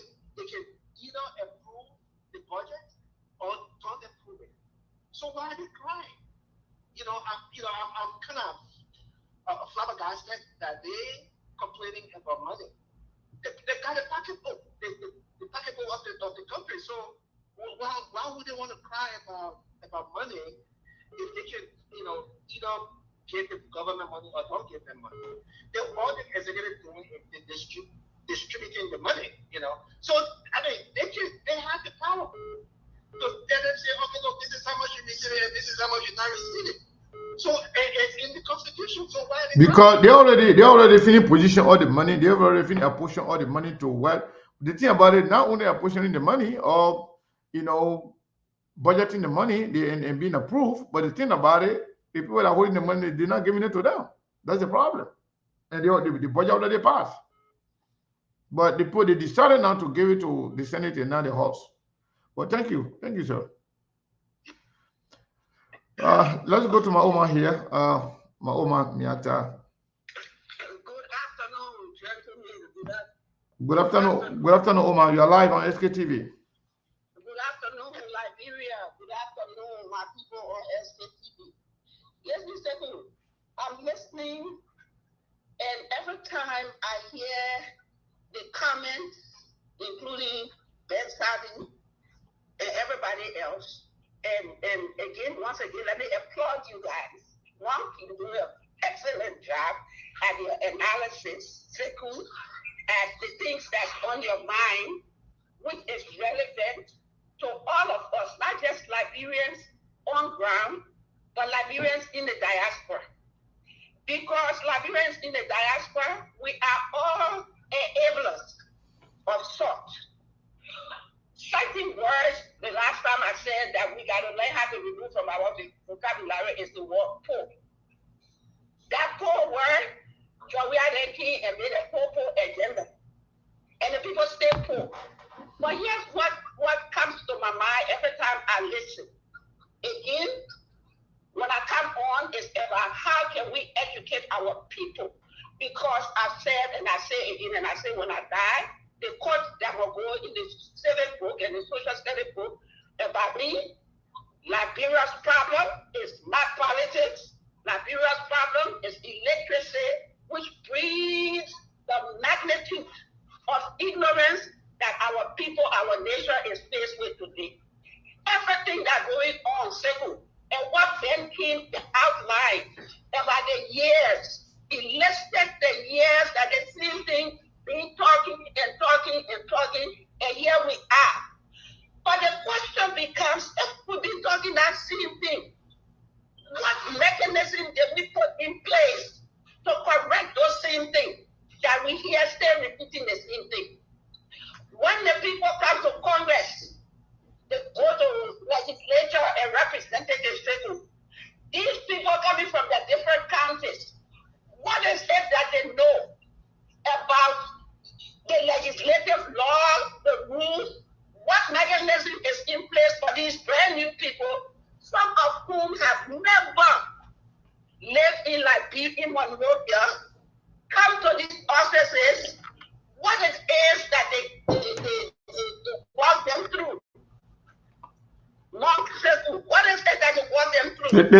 S16: either approve the budget or don't approve it. So why are they crying? I'm kind of flabbergasted that they complaining about money. They got a pocketbook, the pocketbook of the country. So why would they want to cry about money if they can, either give the government money or don't give them money? They're all the executive doing is distributing the money, So they have the power. So then they say, okay, look, this is how much you receive and this is how much you're not receiving. So it's in the Constitution. So why?
S6: Because they already finished position all the money. They already finished apportion all the money to what? The thing about it, not only apportioning the money or budgeting the money and being approved, but the thing about it, the people that are holding the money, they're not giving it to them. That's the problem. And the budget already passed. But they decided now to give it to the Senate and not the House. But thank you, sir. Let's go to my Oma here. My Oma Miata. Good afternoon, Oma. You are live on SKTV.
S14: Good afternoon, Liberia. Good afternoon, my people on SKTV. Yes, Mr. Hu, I'm listening, and every time I hear the comments, including Ben Sabi and everybody else, and again, once again, let me applaud you guys. One, you do an excellent job at your analysis, Sekou, at the things that's on your mind, which is relevant to all of us, not just Liberians on ground, but Liberians in the diaspora. Because Liberians in the diaspora, we are all enablers of sort. Citing words, the last time I said that we got to learn how to remove from our vocabulary is the word poor. That poor word, Jawia Lenki and made a poor agenda. And the people stay poor. But here's what comes to my mind every time I listen. Again, when I come on, it's about how can we educate our people? Because I've said, and I say again, and I say when I die, the quote that will go in the civic book and the social studies book about me, Liberia's problem is not politics. Liberia's problem is illiteracy, which breeds the magnitude that we hear still repeating the same thing. When the people come to Congress, they go to legislature and representative circle. These people coming from the different counties, what is it that they know about the legislative law, the rules, what mechanism is in place for these brand new people, some of whom have never lived in Liberia, Monrovia, come to these offices, what it is that they walk them through. What is it that you walk them through?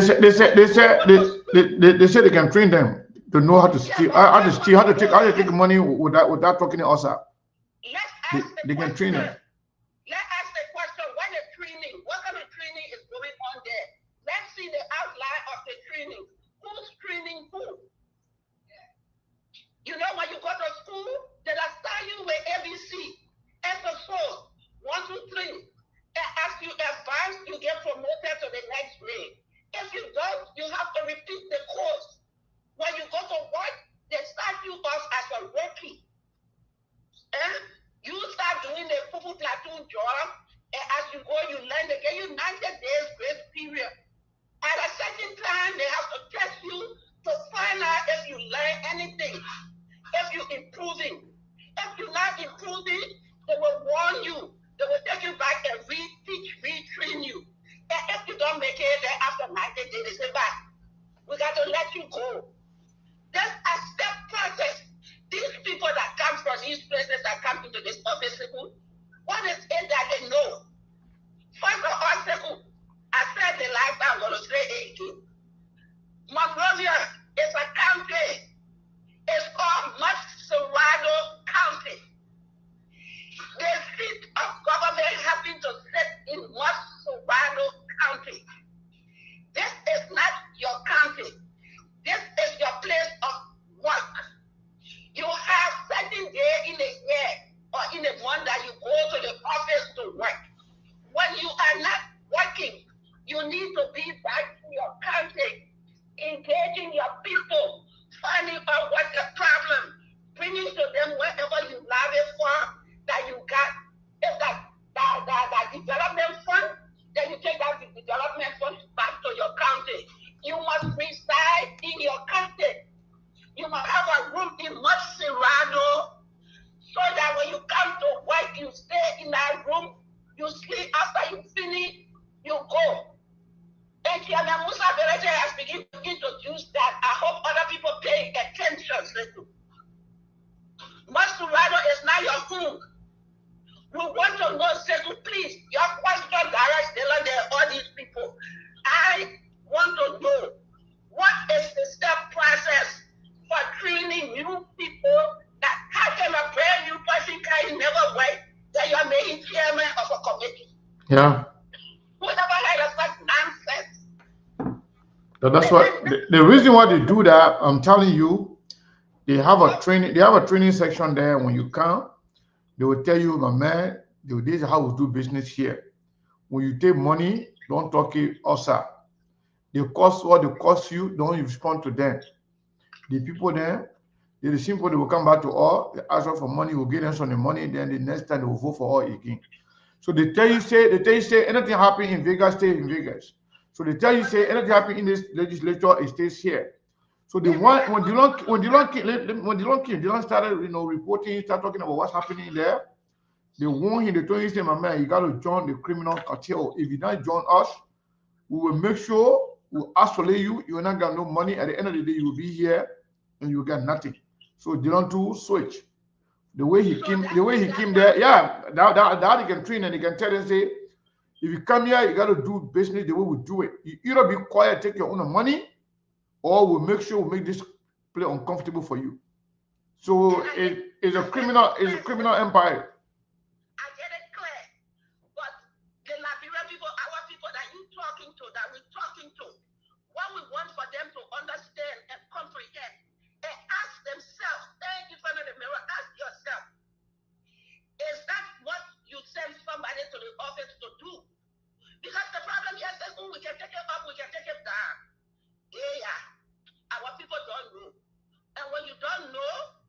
S6: They say they can train them to know how to steal, how to take money without talking to us. They can train them.
S14: Let's ask the question, what kind of training is going on there? Let's see the outline of the training. Who's training who? You know, when you go to school, they'll start you with ABC, episode 1, 2, 3. And as you advance, you get promoted to the next grade. If you don't, you have to repeat the course. When you go to work, they start you off as a rookie. And you start doing the full platoon job, and as you go, you learn. They give you 90 days grace period. At a certain time, they have to test you to find out if you learn anything, if you're improving. If you're not improving, they will warn you. They will take you back and retrain you. And if you don't make it, then after 90 days, they say, back, we got to let you go. There's a step process. These people that come from these places that come into this office, what is it that they know? First of all, I said the last time, I'm going to say it again. Monrovia is a county. It's called Matsuwado County. The seat of government having to sit in Matsuwado County. This is not your county. This is your place of work. You have certain day in a year or in a month that you go to the office to work. When you are not working, you need to be back to your county, engaging your people, finding out what the problem, bringing to them wherever you love it for, that you got. If that development fund, then you take that development fund back to your county. You must reside in your county. You must have a room in Matsuwado so that when you come to work, you stay in that room, you sleep. After you finish, you go. And Kiana Musa Berete has begun to introduce that. I hope other people pay attention. Matsuwado is not your home. We want to know, Seku, please, your question direct all these people. I want to know what is the step process for training new people that how can a brand new person can never wait that you're making chairman of a committee?
S6: Yeah.
S14: Who never heard of such nonsense?
S6: So that's what the reason why they do that. I'm telling you, they have a training section there. When you come, they will tell you, my man, this is how we do business here. When you take money, don't talk it outside. They cost what they cost you, don't respond to them. The people there, the simple, they will come back to all, they ask for money, we'll give them some money, then the next time they will vote for all again. So they tell you, say, anything happen in Vegas, stay in Vegas. So they tell you, say, anything happen in this legislature, it stays here. So they want, when Dylan started, reporting, start talking about what's happening there, they warn him, they told him, say, my man, you got to join the criminal cartel. If you don't join us, we will make sure we'll isolate you. You will not get no money. At the end of the day, you will be here and you will get nothing. So Dylan to switch. The way he came there, yeah, that he can train and he can tell them, say, if you come here, you got to do business the way we do it. You either be quiet, take your own money, or we'll make sure we make this play uncomfortable for you. So it's a criminal empire.
S14: I get it clear. But the Liberian people, our people that we're talking to, what we want for them to understand and comprehend and ask themselves, stand in front of the mirror, ask yourself, is that what you send somebody to the office to do? Because the problem here says, we can take it up, we can take it down. Yeah, our people don't know. And when you don't know,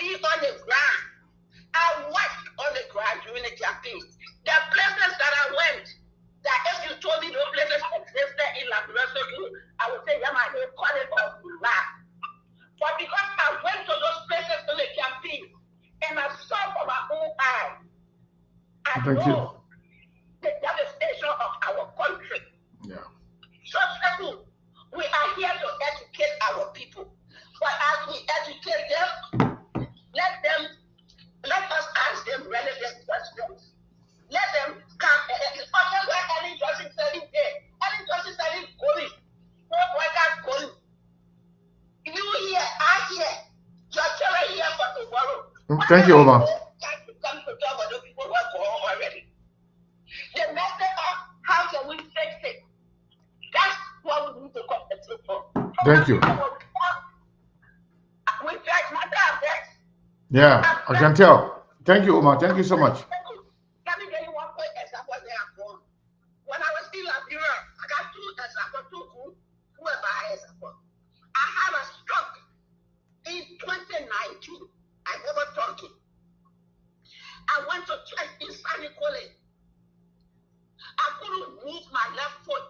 S14: be on the ground. I worked on the ground during the campaign. The places that I went, that if you told me those places existed in Liberia, I would say, yeah, my name, call it off to laugh. But because I went to those places on the campaign, and I saw from my own eyes, I know the devastation of our country.
S6: Yeah.
S14: So simple. We are here to educate our people. But as we educate them, let us ask them relevant questions. Let them come. It's always where Ellen Johnson selling there. Ellen Johnson selling going. No workers going. You here, I here. Your children here for tomorrow.
S6: Thank you, Oma.
S14: Come to talk about the people who are gone already. The method of how can we fix it? That's what we need to concentrate for.
S6: Thank you.
S14: We fix my time,
S6: yeah, I can tell. Thank you, Oma. Thank you so much.
S14: Let me give you one quick example there. When I was in Liberia, I got two examples, who were my example. I had a stroke in 2019. I never talked it. I went to church in Sunny College. I couldn't move my left foot.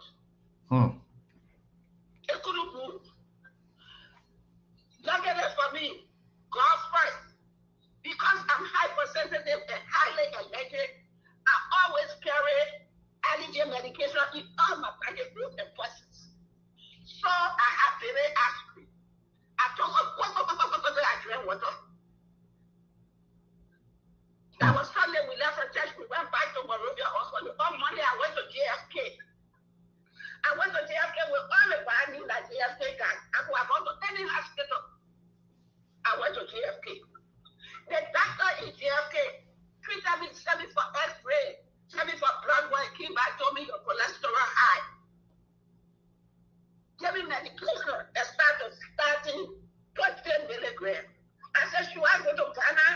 S14: I couldn't move. Luckily for me, God's first. Because I'm hypersensitive and highly allergic, I always carry allergy medication in all my package foods and purses. So I have very aspirin. I took I drank water. That was Sunday, we left for church, we went back to Monrovia Hospital. On Monday, I went to JFK. I went to JFK with all the bad news that JFK got. I could have gone to any hospital. I went to JFK. The doctor in JFK treated me, sent me for X-ray, sent me for blood work, came back, told me your cholesterol high. Gave me medication that starting 20 milligrams. I said, should I go to Ghana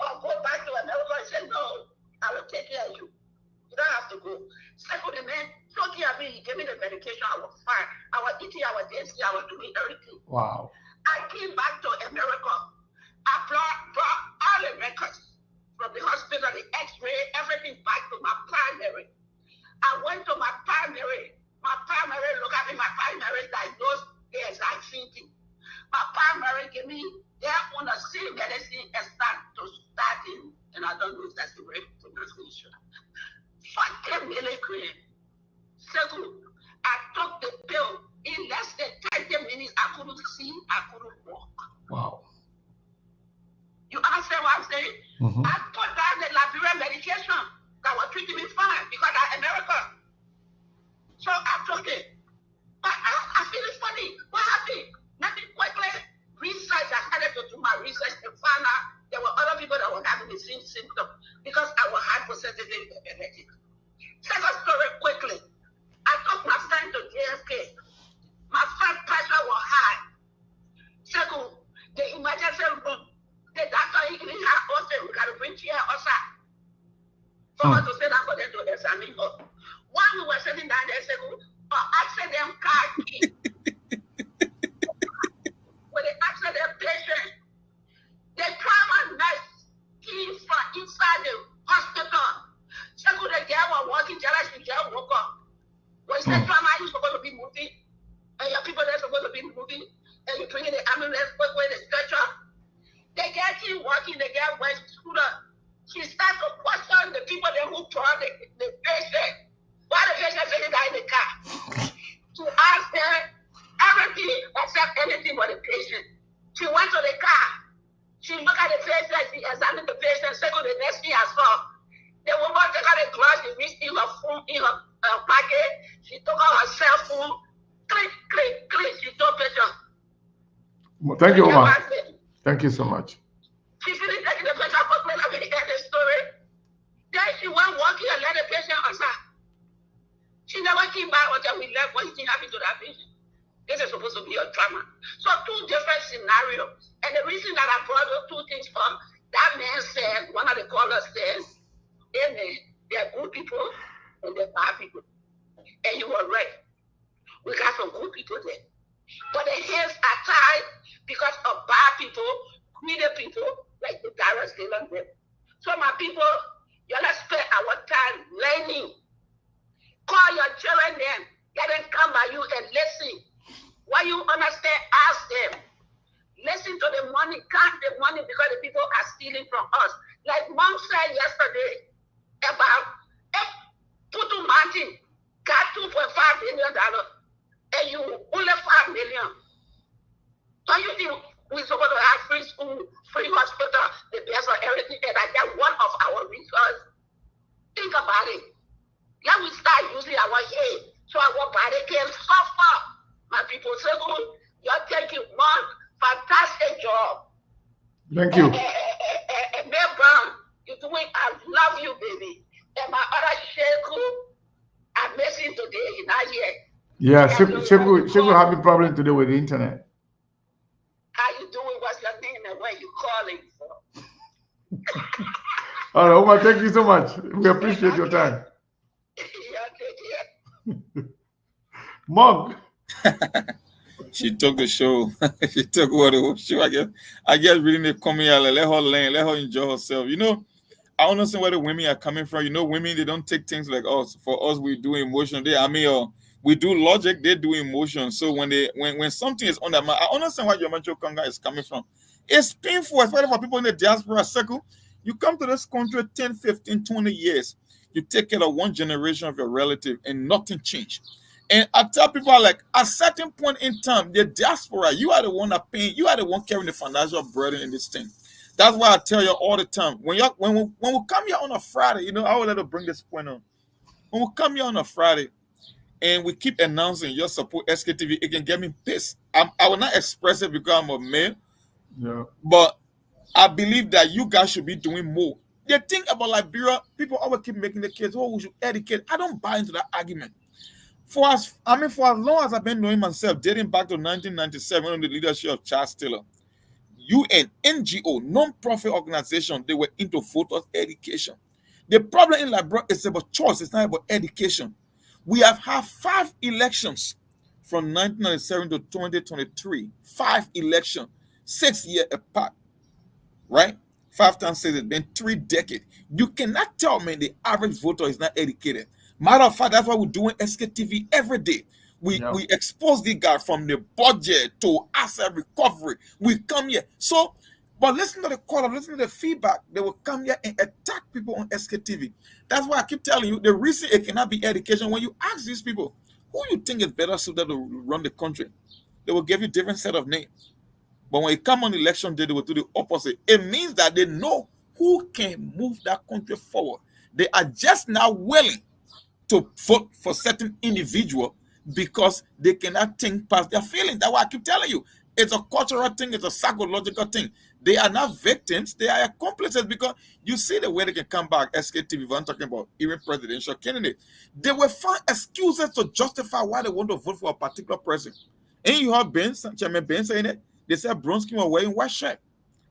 S14: or go back to America? He said, no, I will take care of you. You don't have to go. Second, the man took care of me, he gave me the medication, I was fine. I was eating, I was dancing, I was doing everything.
S6: Wow.
S14: I came back to America. I brought all the records from the hospital, the x-ray, everything back to my primary. I went to my primary. My primary looked at me, my primary diagnosed the exact same thing. My primary gave me their own the same medicine and starting, and I don't know if that's the right pronunciation. 40 milligrams. Second, I took the pill. In less than 30 minutes, I couldn't see, I couldn't walk.
S6: Wow.
S14: You understand what I'm saying? I put down the Liberian medication that was treating me fine because I'm America. So I took it. But I feel it's funny. What happened? Let me quickly research. I started to do my research and find out there were other people that were having the same symptom because I was hypersensitive to energy. Second story quickly. I took my friend to JFK. My friend's pressure was high. Second, the emergency room, the doctor even had also, we got to bring chair outside. For us to sit down for them to examine her. While we were sitting down there, second, accident car key. When the accident patient, the trauma nurse came from inside the hospital. Second, the girl was walking, she just woke up. When you say trauma, you're supposed to be moving, and your people are supposed to be moving, and you bring in the ambulance, quick the stretcher. The girl keep walking, the girl went through she starts to question the people there who brought the patient. Why the patient sitting there in the car? To ask them everything except anything but the patient. She went to the car. She looked at the patient, she examined the patient, second the next thing I saw. The woman took out the glass, she reached in her phone, in her pocket, she took out her cell phone, click, she told patient.
S6: Thank you, Oma. Thank you so much.
S14: She finished taking the patient for me, let me hear the story. Then she went walking and let the patient outside. She never came back until we left. What did happen to that patient? This is supposed to be a trauma. So two different scenarios. And the reason that I brought those two things from, that man said, one of the callers says, amen, there are good people and there are bad people. And you were right. We got some good people there. But the hands are tied because of bad people, greedy people, like people, you all spend our time learning. Call your children then. Let them come by you and listen. What you understand, ask them. Listen to the money, count the money because the people are stealing from us. Like Mom said yesterday about Putu Martin got $2.5 billion and you only 5 million. Don't you think we're supposed to have free school, free hospital, the best of everything, and that's one of our resources? Think about it. Let we start using our head so our body can suffer. My people say, oh, you're taking one fantastic job.
S6: Thank you.
S14: And Brown, you're doing, I love you, baby. And my other Sheku, I'm missing today, you're not here.
S6: Yeah, Sheku having problem today with the internet.
S14: How you doing? What's your name and where you calling from?
S6: All right, Omar, thank you so much. We appreciate your time. Mug.
S7: She took the show. She took what the show. I guess reading the comment, let her learn, let her enjoy herself. You know, I understand where the women are coming from. You know, women, they don't take things like us. For us, we do emotion. We do logic, they do emotion. So when something is on that mind, I understand where your macho conga is coming from. It's painful, especially for people in the diaspora circle. You come to this country 10, 15, 20 years. You take care of one generation of your relative and nothing changed. And I tell people, like, at a certain point in time, the diaspora, you are the one that paying, you are the one carrying the financial burden in this thing. That's why I tell you all the time, when we come here on a Friday, you know, I would like to bring this point on. When we come here on a Friday and we keep announcing your support SKTV, it can get me pissed. I will not express it because I'm a male, but I believe that you guys should be doing more. The thing about Liberia, people always keep making the case, oh, we should educate. I don't buy into that argument. For as long as I've been knowing myself, dating back to 1997 under the leadership of Charles Taylor, UN, NGO, non-profit organization, they were into photos education. The problem in Liberia is about choice, it's not about education. We have had 5 elections from 1997 to 2023. 5 elections, 6 years apart, right? 5 times 6, it's been 3 decades. You cannot tell me the average voter is not educated. Matter of fact, that's why we're doing SKTV every day. We expose the guy from the budget to asset recovery. We come here. So, but listen to the call, listen to the feedback. They will come here and attack people on SKTV. That's why I keep telling you, the reason it cannot be education, when you ask these people, who you think is better suited to run the country, they will give you different set of names. But when it come on election day, they will do the opposite. It means that they know who can move that country forward. They are just now willing to vote for certain individual because they cannot think past their feelings. That's why I keep telling you, it's a cultural thing, it's a psychological thing. They are not victims, they are accomplices, because you see the way they can come back. SKTV, I'm talking about even presidential candidate. They will find excuses to justify why they want to vote for a particular person. And you have Chairman Ben saying it. They said Bronsky was wearing white shirt.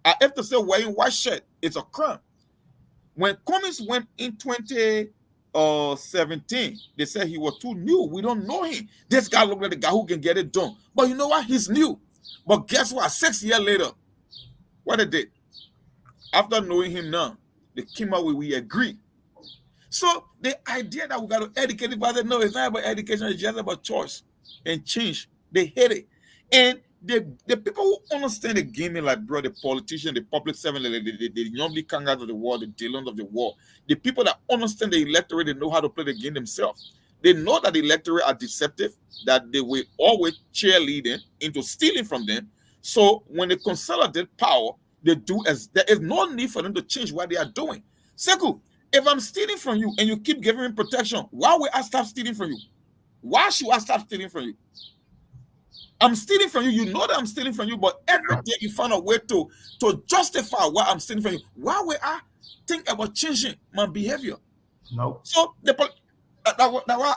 S7: I have to say wearing white shirt, it's a crime. When Cummings went in 2017, they said he was too new. We don't know him. This guy looked like the guy who can get it done. But you know what? He's new. But guess what? 6 years later, what they did? After knowing him now, they came out with we agree. So the idea that we got to educate people, no, it's not about education, it's just about choice and change. They hate it. And the people who understand the game, like bro, the politician, the public servant, the normally kangas of the world, the Dylans of the world, the people that understand the electorate, they know how to play the game themselves. They know that the electorate are deceptive, that they will always cheerleading into stealing from them. So when they consolidate power, they do as there is no need for them to change what they are doing. Seku, if I'm stealing from you and you keep giving me protection, why will I stop stealing from you? Why should I stop stealing from you? I'm stealing from you. You know that I'm stealing from you, but every day you find a way to justify why I'm stealing from you. Why will I think about changing my behavior?
S6: No.
S7: So that's why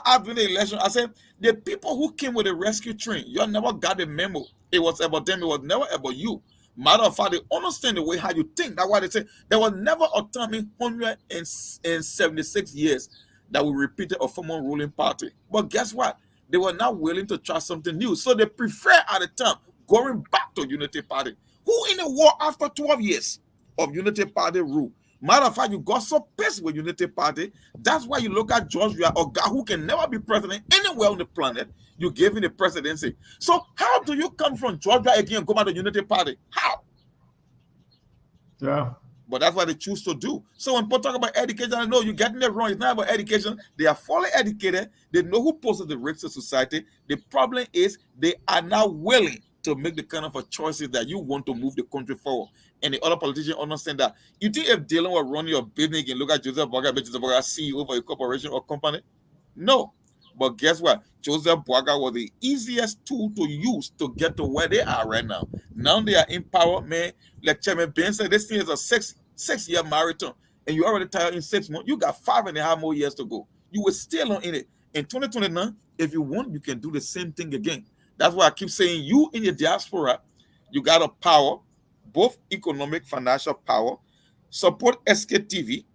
S7: I've been in the election. I said the people who came with the rescue train, you never got the memo. It was about them. It was never about you. Matter of fact, they understand the way how you think. That's why they say there was never a time in 176 years that we repeated a former ruling party. But guess what? They were not willing to try something new. So they prefer at the time going back to Unity Party. Who in the war after 12 years of Unity Party rule Matter of fact, you got so pissed with Unity Party. That's why you look at George Weah, a guy who can never be president anywhere on the planet. You gave him the presidency. So how do you come from Georgia again and go back to Unity Party? How?
S6: Yeah.
S7: But that's what they choose to do. So when people talk about education, I know you're getting it wrong. It's not about education. They are fully educated. They know who poses the risks to society. The problem is they are not willing to make the kind of a choices that you want to move the country forward. And the other politicians understand that. You think if Dylan were running your business, you can look at Joseph Boaga, CEO of a corporation or company? No. But guess what? Joseph Boaga was the easiest tool to use to get to where they are right now. Now they are in power, man. Like Chairman Ben said, this thing is a six-year marathon. And you already tired in 6 months. You got 5.5 more years to go. You were still on in it. In 2029, if you want, you can do the same thing again. That's why I keep saying you in the diaspora, you got a power, both economic, financial power, support SKTV,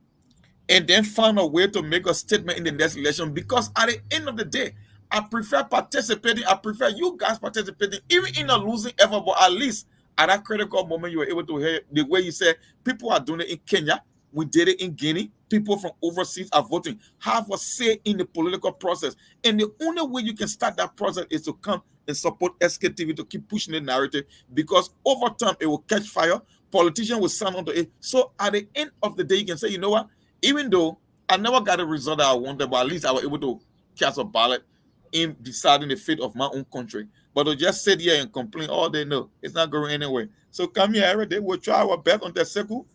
S7: and then find a way to make a statement in the next election. Because at the end of the day, I prefer participating. I prefer you guys participating, even in a losing effort, but at least at that critical moment, you were able to hear the way you said people are doing it in Kenya. We did it in Guinea. People from overseas are voting. Have a say in the political process. And the only way you can start that process is to come and support SKTV to keep pushing the narrative, because over time it will catch fire. Politicians will sign onto it. So at the end of the day, you can say, you know what? Even though I never got a result that I wanted, but at least I was able to cast a ballot in deciding the fate of my own country. But to just sit here and complain all day, no, it's not going anywhere. So come here every day. We'll try our best on the circle.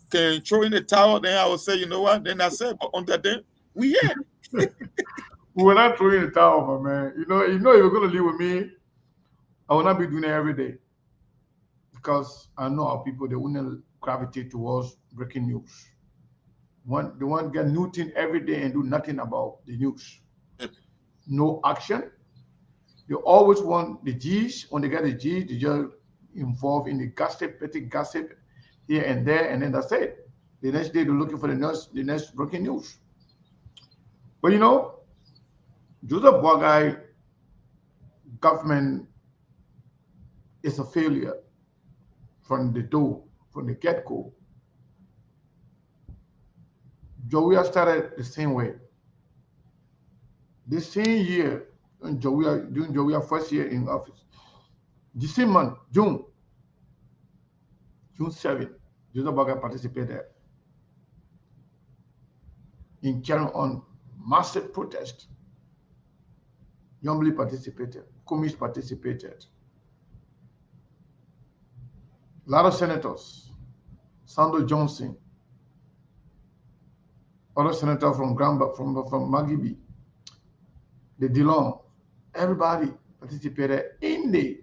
S7: Can throw in the towel, then I will say, you know what? Then I said, but on that day, we here.
S6: We will not throw in the towel, my man. You know, if you're gonna live with me, I will not be doing it every day. Because I know our people, they wouldn't gravitate towards breaking news. They want to get new thing every day and do nothing about the news. No action. They always want the G's. When they get the G's, they just involved in the gossip, petty gossip here and there, and then that's it. The next day they're looking for the next breaking news. But you know, Joseph Boagai government is a failure from the door, from the get-go. Jowiya started the same way. The same year, during Jowiya first year in office, the same month, June 7, Joseph Boagai participated in carrying on massive protest. Yombly participated, Kumis participated. A lot of senators, Sandro Johnson, other senator from Magibi, the Dillon, everybody participated in the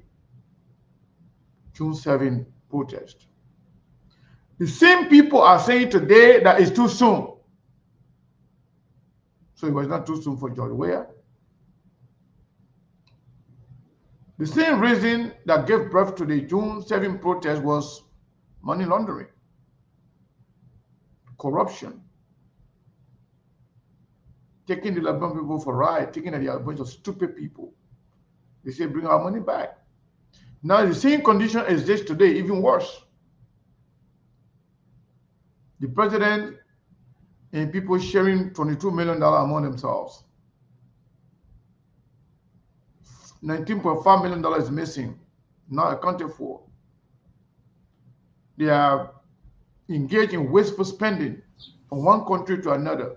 S6: June 7 protest. The same people are saying today that it's too soon. So it was not too soon for George Weah. The same reason that gave birth to the June 7 protest was money laundering, corruption, taking the Liberian people for ride, thinking that they are a bunch of stupid people. They say, bring our money back. Now the same condition exists today, even worse. The president and people sharing $22 million among themselves. $19.5 million is missing, not accounted for. They are engaged in wasteful spending from one country to another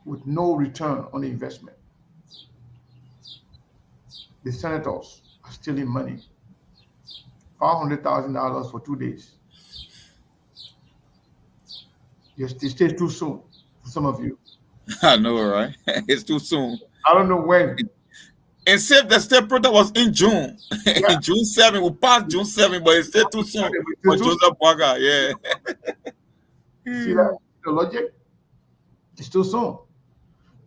S6: with no return on the investment. The senators are stealing money. $500,000 for 2 days. Yes, they stay too soon for some of you.
S7: I know, right? It's too soon.
S6: I don't know when.
S7: And said the state protest was in June. Yeah. In June 7, we passed June 7, but it's still too soon for Joseph Boagai. Yeah.
S6: See that? The logic? It's too soon.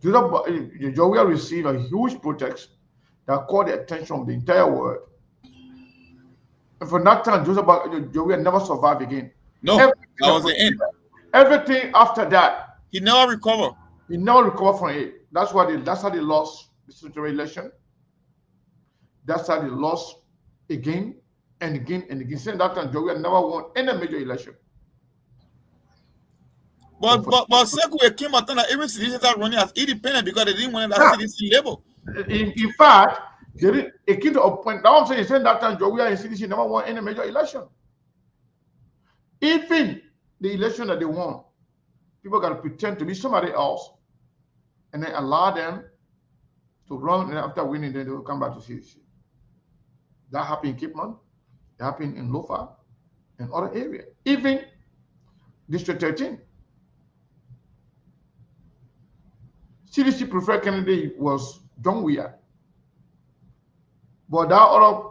S6: Jowiya received a huge protest that caught the attention of the entire world. And from that time, Jowiya never survived again.
S7: No, that was the end.
S6: Everything after that,
S7: he never recovered.
S6: He never recovered from it. That's how they lost the senatorial election. That's how they lost again and again and again. Since that time, Jowiya never won any major election.
S7: But Sekou came out that every citizens are running as independent because they didn't want that citizen label.
S6: In fact, it came to a point. Now I'm saying that time we are in CDC never won any major election. Even the election that they won, people got to pretend to be somebody else and then allow them to run, and after winning, then they will come back to CDC. That happened in Cape Town, it happened in Lofa, and other areas. Even District 13. CDC preferred candidate was John Weir. But that other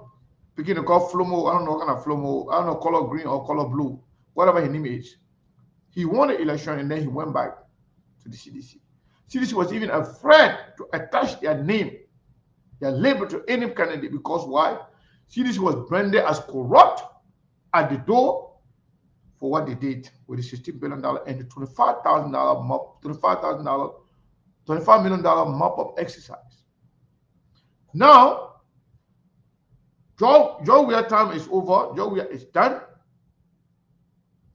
S6: beginning called Flomo, I don't know what kind of Flomo, I don't know, color green or color blue, whatever his name is. He won the election and then he went back to the CDC. CDC was even afraid to attach their name, their label to any candidate because why? CDC was branded as corrupt at the door for what they did with the $16 billion and the $25 million mop-up exercise. Now, Joe Weir time is over. Joe Weir is done.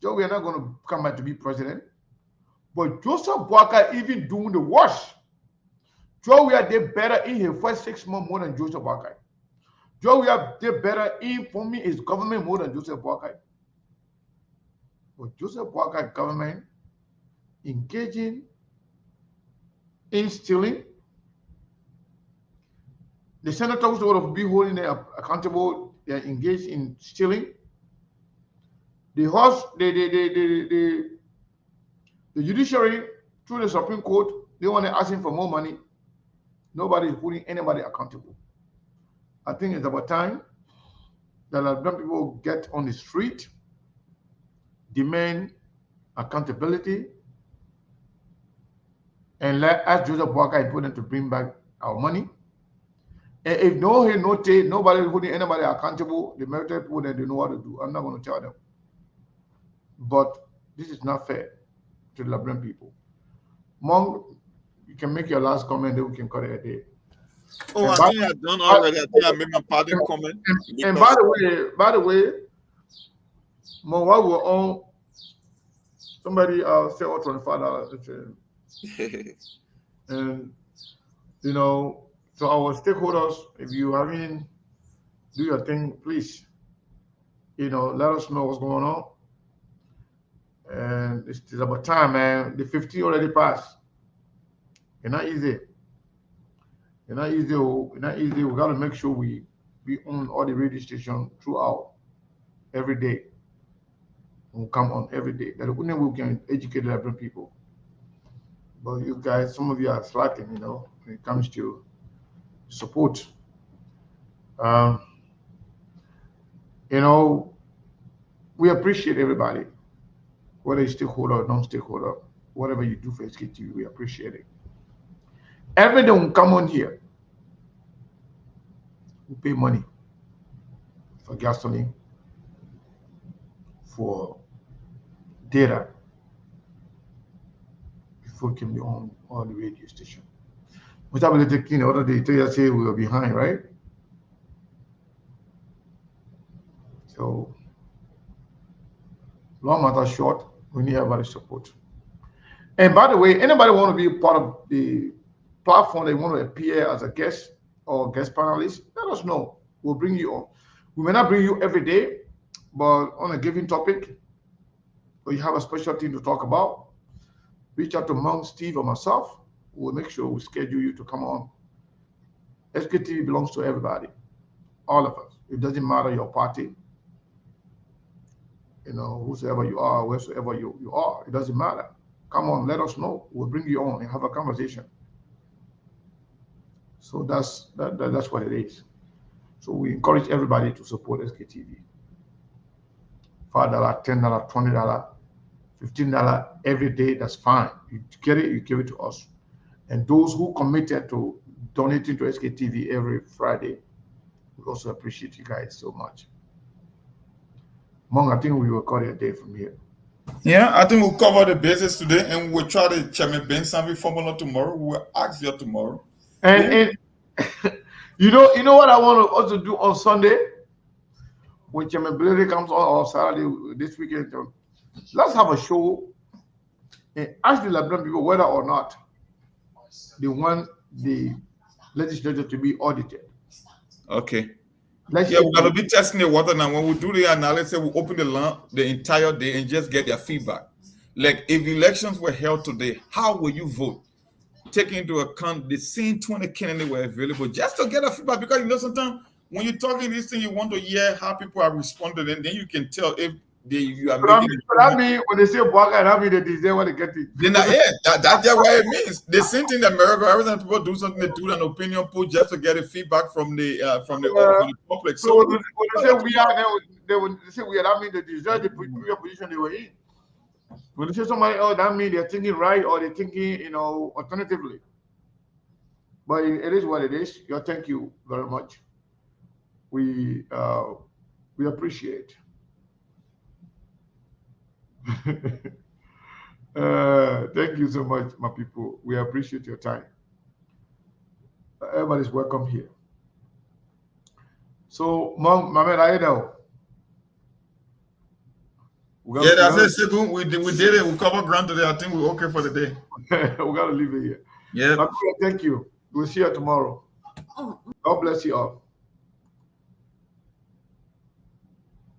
S6: Joe Weir not going to come back to be president. But Joseph Boakai even doing the wash. Joe Weir did better in his first 6 months more than Joseph Boakai. Joe Weir did better in forming his government more than Joseph Boakai. But Joseph Boakai government engaging in stealing. The senators who would be holding them accountable, they are engaged in stealing. The judiciary, through the Supreme Court, they want to ask him for more money. Nobody is holding anybody accountable. I think it's about time that Liberian people get on the street, demand accountability, and ask Joseph Boakai put them to bring back our money. And if nobody holding anybody accountable, the military people, then they know what to do. I'm not going to tell them. But this is not fair to the Liberian people. Mong, you can make your last comment, then we can cut it a day.
S7: Oh, I think I've done already. I think I made my parting comment.
S6: And by the way, Mong, while we're on, somebody said $25. And, you know, so our stakeholders, if you haven't do your thing, please, you know, let us know what's going on. And it's about time, man. The 15 already passed. It's not easy. It's not easy. It's not easy. We got to make sure we own all the radio stations throughout every day. We'll come on every day. That we can educate the Liberian people. But you guys, some of you are slacking, you know, when it comes to support. You know, we appreciate everybody, whether you stakeholder or non-stakeholder, whatever you do for SKTV, we appreciate it. Everything will come on here. We pay money for gasoline, for data, before it can be on the radio station. Which I will take in order to say we were behind, right? So, long matter short, we need everybody's support. And by the way, anybody want to be a part of the platform, they want to appear as a guest or guest panelist, let us know. We'll bring you on. We may not bring you every day, but on a given topic, or you have a special thing to talk about, reach out to Mount, Steve, or myself. We'll make sure we schedule you to come on. SKTV belongs to everybody, all of us. It doesn't matter your party, you know, whosoever you are, wheresoever you are, it doesn't matter. Come on, let us know. We'll bring you on and have a conversation. So that's what it is. So we encourage everybody to support SKTV. $5, $10, $20, $15 every day, that's fine. You get it, you give it to us. And those who committed to donating to SKTV every Friday, we also appreciate you guys so much. Mong, I think we will call it a day from here.
S7: Yeah, I think we'll cover the basis today, and we'll try the Chairman Ben Sambi formula tomorrow. We'll ask you tomorrow.
S6: And you know what I want to also do on Sunday when Chairman Blady comes on, or Saturday this weekend. Let's have a show and ask the Liberian people whether or not they want the legislature to be audited.
S7: Okay.
S6: Let's
S7: Yeah,
S6: say
S7: we're gonna be testing the water now. When we do the analysis, we open the lamp the entire day and just get their feedback. Like if elections were held today, how will you vote? Taking into account the same 20 candidates were available just to get a feedback, because you know sometimes when you're talking this thing, you want to hear how people are responding, and then you can tell if you are making it.
S6: That means when they say Bwaga, that means they deserve what they get it.
S7: Then that's just what it means. The same thing in America, every time people do something, they do an opinion poll just to get a feedback from the public.
S6: So when they say we are, they say we are, that means they deserve the previous position they were in. When they say somebody else, that means they're thinking right or they're thinking, alternatively. But it is what it is. Thank you very much. We appreciate. Thank you so much, my people. We appreciate your time. Everybody's welcome here. So, Mohamed, I know.
S7: Yeah, that's it. We did it. We covered ground today. I think we're okay for the day.
S6: We gotta leave it here.
S7: Yeah.
S6: Thank you. We'll see you tomorrow. God bless you all.